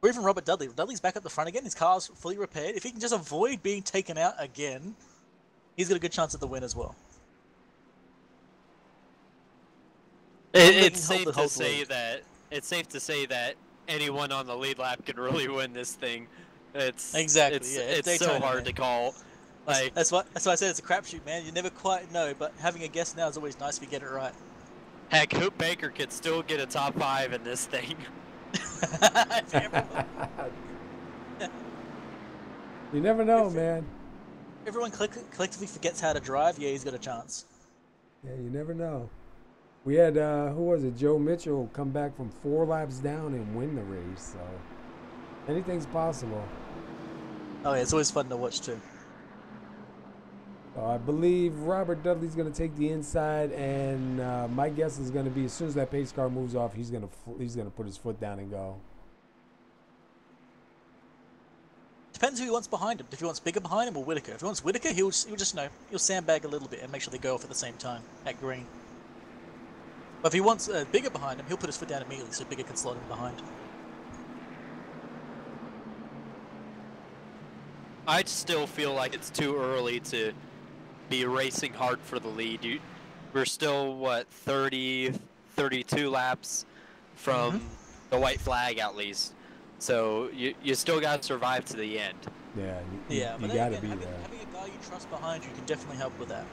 Or even Robert Dudley. Dudley's back up the front again. His car's fully repaired. If he can just avoid being taken out again, he's got a good chance at the win as well. It's safe to say that anyone on the lead lap can really win this thing. It's so hard to call. Like that's why I said it's a crapshoot, man. You never quite know, but having a guess now is always nice if you get it right. Heck, Hoop Baker could still get a top 5 in this thing. You never know, man. Everyone collectively forgets how to drive. Yeah, he's got a chance. Yeah, you never know. We had who was it? Joe Mitchell come back from 4 laps down and win the race. So anything's possible. Oh yeah, it's always fun to watch too. I believe Robert Dudley's going to take the inside, and my guess is going to be as soon as that pace car moves off, he's going to put his foot down and go. Depends who he wants behind him. If he wants bigger behind him or Whitaker. If he wants Whitaker, he'll just he'll sandbag a little bit and make sure they go off at the same time at green. But if he wants bigger behind him, he'll put his foot down immediately so bigger can slot him behind. I still feel like it's too early to be racing hard for the lead. We're still, what, 30, 32 laps from the white flag at least. So you still got to survive to the end. Yeah, but you got to be having there. Having a guy you trust behind you can definitely help with that.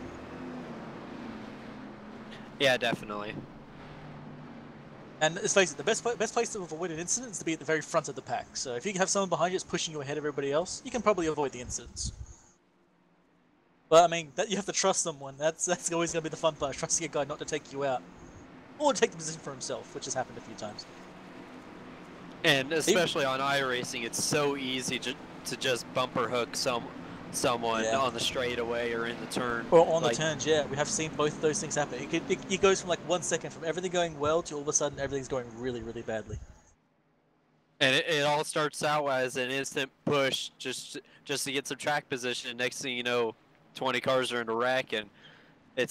Yeah, definitely. And let's face it, the best place to avoid an incident is to be at the very front of the pack. So if you have someone behind you that's pushing you ahead of everybody else, you can probably avoid the incidents. But I mean, you have to trust someone. That's always going to be the fun part, trusting a guy not to take you out. Or to take the position for himself, which has happened a few times. And especially on iRacing, it's so easy to just bumper hook someone Yeah. on the straightaway or in the turn. Or on like, the turns, yeah. We have seen both of those things happen. It goes from like 1 second from everything going well to all of a sudden everything's going really, really badly. And it all starts out as an instant push just to get some track position. Next thing you know, 20 cars are in a wreck, and it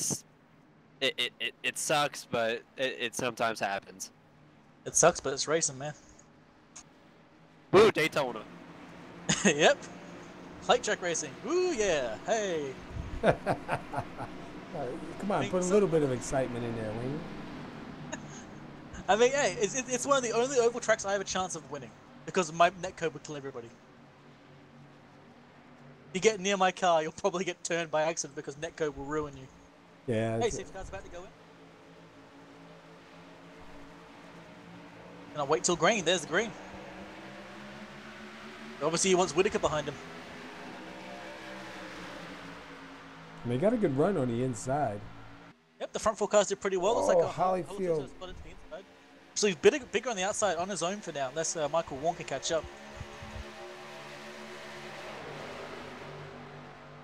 sucks, but it sometimes happens. It sucks, but it's racing, man. Woo, Daytona. Yep. Plate track racing. Ooh, yeah. Hey. Come on, put a little bit of excitement in there, will you? I mean, hey, it's one of the only oval tracks I have a chance of winning because my netcode would kill everybody. If you get near my car, you'll probably get turned by accident because netcode will ruin you. Yeah. Hey, safety car's about to go in. And I'll wait till green. There's the green. Obviously, he wants Whitaker behind him. They got a good run on the inside. Yep, the front four cars did pretty well. Looks like Holyfield. So he's bigger on the outside on his own for now, unless Michael Warren can catch up.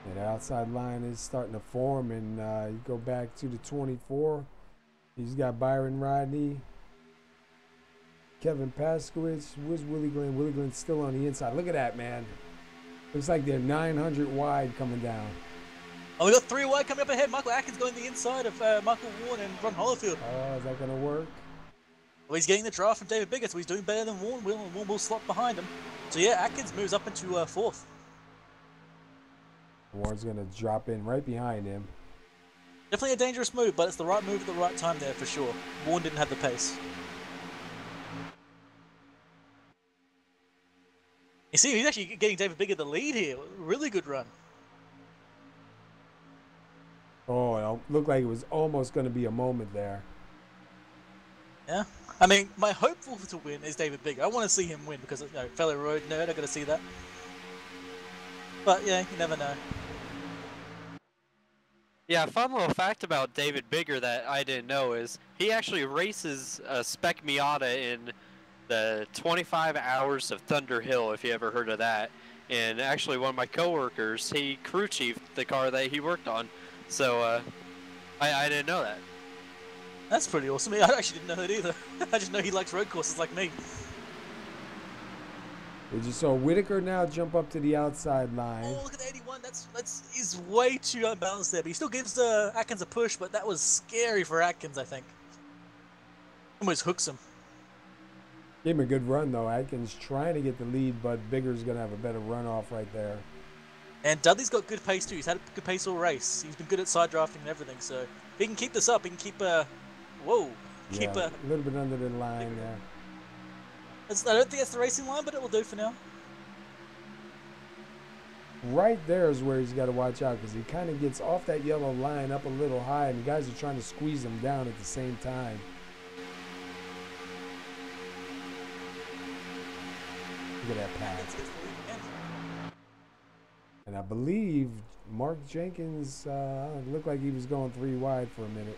Yeah, the outside line is starting to form, and you go back to the 24. He's got Byron Rodney, Kevin Paskowitz. Where's Willie Glenn? Willie Glenn's still on the inside. Look at that, man. Looks like they're 900 wide coming down. Oh, we got 3 wide coming up ahead. Michael Atkins going the inside of Michael Warren and Ron Holyfield. Oh, is that going to work? Well, he's getting the draft from David Biggett, so he's doing better than Warren. Warren will slot behind him. So yeah, Atkins moves up into 4th. Warren's going to drop in right behind him. Definitely a dangerous move, but it's the right move at the right time there for sure. Warren didn't have the pace. You see, he's actually getting David Biggett the lead here. Really good run. Oh, it looked like it was almost going to be a moment there. Yeah. I mean, my hopeful to win is David Biggett. I want to see him win because, you know, fellow road nerd, I got to see that. But yeah, you never know. Yeah, a fun little fact about David Bigger that I didn't know is he actually races a Spec Miata in the 25 Hours of Thunder Hill, if you ever heard of that. And actually, one of my coworkers, he crew chiefed the car that he worked on. So I didn't know that. That's pretty awesome. I actually didn't know that either. I just know he likes road courses like me. We just saw Whitaker now jump up to the outside line. Oh, look at the 81. He's way too unbalanced there. But he still gives Atkins a push, but that was scary for Atkins, I think. Almost hooks him. Gave him a good run, though. Atkins trying to get the lead, but Bigger's going to have a better runoff right there. And Dudley's got good pace, too. He's had a good pace all race. He's been good at side drafting and everything, so if he can keep this up, he can keep a little bit under the line there. I don't think that's the racing line, but it will do for now. Right there is where he's got to watch out because he kind of gets off that yellow line up a little high, and the guys are trying to squeeze him down at the same time. Look at that pass. And I believe Mark Jenkins looked like he was going 3 wide for a minute.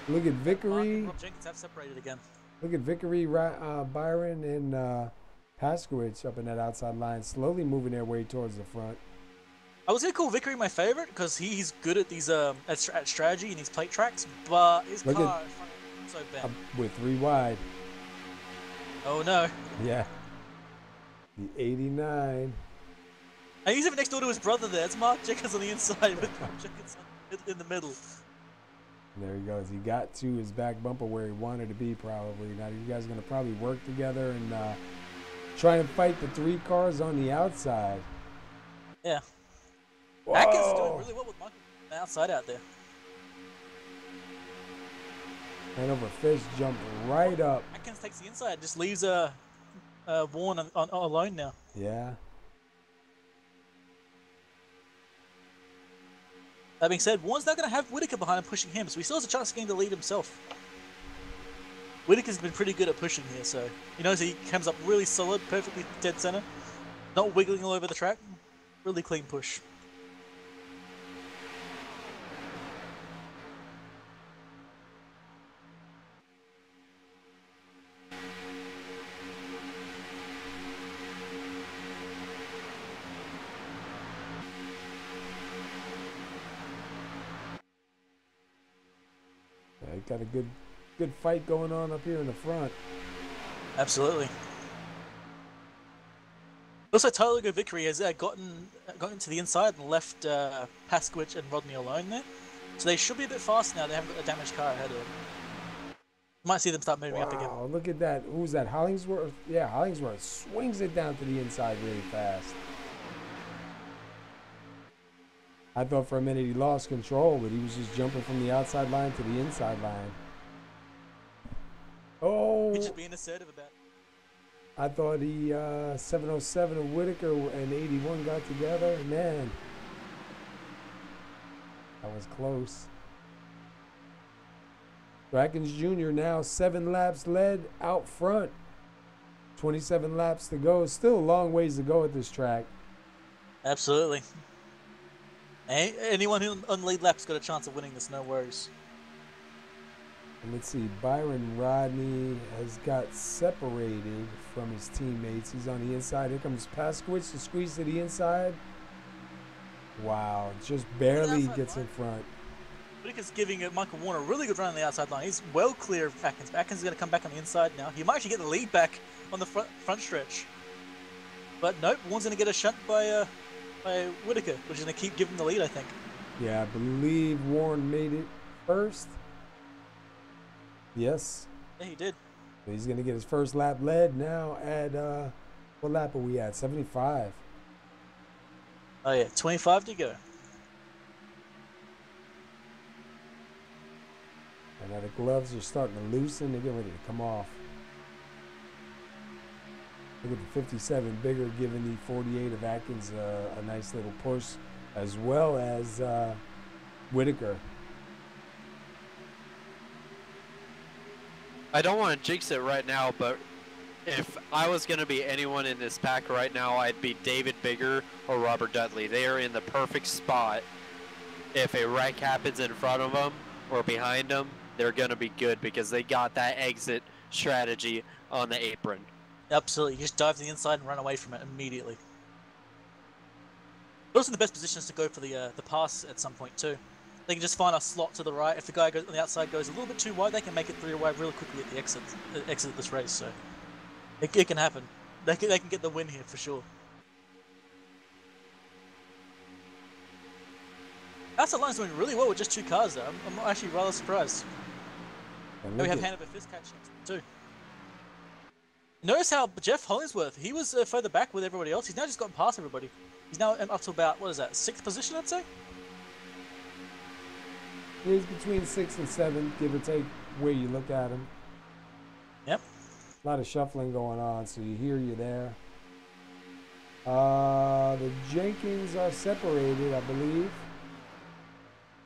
Look at Vickery. Rob Jenkins have separated again. Look at Vickery, Byron, and Paskowitz up in that outside line, slowly moving their way towards the front. I was gonna call Vickery my favorite because he's good at these at strategy and these plate tracks, but his car is so bad. With 3 wide. Oh no. Yeah. The 89. And he's even next door to his brother there. It's Mark Jenkins on the inside with Rob Jenkins in the middle. There he goes. He got to his back bumper where he wanted to be, probably. Now you guys are going to probably work together and try and fight the 3 cars on the outside. Yeah. Whoa. Atkins is doing really well with Michael on the outside out there. Hanover Fish jumped right up. Atkins takes the inside, just leaves Warren alone now. Yeah. That being said, Warren's not going to have Whitaker behind him pushing him, so he still has a chance of getting the lead himself. Whitaker's been pretty good at pushing here, so he knows he comes up really solid, perfectly dead center, not wiggling all over the track. Really clean push. got a good fight going on up here in the front. Absolutely. Also, Tyler Go Vickery has gotten to the inside and left PASKY and Rodney alone there. So they should be a bit fast now. They haven't got a damaged car ahead of them. Might see them start moving up again. Wow, look at that. Who's that? Hollingsworth? Yeah, Hollingsworth swings it down to the inside really fast. I thought for a minute he lost control, but he was just jumping from the outside line to the inside line. Oh! He's just being assertive about it. I thought he 707 and Whitaker and 81 got together. Man, that was close. Atkins Jr. now 7 laps led out front. 27 laps to go. Still a long ways to go at this track. Absolutely. Anyone who on lead lap's got a chance of winning this, no worries. And let's see, Byron Rodney has got separated from his teammates. He's on the inside. Here comes PASKY to squeeze to the inside. Wow, just barely gets in front. Whitaker's giving Michael Warner a really good run on the outside line. He's well clear of Atkins. Atkins is going to come back on the inside now. He might actually get the lead back on the front stretch. But nope, Warner's going to get a shunt by Whitaker, which is going to keep giving the lead, I think. Yeah, I believe Warren made it first. Yes. Yeah, he did. So he's going to get his first lap led now at, what lap are we at? 75. Oh yeah, 25 to go. And now the gloves are starting to loosen. They're getting ready to come off. Look at the 57 bigger, giving the 48 of Atkins a nice little push, as well as Whitaker. I don't want to jinx it right now, but if I was going to be anyone in this pack right now, I'd be David Bigger or Robert Dudley. They are in the perfect spot. If a wreck happens in front of them or behind them, they're going to be good because they got that exit strategy on the apron. Absolutely. You just dive to the inside and run away from it immediately. Also in the best positions to go for the pass at some point too. They can just find a slot to the right. If the guy goes on the outside goes a little bit too wide, they can make it through wide really quickly at the exit of this race. So it can happen. They can get the win here for sure. Outside line's doing really well with just 2 cars though. I'm actually rather surprised. And we have Hanover Fist catching too. Notice how Jeff Hollingsworth, he was further back with everybody else. He's now just gotten past everybody. He's now up to about, what is that, 6th position, I'd say? He's between 6th and 7th, give or take where you look at him. Yep. A lot of shuffling going on, so you hear you there. The Jenkins are separated, I believe.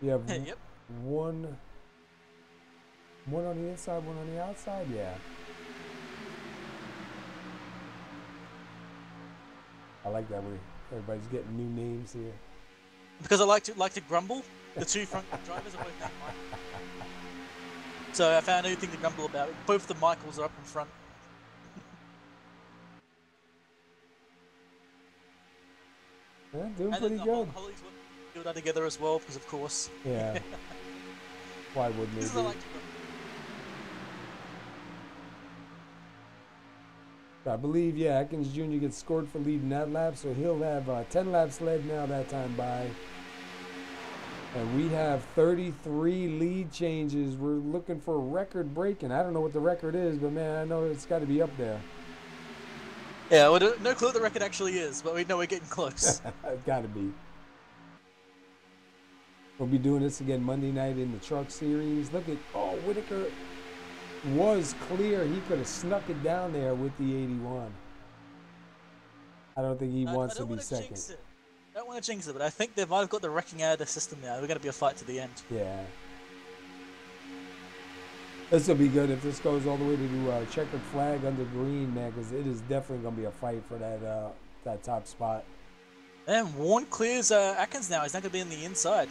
You have yep. one on the inside, one on the outside, yeah. I like that way. Everybody's getting new names here. Because I like to grumble. The 2 front drivers are both named Michael. So I found a new thing to grumble about. Both the Michaels are up in front. Yeah, doing and pretty good. Hollies will do that together as well, because of course. Yeah. Why wouldn't they? This is what I like to grumble. I believe, yeah, Atkins Jr. gets scored for leading that lap, so he'll have 10 laps led now that time by. And we have 33 lead changes. We're looking for record breaking. I don't know what the record is, but man, I know it's got to be up there. Yeah, well, no clue what the record actually is, but we know we're getting close. It's got to be. We'll be doing this again Monday night in the truck series. Look at, oh, Whitaker was clear. He could have snuck it down there with the 81. I don't think he wants to be second. I don't want to jinx it, but I think they might have got the wrecking out of the system now. We're going to be a fight to the end. Yeah. This will be good if this goes all the way to checkered flag under green, man, because it is definitely going to be a fight for that top spot. And Warren clears Atkins now. He's not going to be in the inside.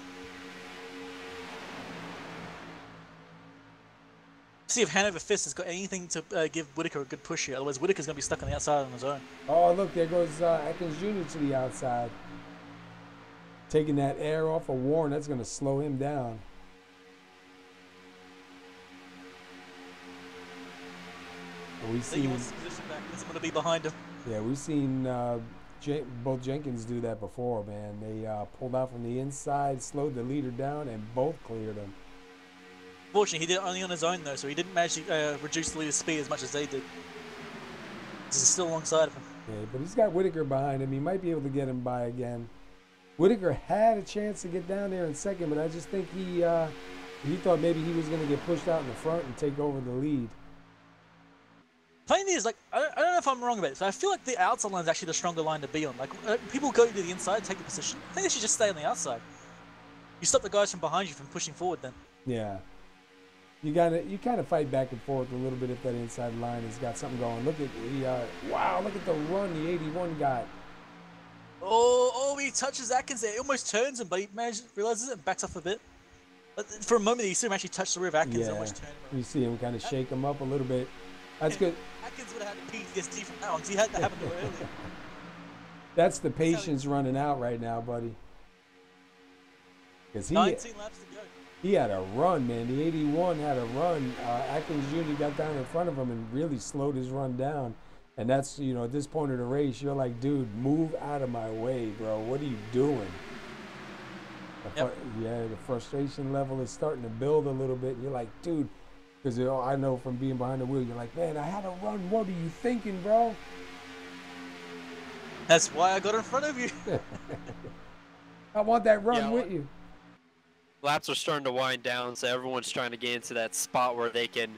See if Hanover Fist has got anything to give Whitaker a good push here. Otherwise, Whitaker's going to be stuck on the outside on his own. Oh, look, there goes Atkins Jr. to the outside. Taking that air off of Warren, that's going to slow him down. We've Then he seen, wants his position back. He doesn't want to be behind him. yeah, we've seen both Jenkins do that before, man. They pulled out from the inside, slowed the leader down, and both cleared him. Fortunately, he did it only on his own though, so he didn't manage to reduce the leader's speed as much as they did. He's still alongside of him. Yeah, but he's got Whitaker behind him. He might be able to get him by again. Whitaker had a chance to get down there in second, but I just think he thought maybe he was going to get pushed out in the front and take over the lead. Funny thing is, like, I don't know if I'm wrong about this, but I feel like the outside line is actually the stronger line to be on. Like, people go to the inside, take the position. I think they should just stay on the outside. You stop the guys from behind you from pushing forward then. Yeah. You kind of fight back and forth a little bit if that inside line has got something going. Look at the wow! Look at the run the 81 got. Oh! He touches Atkins there. He almost turns him, but he realizes it and backs off a bit. But for a moment, you see him actually touch the rear of Atkins and almost turn him. You see him kind of shake him up a little bit. That's good. Atkins would have had a PTSD from that one because he had that happen to him earlier. That's the patience running out right now, buddy. Because 19 laps to go. He had a run, man. The 81 had a run. Atkins Jr. got down in front of him and really slowed his run down. And that's, you know, at this point of the race, you're like, dude, move out of my way, bro. What are you doing? Yeah, the frustration level is starting to build a little bit. And you're like, dude, because I know from being behind the wheel, you're like, man, I had a run. What are you thinking, bro? That's why I got in front of you. I want that run with you. Laps are starting to wind down, so everyone's trying to get into that spot where they could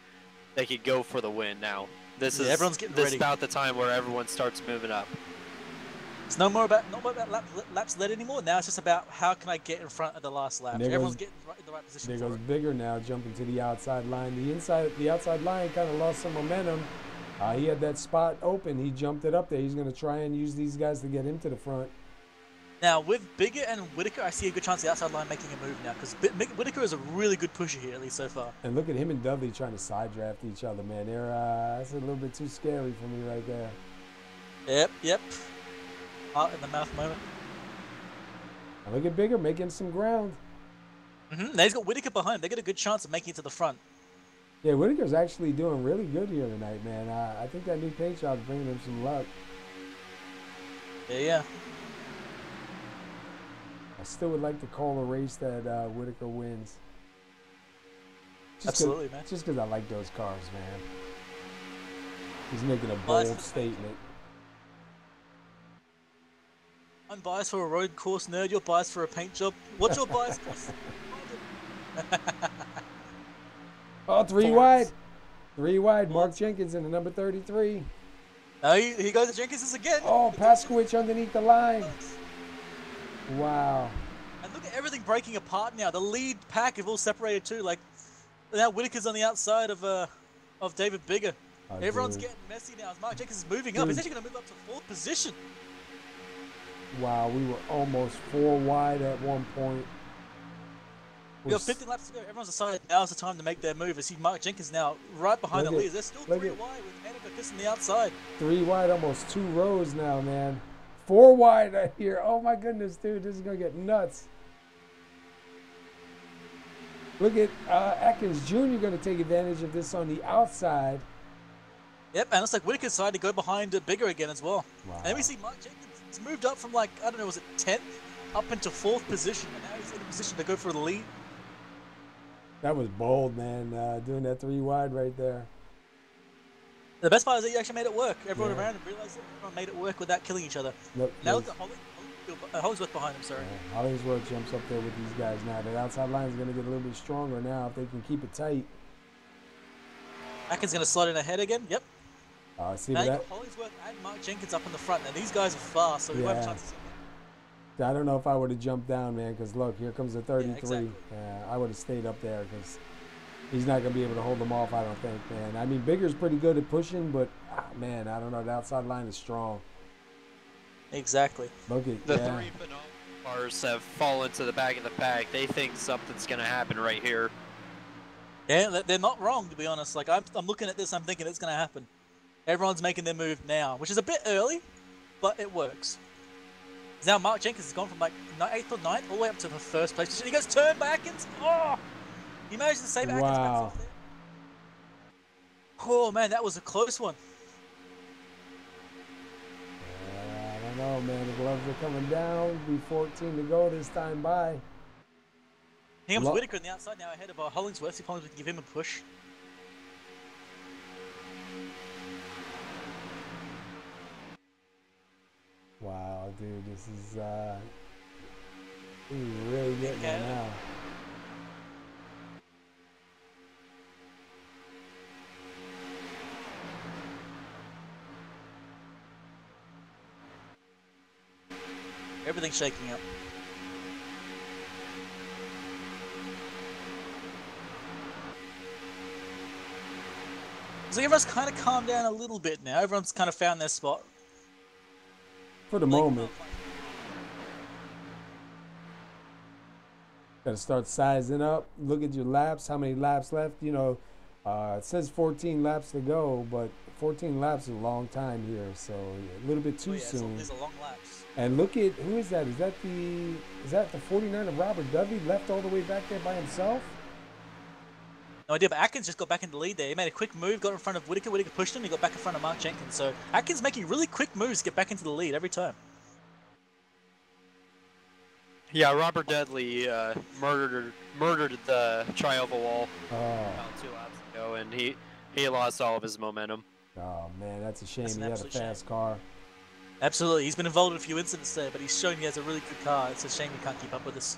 go for the win now. This is about the time where everyone starts moving up. It's not more about laps led anymore. Now it's just about how can I get in front of the last lap. Everyone's getting in the right position. There goes Bigger now jumping to the outside line. The outside line kind of lost some momentum. He had that spot open. He jumped it up there. He's going to try and use these guys to get him to the front. Now, with Bigger and Whitaker, I see a good chance the outside line making a move now, because Whitaker is a really good pusher here, at least so far. And look at him and Dudley trying to side draft each other, man. That's a little bit too scary for me right there. Yep. Heart in the mouth moment. And look at Bigger making some ground. Now he's got Whitaker behind him. They get a good chance of making it to the front. Yeah, Whitaker's actually doing really good here tonight, man. I think that new paint job is bringing him some luck. Yeah. I still would like to call a race that Whitaker wins. Absolutely, man. Just because I like those cars, man. He's making a bold statement. I'm biased for a road course nerd. You're biased for a paint job. What's your bias for? Oh, three wide. 3 wide. Mark Jenkins in the number 33. No, he goes to Jenkins again. Oh, Paskowicz underneath the line. Wow. And look at everything breaking apart now. The lead pack have all separated too. Like now Whitaker's on the outside of David Bigger. Everyone's getting messy now. As Mark Jenkins is moving up. He's actually going to move up to 4th position. Wow, we were almost 4 wide at one point. We got 15 laps to go. Everyone's decided now's the time to make their move. I see Mark Jenkins now right behind the leaders. They're still 3 wide with Haneker kissing the outside. 3 wide, almost 2 rows now, man. 4 wide right here. Oh my goodness, dude, this is gonna get nuts. Look at Atkins Jr. gonna take advantage of this on the outside. Yep, and it looks like Whitaker's decided to go behind Bigger again as well. Wow. And then we see Mark Jenkins. He's moved up from like, I don't know, was it 10th up into 4th position, and now he's in a position to go for the lead. That was bold, man, doing that 3 wide right there. The best part is that he actually made it work. Everyone around him realized that everyone made it work without killing each other. Now look at Hollingsworth behind him, sorry. Hollingsworth jumps up there with these guys now. That outside line is going to get a little bit stronger now if they can keep it tight. Atkins going to slide in ahead again. Yep. See now you that? got Hollingsworth and Mark Jenkins up in the front. And these guys are fast, so we won't have a chance to see them. I don't know if I would have jumped down, man, because look, here comes the 33. Yeah, exactly. I would have stayed up there because he's not going to be able to hold them off, I don't think, man. I mean, Bigger's pretty good at pushing, but, man, I don't know. The outside line is strong. Exactly. Look at the 3 phenomenal cars have fallen to the back of the pack. They think something's going to happen right here. Yeah, they're not wrong, to be honest. Like, I'm looking at this, I'm thinking it's going to happen. Everyone's making their move now, which is a bit early, but it works. Now Mark Jenkins has gone from like 8th or 9th all the way up to the 1st place. He goes turn back and he managed to save Atkins back off there. Oh man, that was a close one. I don't know, man. The gloves are coming down. Be 14 to go this time by. Here comes Whitaker on the outside now ahead of Hollingsworth. See if Hollingsworth can give him a push. Wow, dude, this is really getting it now. Everything's shaking up. So everyone's kind of calmed down a little bit now. Everyone's kind of found their spot. For the moment. Got to start sizing up. Look at your laps. How many laps left? You know, it says 14 laps to go, but 14 laps is a long time here, so a little bit too soon. These are long laps. And look at, who is that? Is that the 49 of Robert Dovey left all the way back there by himself? No idea, but Atkins just got back into the lead there. He made a quick move, got in front of Whitaker. Whitaker pushed him, he got back in front of Mark Jenkins. So Atkins making really quick moves to get back into the lead every time. Yeah, Robert Dudley murdered the tri-oval wall about 2 laps ago, and he lost all of his momentum. Oh man, that's a shame. He had a fast car. Absolutely, he's been involved in a few incidents there, but he's shown he has a really good car. It's a shame he can't keep up with us.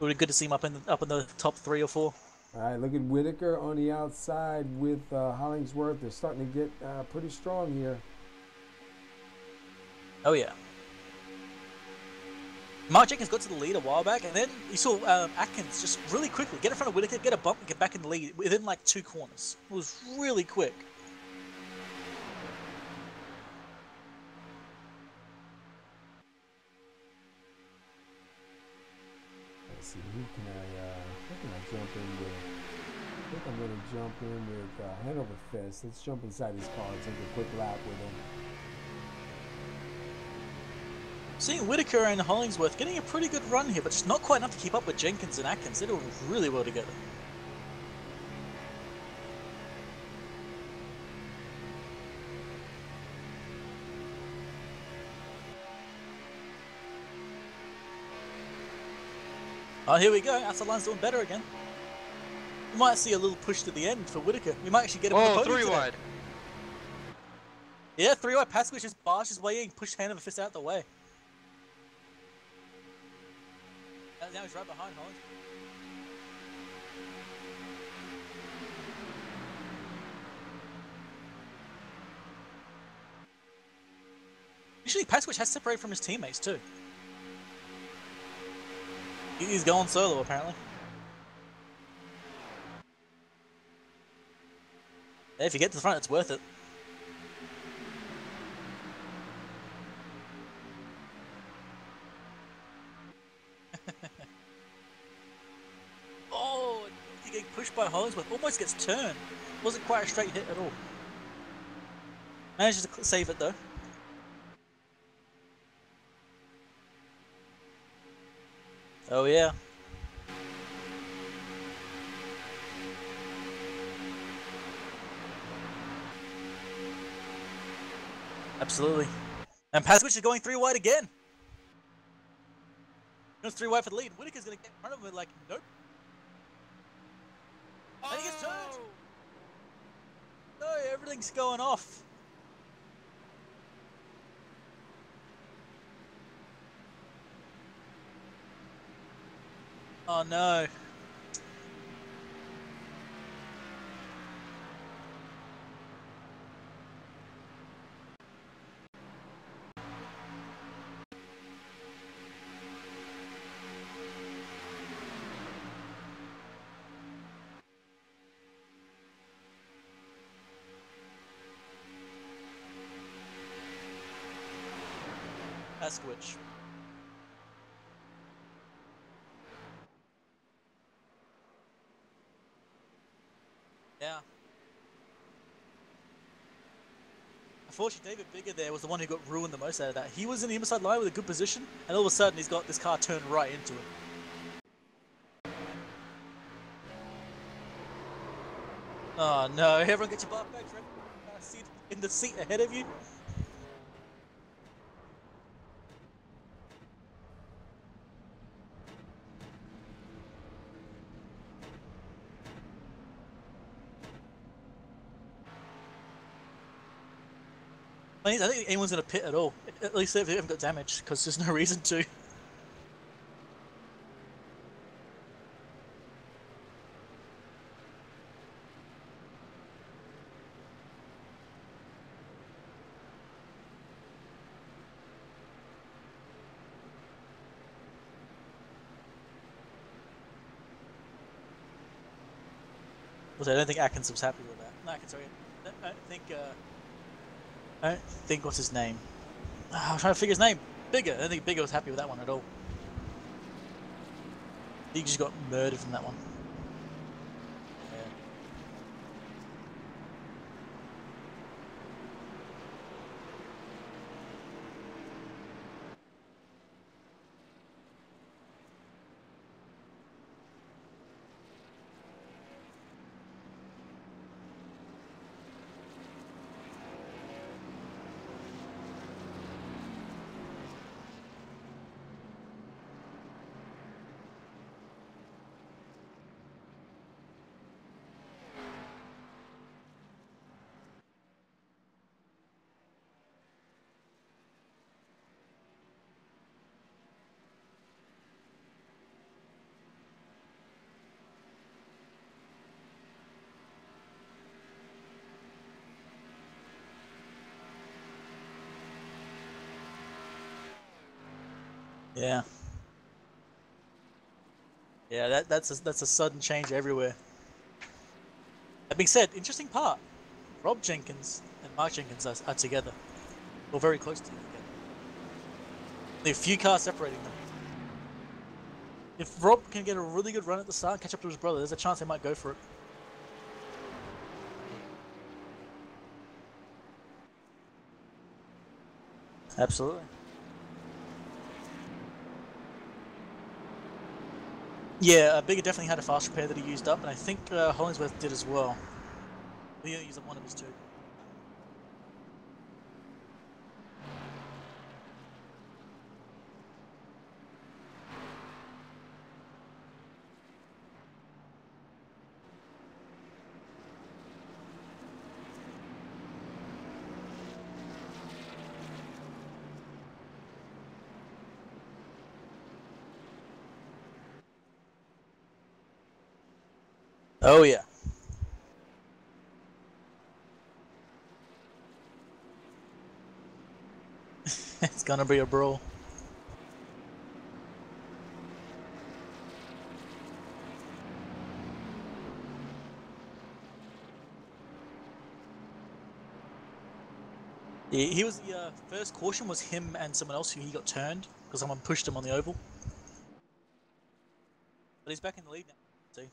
It would be good to see him up in the top 3 or 4. All right, look at Whitaker on the outside with Hollingsworth. They're starting to get pretty strong here. Oh yeah. Mark Jenkins got to the lead a while back, and then you saw Atkins just really quickly get in front of Whitaker, get a bump, and get back in the lead within like 2 corners. It was really quick. Let's see, who can I jump in with? I think I'm going to jump in with Hanover Fest. Let's jump inside his car and take a quick lap with him. Seeing Whitaker and Hollingsworth getting a pretty good run here, but just not quite enough to keep up with Jenkins and Atkins. They're doing really well together. Oh, here we go. Outside line's doing better again. We might see a little push to the end for Whitaker. We might actually get him on the podium 3 today. wide. Yeah, 3 wide. Pascal just barged his way in, pushed Hanover Fist out the way. Now he's right behind Holland. Usually Pasquich has separated from his teammates too. He's going solo apparently. If you get to the front, it's worth it. Oh, he getting pushed by Hollingsworth. Almost gets turned. Wasn't quite a straight hit at all. Manages to save it though. Oh yeah. Absolutely. And Pasquich is going 3 wide again. Goes 3 wide for the lead. Whitaker's going to get in front of him like, nope. And he gets turned. No, everything's going off. Oh no. Pasquich. Yeah. Unfortunately, David Bigger there was the one who got ruined the most out of that. He was in the inside line with a good position, and all of a sudden he's got this car turned right into him. Oh Oh no, everyone get your buff bags ready. Seat in the seat ahead of you. I don't think anyone's gonna pit at all. At least if they haven't got damaged, because there's no reason to. I don't think Atkins was happy with that. No, Atkins, sorry. I don't think what's his name. I'm trying to figure his name. Bigger. I don't think Bigger was happy with that one at all. He just got murdered from that one. Yeah. Yeah, that's a sudden change everywhere. That being said, interesting part. Rob Jenkins and Mark Jenkins are together. Or very close to together. There are a few cars separating them. If Rob can get a really good run at the start and catch up to his brother, there's a chance they might go for it. Absolutely. Yeah, Bigger definitely had a fast repair that he used up, and I think Hollingsworth did as well. He only used up one of his two. Oh yeah. It's gonna be a brawl. Yeah, he was the first caution was him and someone else who he got turned because someone pushed him on the oval. But he's back in the lead now. See.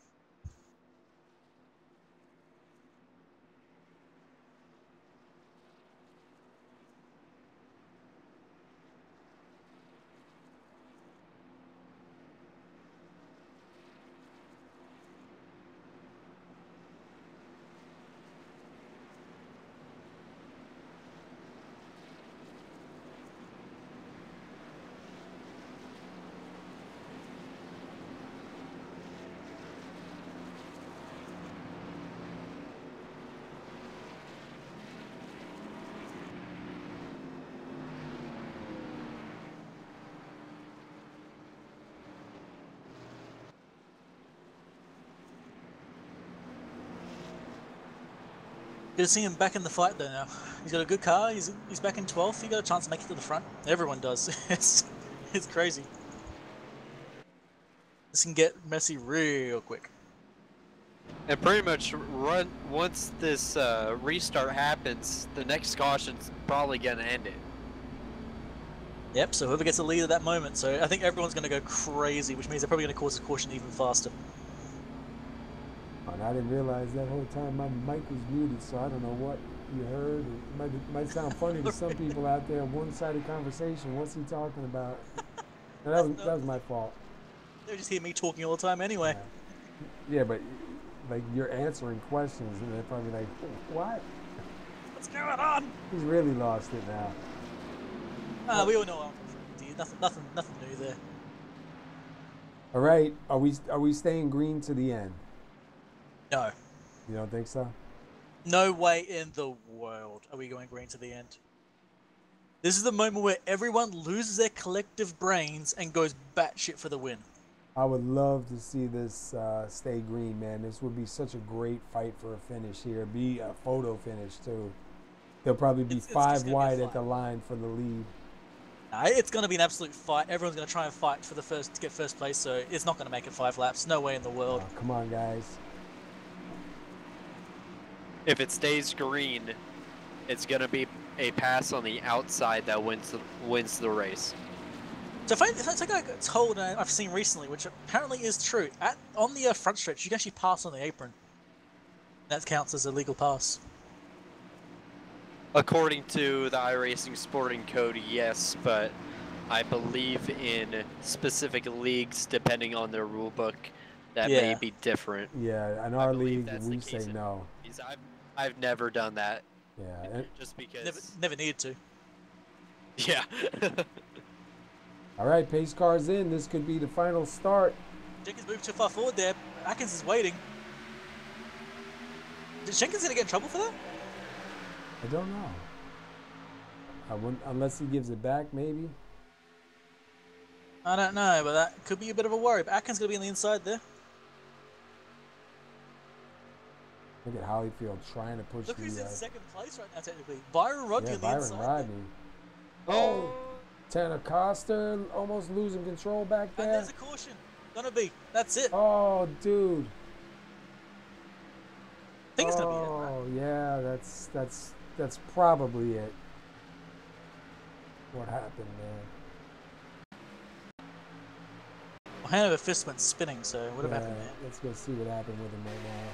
Good to see him back in the fight though now. He's got a good car, he's back in 12th, he got a chance to make it to the front. Everyone does. It's crazy. This can get messy real quick. And pretty much once this restart happens, the next caution's probably gonna end it. Yep, so whoever gets the lead at that moment, so I think everyone's gonna go crazy, which means they're probably gonna cause the caution even faster. And I didn't realize that whole time my mic was muted, so I don't know what you heard. It might sound funny to some people out there. One-sided conversation. What's he talking about? And that was my fault. They just hear me talking all the time anyway. Yeah, but like you're answering questions, and they're probably like, "What? What's going on?" He's really lost it now." We all know dude. Nothing new there. All right, are we staying green to the end? No. You don't think so? No way in the world are we going green to the end. This is the moment where everyone loses their collective brains and goes batshit for the win. I would love to see this stay green, man. This would be such a great fight for a finish here. Be a photo finish too. There'll probably be five wide at the line for the lead. It's going to be an absolute fight. Everyone's going to try and fight for to get first place, so it's not going to make it 5 laps. No way in the world. Oh, come on, guys. If it stays green, it's going to be a pass on the outside that wins the race. So if I got told, I've seen recently, which apparently is true, on the front stretch, you can actually pass on the apron. That counts as a legal pass. According to the iRacing Sporting Code, yes, but I believe in specific leagues, depending on their rule book, that may be different. Yeah, in our league, we say no. I've never done that. Yeah. Just because... Never needed to. Yeah. All right, pace car's in. This could be the final start. Jenkins moved too far forward there. Atkins is waiting. Is Jenkins going to get in trouble for that? I don't know. I wouldn't, unless he gives it back, maybe. I don't know, but that could be a bit of a worry. But Atkins going to be on the inside there. Look at Holyfield trying to push. Look who's in second place right now, technically. Byron Rodney on the inside. Byron Rodney. Oh, Tanner Coster almost losing control back there. And there's a caution. Gonna be. That's it. Oh, dude. I think it's gonna be it, right? Oh, yeah, that's probably it. What happened, man? Well, Hanover Fist went spinning, so what happened there? Let's go see what happened with him right now.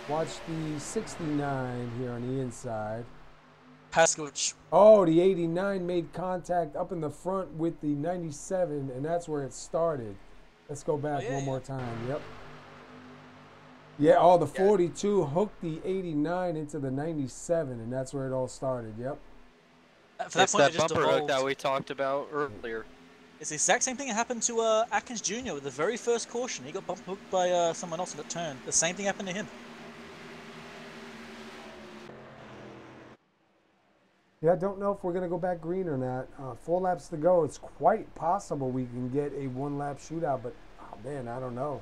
Watch the 69 here on the inside. PASKY. Oh, the 89 made contact up in the front with the 97, and that's where it started. Let's go back one more time. Yep. Yeah, the 42 hooked the 89 into the 97, and that's where it all started. Yep. It's that bumper hook that we talked about earlier. It's the exact same thing that happened to Atkins Jr. with the very first caution. He got bump hooked by someone else and got turned. The same thing happened to him. Yeah, I don't know if we're going to go back green or not. 4 laps to go. It's quite possible we can get a 1-lap shootout, but, oh, man, I don't know.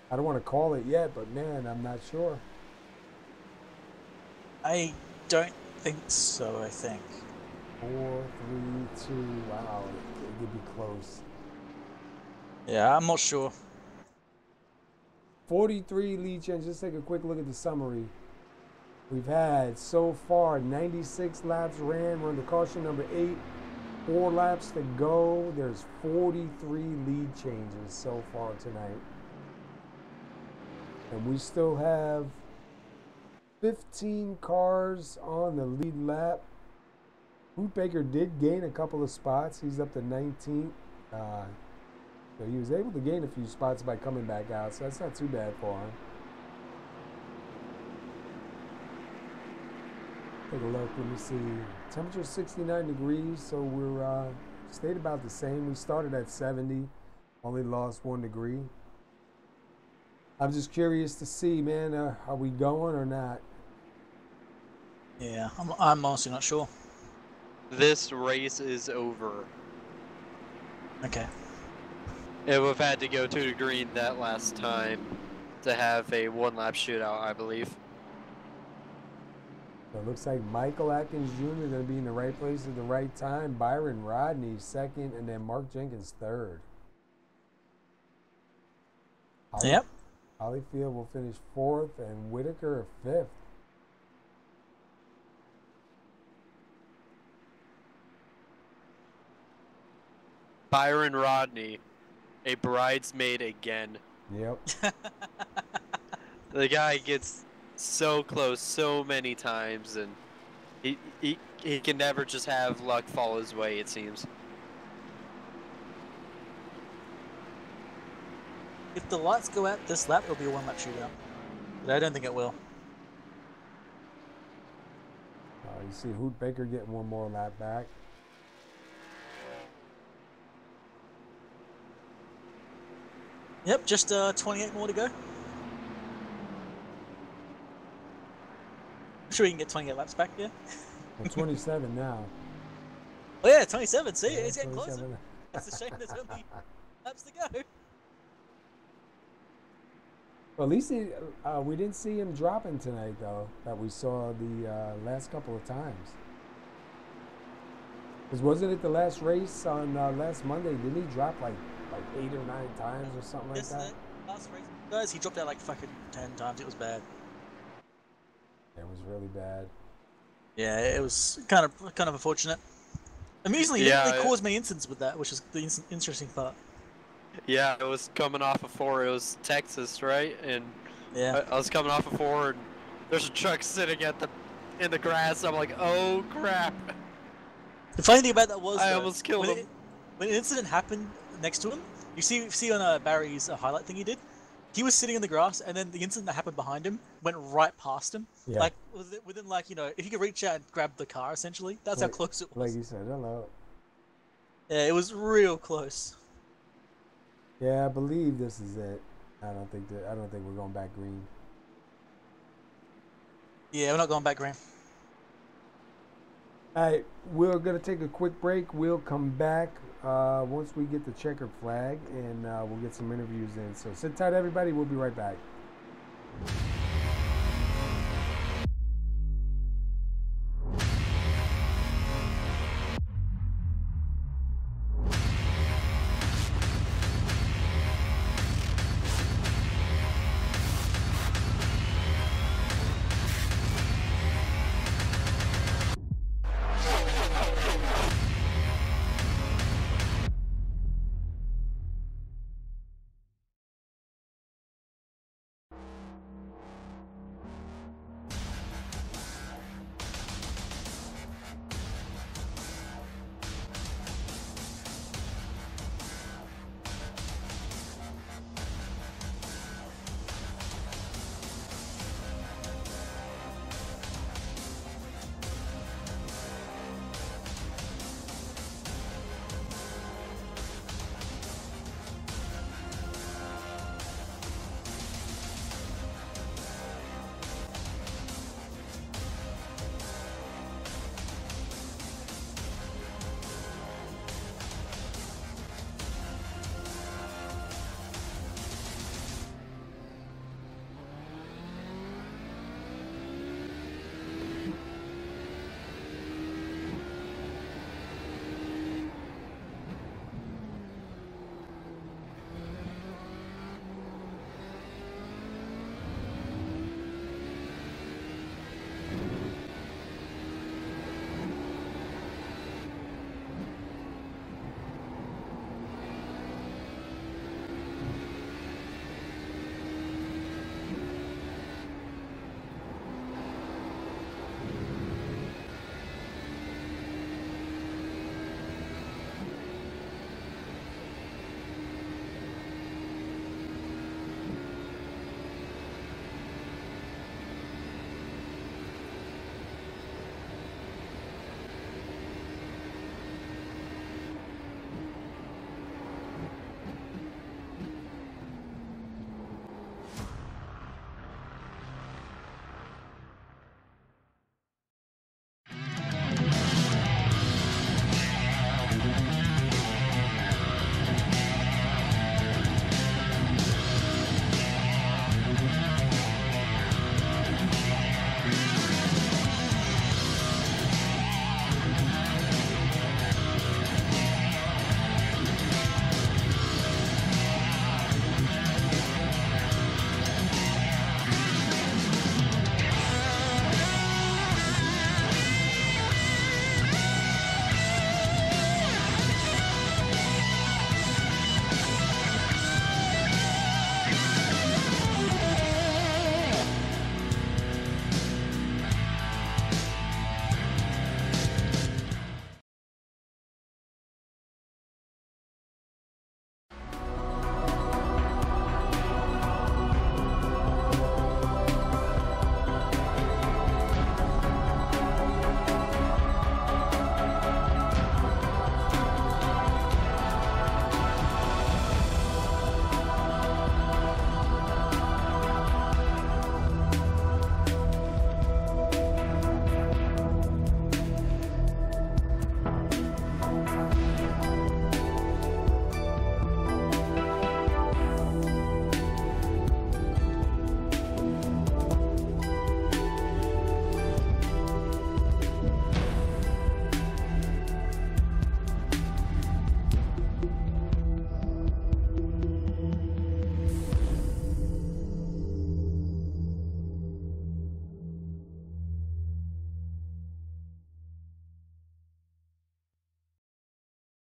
I don't want to call it yet, but, man, I'm not sure. I don't think so, I think. 4, 3, 2, wow, it could be close. Yeah, I'm not sure. 43 lead change. Just take a quick look at the summary. We've had so far 96 laps ran. We're on the caution number 8. 4 laps to go. There's 43 lead changes so far tonight. And we still have 15 cars on the lead lap. Boot Baker did gain a couple of spots. He's up to 19th. So he was able to gain a few spots by coming back out, so that's not too bad for him. Take a look, let me see. Temperature 69 degrees, so we're stayed about the same. We started at 70, only lost 1 degree. I'm just curious to see, man, are we going or not? Yeah, I'm honestly not sure. This race is over. Okay. It would have had to go to the green that last time to have a 1-lap shootout, I believe. So it looks like Michael Atkins Jr. going to be in the right place at the right time. Byron Rodney second, and then Mark Jenkins third. Yep. Holyfield will finish 4th, and Whitaker 5th. Byron Rodney, a bridesmaid again. Yep. The guy gets so close so many times, and he can never just have luck fall his way, it seems. If the lights go out this lap, it'll be a one-lap shootout. But I don't think it will. You see Hoot Baker getting one more lap back. Yep, just 28 more to go. I'm sure you can get 28 laps back, yeah? Well, 27 now. Oh yeah, 27, see? Yeah, It's getting 27. closer. It's a shame there's only laps to go. Well, at least we didn't see him dropping tonight, though, that we saw the last couple of times. Because wasn't it the last race on last Monday? Didn't he drop like 8 or 9 times or something like that? Last race, guys, he dropped out like fucking 10 times. It was bad. It was really bad. Yeah, it was kind of unfortunate. Amusingly, he didn't really cause many incidents with that, which is the interesting part. Yeah, it was coming off of 4. It was Texas, right? And yeah, I was coming off of 4, and there's a truck sitting in the grass. I'm like, oh crap! The funny thing about that was I almost killed him. When an incident happened next to him, you see on Barry's highlight thing he did, he was sitting in the grass, and then the incident that happened behind him went right past him. Yeah. Like within like if you could reach out and grab the car, essentially, that's how close it was. Like you said, hello. Yeah, it was real close. Yeah, I believe this is it. I don't think we're going back green. Yeah, we're not going back green. All right, we're gonna take a quick break. We'll come back once we get the checkered flag, and we'll get some interviews in. So sit tight, everybody. We'll be right back.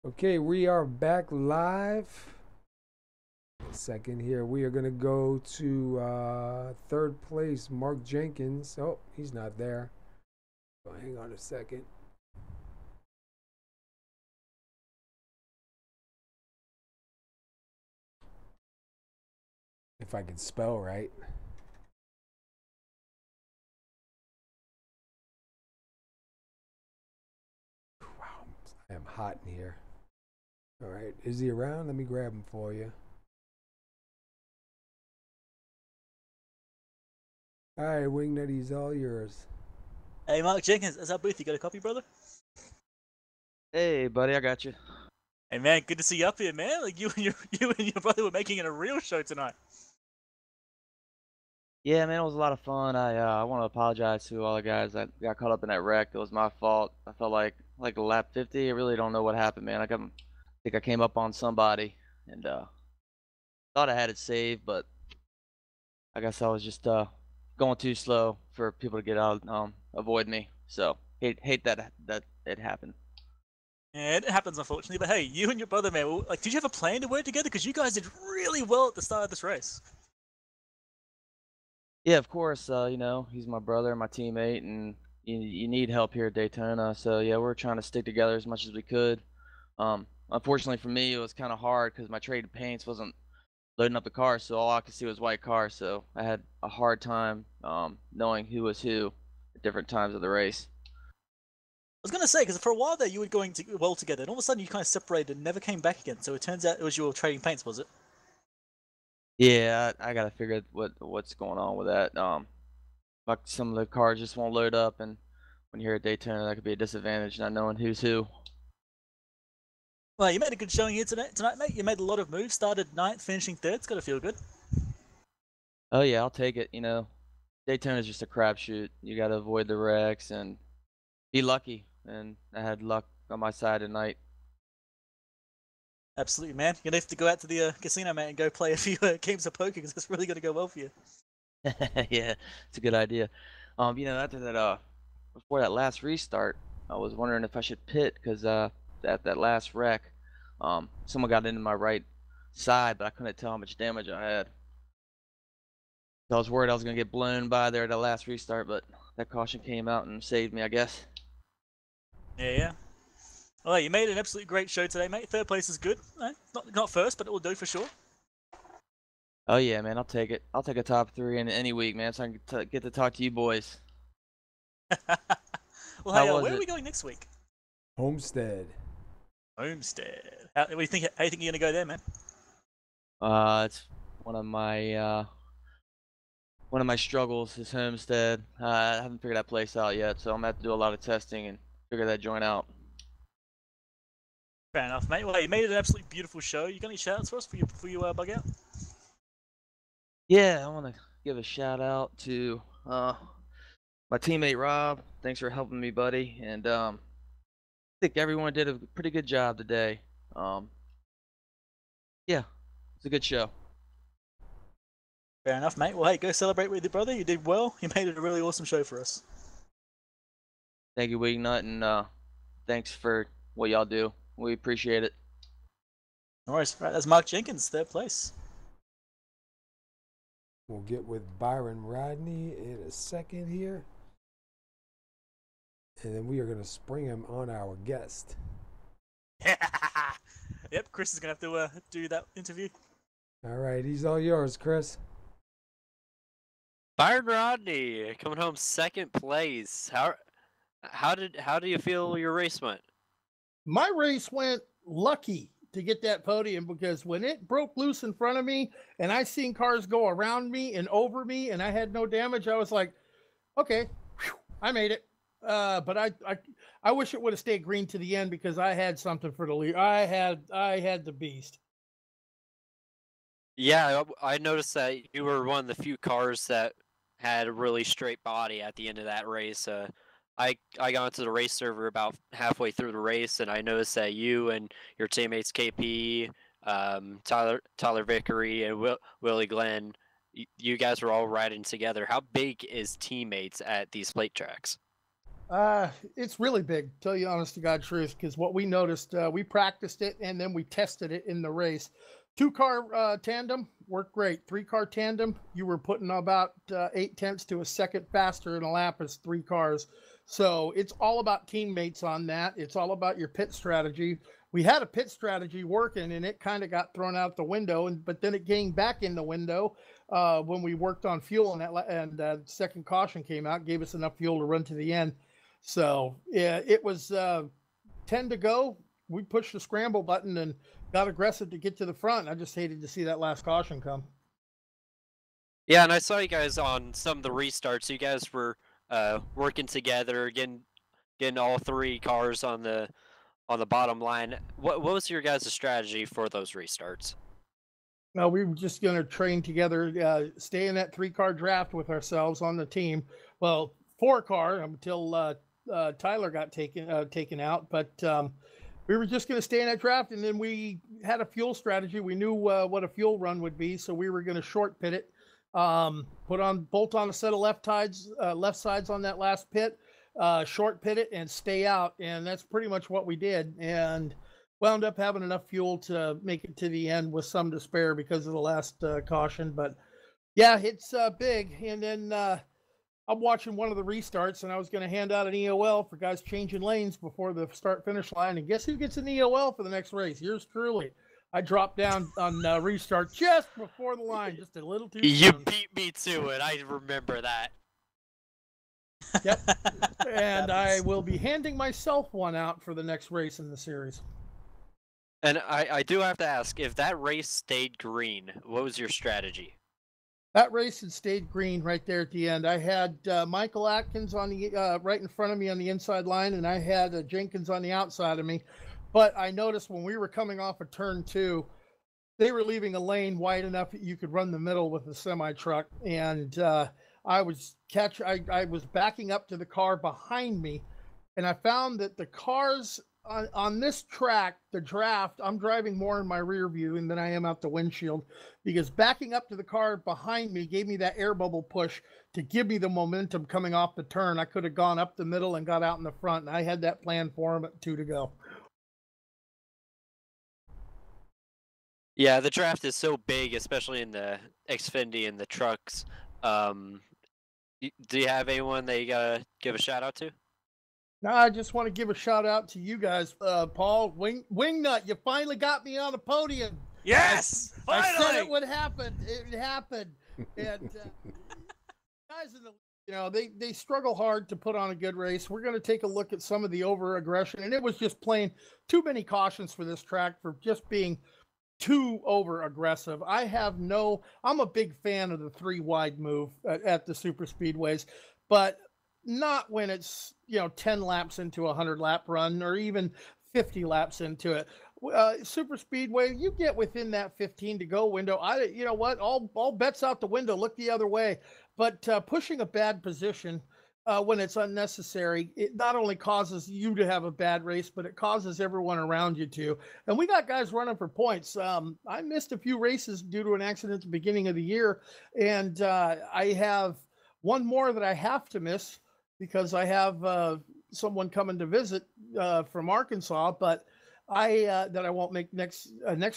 Okay, we are back live. A second here. We are going to go to third place, Mark Jenkins. Oh, he's not there. So hang on a second. If I can spell right. Wow, I am hot in here. All right, is he around? Let me grab him for you. All right, Wingnut, he's all yours. Hey, Mark Jenkins, is that booth? You got a copy, brother? Hey, buddy, I got you. Hey, man, good to see you up here, man. Like you and your brother were making it a real show tonight. Yeah, man, it was a lot of fun. I want to apologize to all the guys that got caught up in that wreck. It was my fault. I felt like lap 50. I really don't know what happened, man. I think I came up on somebody and thought I had it saved, but I guess I was just going too slow for people to get out, avoid me. So hate that it happened. Yeah, it happens unfortunately. But hey, you and your brother, man, like, did you have a plan to work together? Because you guys did really well at the start of this race. Yeah, of course. You know, he's my brother, my teammate, and you need help here at Daytona. So yeah, we're trying to stick together as much as we could. Unfortunately for me, it was kind of hard because my traded paints wasn't loading up the car, so all I could see was white cars. So I had a hard time knowing who was who at different times of the race. I was gonna say, because for a while there you were going well together, and all of a sudden you kind of separated and never came back again. So it turns out it was you were trading paints, was it? Yeah, I gotta figure what's going on with that. Like some of the cars just won't load up, and when you're at Daytona, that could be a disadvantage, not knowing who's who. Well, you made a good showing here tonight, mate. You made a lot of moves. Started ninth, finishing third. It's gotta feel good. Oh yeah, I'll take it. You know, Daytona's just a crapshoot. You gotta avoid the wrecks and be lucky, and I had luck on my side tonight. Absolutely, man. You're gonna have to go out to the casino, mate, and go play a few games of poker because it's really gonna go well for you. Yeah, it's a good idea. You know, after that, before that last restart, I was wondering if I should pit because at that last wreck, someone got into my right side, but I couldn't tell how much damage I had. So I was worried I was gonna get blown by there at the last restart, but that caution came out and saved me, I guess. Yeah. Well, you made an absolutely great show today, mate. Third place is good. Not first, but it will do for sure. Oh yeah, man, I'll take it. I'll take a top 3 in any week, man, so I can get to talk to you boys. Well, hey, was where are it? we going next week? Homestead. Homestead. How do you think you're gonna go there, man? It's one of my struggles is Homestead. I haven't figured that place out yet, so I'm gonna have to do a lot of testing and figure that joint out. Fair enough, mate. Well, hey, you made it an absolutely beautiful show. You got any shout-outs for us before you bug out? Yeah, I want to give a shout out to my teammate Rob. Thanks for helping me, buddy. And I think everyone did a pretty good job today. Yeah, it's a good show. Fair enough, mate. Well, hey, go celebrate with your brother. You did well. You made it a really awesome show for us. Thank you, Wignut, and thanks for what y'all do. We appreciate it. No worries. Right, that's Mark Jenkins, third place. We'll get with Byron Rodney in a second here. And then we are going to spring him on our guest. Yep, Chris is going to have to do that interview. All right, he's all yours, Chris. Byron Rodney coming home second place. How do you feel your race went? My race went lucky to get that podium because when it broke loose in front of me and I seen cars go around me and over me and I had no damage, I was like, okay, whew, I made it. But I wish it would have stayed green to the end because I had something for the lead. I had the beast. Yeah, I noticed that you were one of the few cars that had a really straight body at the end of that race. I got into the race server about halfway through the race, and I noticed that you and your teammates KP, Tyler Vickery, and Willie Glenn, you guys were all riding together. How big is teammates at these plate tracks? It's really big, tell you honest to God truth, because what we noticed, we practiced it and then we tested it in the race. 2-car tandem worked great. 3-car tandem, you were putting about 0.8 to a second faster in a lap as 3 cars. So it's all about teammates on that. It's all about your pit strategy. We had a pit strategy working and it kind of got thrown out the window, but then it came back in the window when we worked on fuel, and second caution came out, gave us enough fuel to run to the end. So yeah, it was 10 to go. We pushed the scramble button and got aggressive to get to the front. I just hated to see that last caution come. Yeah, and I saw you guys on some of the restarts. You guys were working together, getting all 3 cars on the bottom line. What was your guys' strategy for those restarts? No, we were just going to train together, stay in that 3-car draft with ourselves on the team. Well, 4-car until Tyler got taken out, but we were just going to stay in that draft, and then we had a fuel strategy. We knew what a fuel run would be, so we were going to short pit it, bolt on a set of left sides on that last pit, short pit it, and stay out, and that's pretty much what we did, and wound up having enough fuel to make it to the end with some to spare because of the last caution. But yeah, it's big. And then I'm watching one of the restarts, and I was going to hand out an EOL for guys changing lanes before the start-finish line. And guess who gets an EOL for the next race? Yours truly. I dropped down on restart just before the line, just a little too soon. You beat me to it. I remember that. Yep. And I will be handing myself one out for the next race in the series. And I do have to ask, if that race stayed green, what was your strategy? That race had stayed green right there at the end. I had Michael Atkins on the right in front of me on the inside line, and I had Jenkins on the outside of me. But I noticed when we were coming off of turn 2, they were leaving a lane wide enough that you could run the middle with a semi-truck. And I was backing up to the car behind me, and I found that the cars on this track, the draft, I'm driving more in my rear view than I am out the windshield, because backing up to the car behind me gave me that air bubble push to give me the momentum coming off the turn. I could have gone up the middle and got out in the front, and I had that plan for him at 2 to go. Yeah, the draft is so big, especially in the Xfinity and the trucks. Do you have anyone that you gotta give a shout out to? No, I just want to give a shout out to you guys, Paul. Wingnut, you finally got me on a podium. Yes, I finally. said it would happen. It happened. And guys in the, they struggle hard to put on a good race. We're going to take a look at some of the over aggression, and it was just plain too many cautions for this track for just being too over aggressive. I'm a big fan of the 3 wide move at the super speedways, but not when it's 10 laps into a 100-lap run or even 50 laps into it. Super speedway, you get within that 15 to go window. You know what? All bets out the window. Look the other way. But pushing a bad position when it's unnecessary, it not only causes you to have a bad race, but it causes everyone around you to. And we got guys running for points. I missed a few races due to an accident at the beginning of the year, and I have one more that I have to miss because I have someone coming to visit from Arkansas, but that I won't make next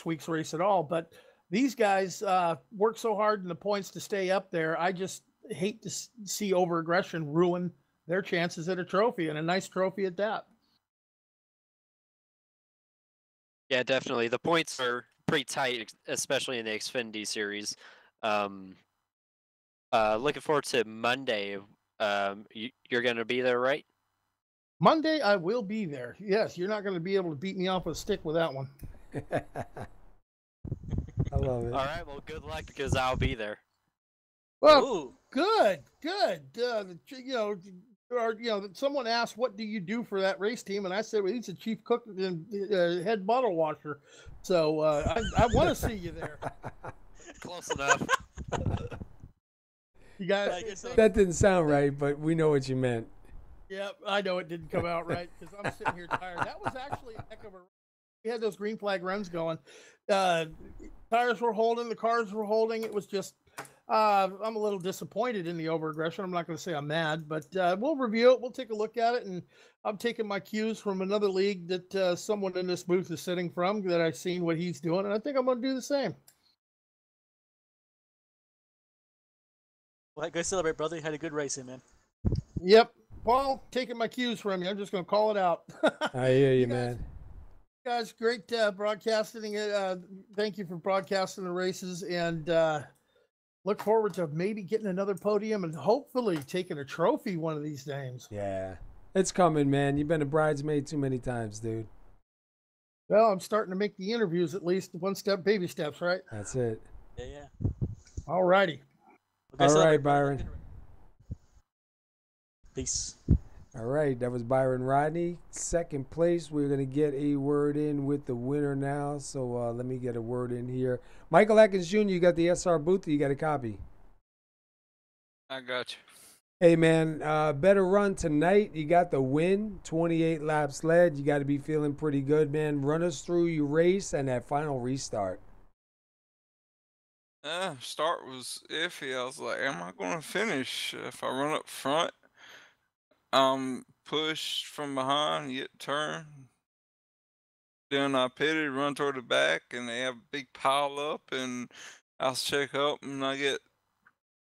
week's race at all. But these guys work so hard in the points to stay up there. I just hate to see over aggression ruin their chances at a trophy, and a nice trophy at that. Yeah, definitely. The points are pretty tight, especially in the Xfinity series. Looking forward to Monday. You're going to be there, right? Monday, I will be there. Yes, you're not going to be able to beat me off with a stick with that one. I love it. All right, well, good luck because I'll be there. Well, Ooh. good. Someone asked, what do you do for that race team? And I said, well, he's the chief cook and head bottle washer. So I want to see you there. Close enough. You guys, That didn't sound right, but we know what you meant. yeah, I know it didn't come out right because I'm sitting here tired. That was actually a heck of a. We had those green flag runs going. Tires were holding, the cars were holding. It was just, I'm a little disappointed in the overaggression. I'm not going to say I'm mad, but we'll review it. We'll take a look at it, and I'm taking my cues from another league that someone in this booth is sitting from that I've seen what he's doing, and I think I'm going to do the same. Well, go celebrate, brother. You had a good racing, man. Yep. Paul, taking my cues from you. I'm just going to call it out. I hear you, man. Guys, great broadcasting. Thank you for broadcasting the races, and look forward to maybe getting another podium and hopefully taking a trophy one of these days. Yeah, it's coming, man. You've been a bridesmaid too many times, dude. Well, I'm starting to make the interviews at least one step, baby steps, right? That's it. Yeah. All righty. All right, Byron. Peace. All right, that was Byron Rodney. Second place. We're going to get a word in with the winner now. So let me get a word in here. Michael Atkins Jr., you got the SR booth, or you got a copy? I got you. Hey, man, better run tonight. You got the win, 28 laps led. You got to be feeling pretty good, man. Run us through your race and that final restart. Start was iffy. I was like, am I going to finish? If I run up front, push from behind, get turn. Then I pitted, run toward the back, and they have a big pile up, and I'll check up, and I get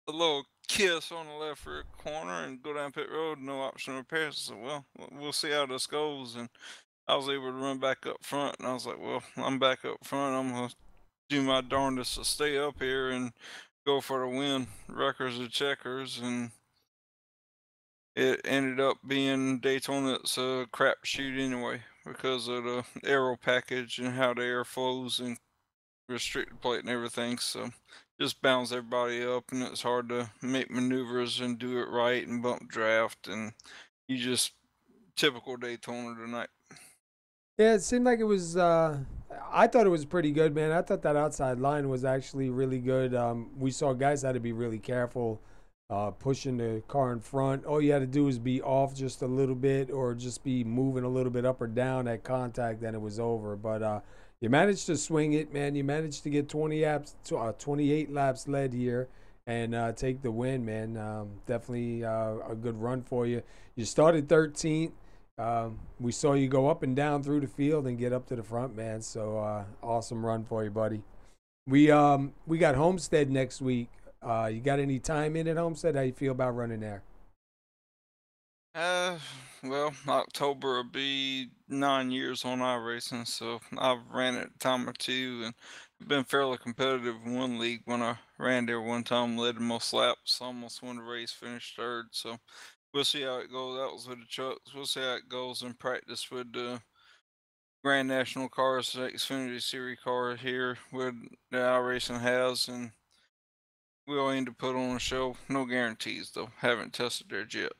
a little kiss on the left rear corner and go down pit road, no option of repair. So, well, we'll see how this goes. And I was able to run back up front, and I was like, well, I'm back up front. I'm going to do my darndest to stay up here and go for the win, records or checkers. And it ended up being Daytona. It's a crapshoot anyway because of the aero package and how the air flows and restricted plate and everything. So just bounce everybody up, and it's hard to make maneuvers and do it right and bump draft, and you just typical Daytona tonight. Yeah, it seemed like it was. I thought it was pretty good, man. I thought that outside line was actually really good. We saw guys had to be really careful pushing the car in front. All you had to do was be off just a little bit, or just be moving a little bit up or down at contact, then it was over. But you managed to swing it, man. You managed to get 28 laps led here and take the win, man. Definitely a good run for you. You started 13th. We saw you go up and down through the field and get up to the front, man. So awesome run for you, buddy. We got Homestead next week. You got any time in at Homestead? How you feel about running there? Well, October will be 9 years on iRacing, so I've ran it a time or two, and been fairly competitive in one league. When I ran there one time, led the most laps, almost won the race, finished third. So we'll see how it goes. That was with the trucks. We'll see how it goes in practice with the Grand National cars, the Xfinity Series car here, with the iRacing has, and we'll aim to put on a show. No guarantees, though. Haven't tested theirs yet.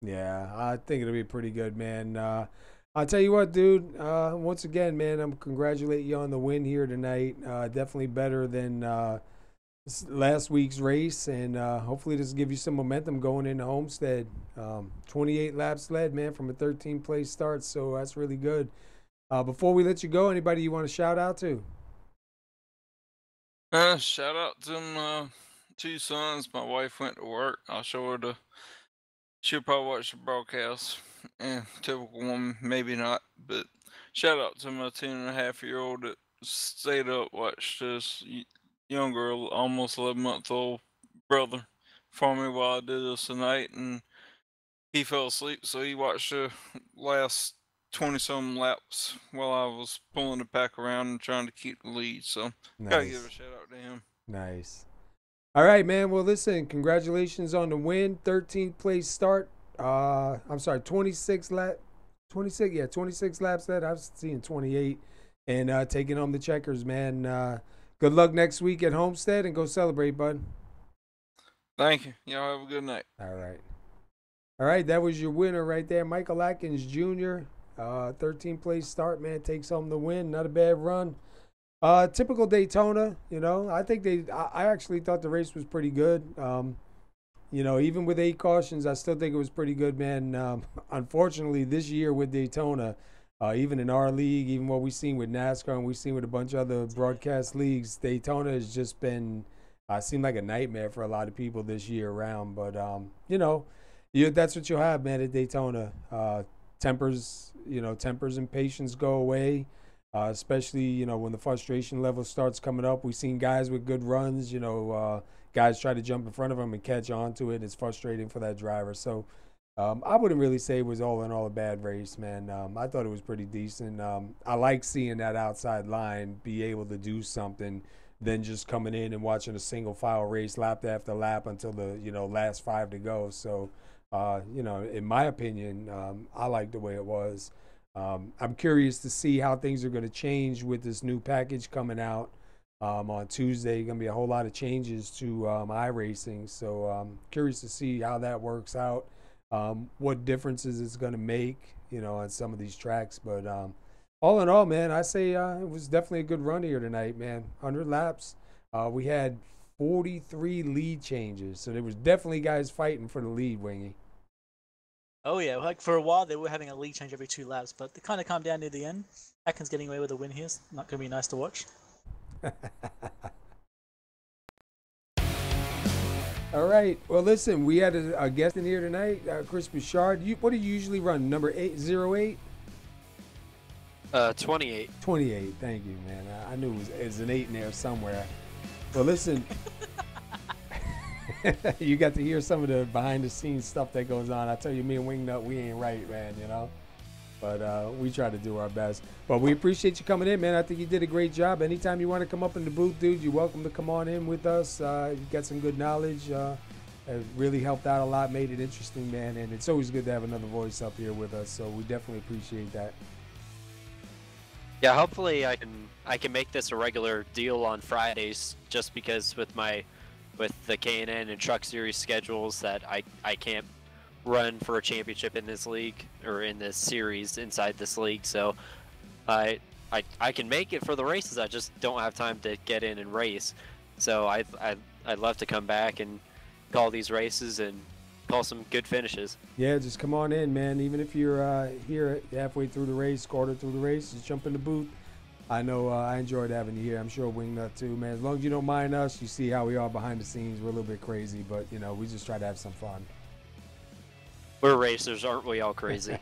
Yeah, I think it'll be pretty good, man. I'll tell you what, dude. Once again, man, I'm congratulate you on the win here tonight. Definitely better than last week's race, and hopefully this will give you some momentum going into Homestead. 28 laps led, man, from a 13th place start, so that's really good. Before we let you go, anybody you want to shout out to? Shout out to my two sons. My wife went to work. I'll show her she'll probably watch the broadcast. Typical woman, maybe not. But shout out to my 10.5-year-old that stayed up, watched this younger, almost 11-month-old brother for me while I did this tonight. And he fell asleep, so he watched the last 20-some laps while I was pulling the pack around and trying to keep the lead. So gotta give a shout out to him. Nice. All right, man. Well, listen, congratulations on the win. 13th place start. I'm sorry, 26 laps led. I was seeing 28. And taking home the checkers, man. Good luck next week at Homestead, and go celebrate, bud. Thank you. Y'all have a good night. All right. All right, that was your winner right there, Michael Atkins Jr. 13th place start, man. Takes home the win. Not a bad run. Typical Daytona, you know. I actually thought the race was pretty good. You know, even with 8 cautions, I still think it was pretty good, man. Unfortunately, this year with Daytona, even in our league, even what we've seen with NASCAR and we've seen with a bunch of other broadcast leagues, Daytona has just been Seemed like a nightmare for a lot of people this year around. But you know, that's what you'll have, man, at Daytona. Tempers and patience go away. Especially, you know, when the frustration level starts coming up. We've seen guys with good runs, you know, guys try to jump in front of them and catch on to it. It's frustrating for that driver. So I wouldn't really say it was all in all a bad race, man. I thought it was pretty decent. I like seeing that outside line be able to do something than just coming in and watching a single file race lap after lap until the, you know, last 5 to go. So, you know, in my opinion, I like the way it was. I'm curious to see how things are going to change with this new package coming out on Tuesday. Going to be a whole lot of changes to iRacing, so I'm curious to see how that works out, what differences it's going to make, you know, on some of these tracks. But all in all, man, I say it was definitely a good run here tonight, man. 100 laps. We had 43 lead changes, so there was definitely guys fighting for the lead, Wingy. Oh yeah, like for a while they were having a lead change every 2 laps, but they kind of calmed down near the end. Atkins getting away with a win here is not going to be nice to watch. All right. Well, listen, we had a guest in here tonight, Chris Bouchard. What do you usually run? Number 808? 28. 28. Thank you, man. I knew it was an 8 in there somewhere. Well, listen. You got to hear some of the behind-the-scenes stuff that goes on. I tell you, me and Wingnut, we ain't right, man, you know. But we try to do our best. But we appreciate you coming in, man. I think you did a great job. Anytime you want to come up in the booth, dude, you're welcome to come on in with us. You got some good knowledge. It really helped out a lot, made it interesting, man. And it's always good to have another voice up here with us. So we definitely appreciate that. Yeah, hopefully I can make this a regular deal on Fridays, just because with the K&N and Truck Series schedules that I can't run for a championship in this league or in this series inside this league. So I can make it for the races. I just don't have time to get in and race. So I'd love to come back and call these races and call some good finishes. Yeah, just come on in, man. Even if you're here halfway through the race, quarter through the race, just jump in the booth. I know I enjoyed having you here. I'm sure Wingnut too, man. As long as you don't mind us, you see how we are behind the scenes. We're a little bit crazy, but, you know, we just try to have some fun. We're racers, aren't we all crazy?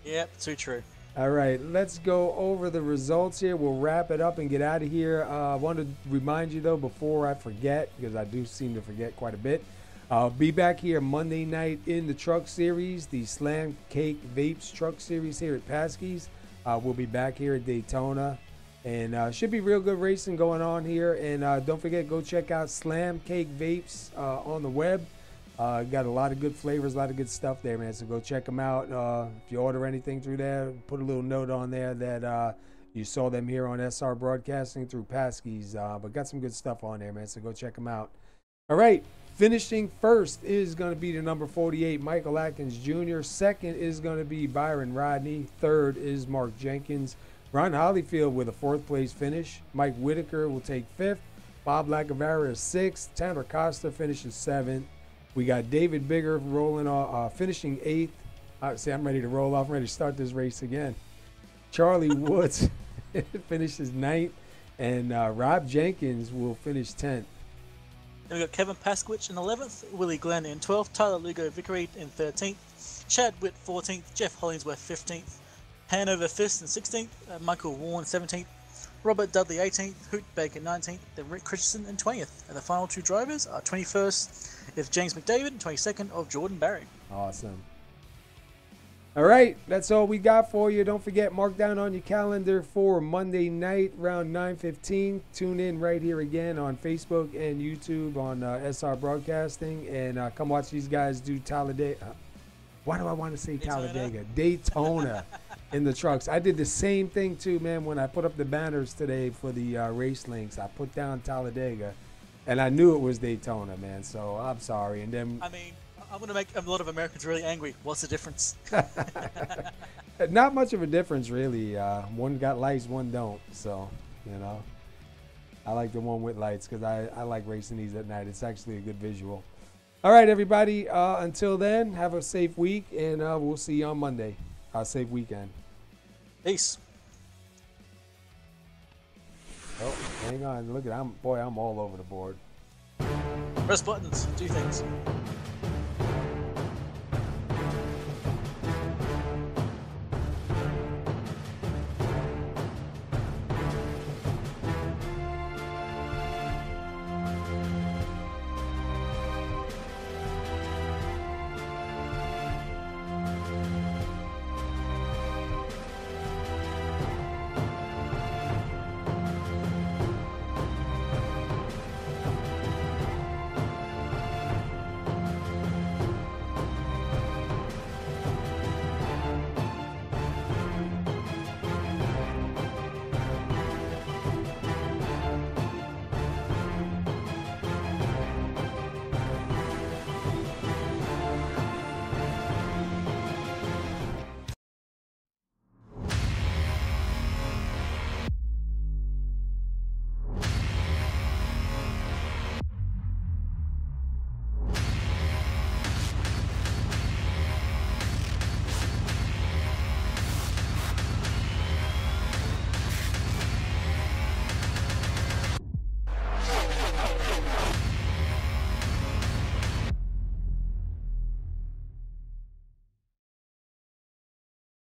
Yep, too true. All right, let's go over the results here. We'll wrap it up and get out of here. I want to remind you, though, before I forget, because I do seem to forget quite a bit, I'll be back here Monday night in the Truck Series, the Slam Cake Vapes Truck Series here at Pasky's. We'll be back here at Daytona, and should be real good racing going on here. And don't forget, go check out Slam Cake Vapes on the web. Got a lot of good flavors, a lot of good stuff there, man. So go check them out. If you order anything through there, put a little note on there that you saw them here on SR Broadcasting through Pasky's. But got some good stuff on there, man. So go check them out. All right. Finishing first is going to be the number 48, Michael Atkins Jr. Second is going to be Byron Rodney. Third is Mark Jenkins. Ron Hollyfield with a 4th place finish. Mike Whitaker will take 5th. Bob Lacavera is 6th. Tanner Costa finishes 7th. We got David Bigger rolling off, finishing 8th. See, I'm ready to roll off. I'm ready to start this race again. Charlie Woods finishes 9th. And Rob Jenkins will finish 10th. Then we got Kevin Paskowitz in 11th, Willie Glenn in 12th, Tyler Lugo Vickery in 13th, Chad Witt 14th, Jeff Hollingsworth 15th, Hanover Fist in 16th, Michael Warren 17th, Robert Dudley 18th, Hoot Baker 19th, then Rick Christensen in 20th. And the final 2 drivers are 21st is James McDavid and 22nd of Jordan Barry. Awesome. All right, that's all we got for you. Don't forget, mark down on your calendar for Monday night around 9:15. Tune in right here again on Facebook and YouTube on SR Broadcasting. And come watch these guys do Talladega. Why do I want to say Talladega? Daytona in the trucks. I did the same thing, too, man, when I put up the banners today for the race links. I put down Talladega, and I knew it was Daytona, man. So I'm sorry. And then... I mean... I'm going to make a lot of Americans really angry. What's the difference? Not much of a difference, really. One got lights, one don't. So, you know, I like the one with lights because I like racing these at night. It's actually a good visual. All right, everybody. Until then, have a safe week, and we'll see you on Monday. Safe weekend. Peace. Oh. Hang on. Look at I'm all over the board. Press buttons. Do things.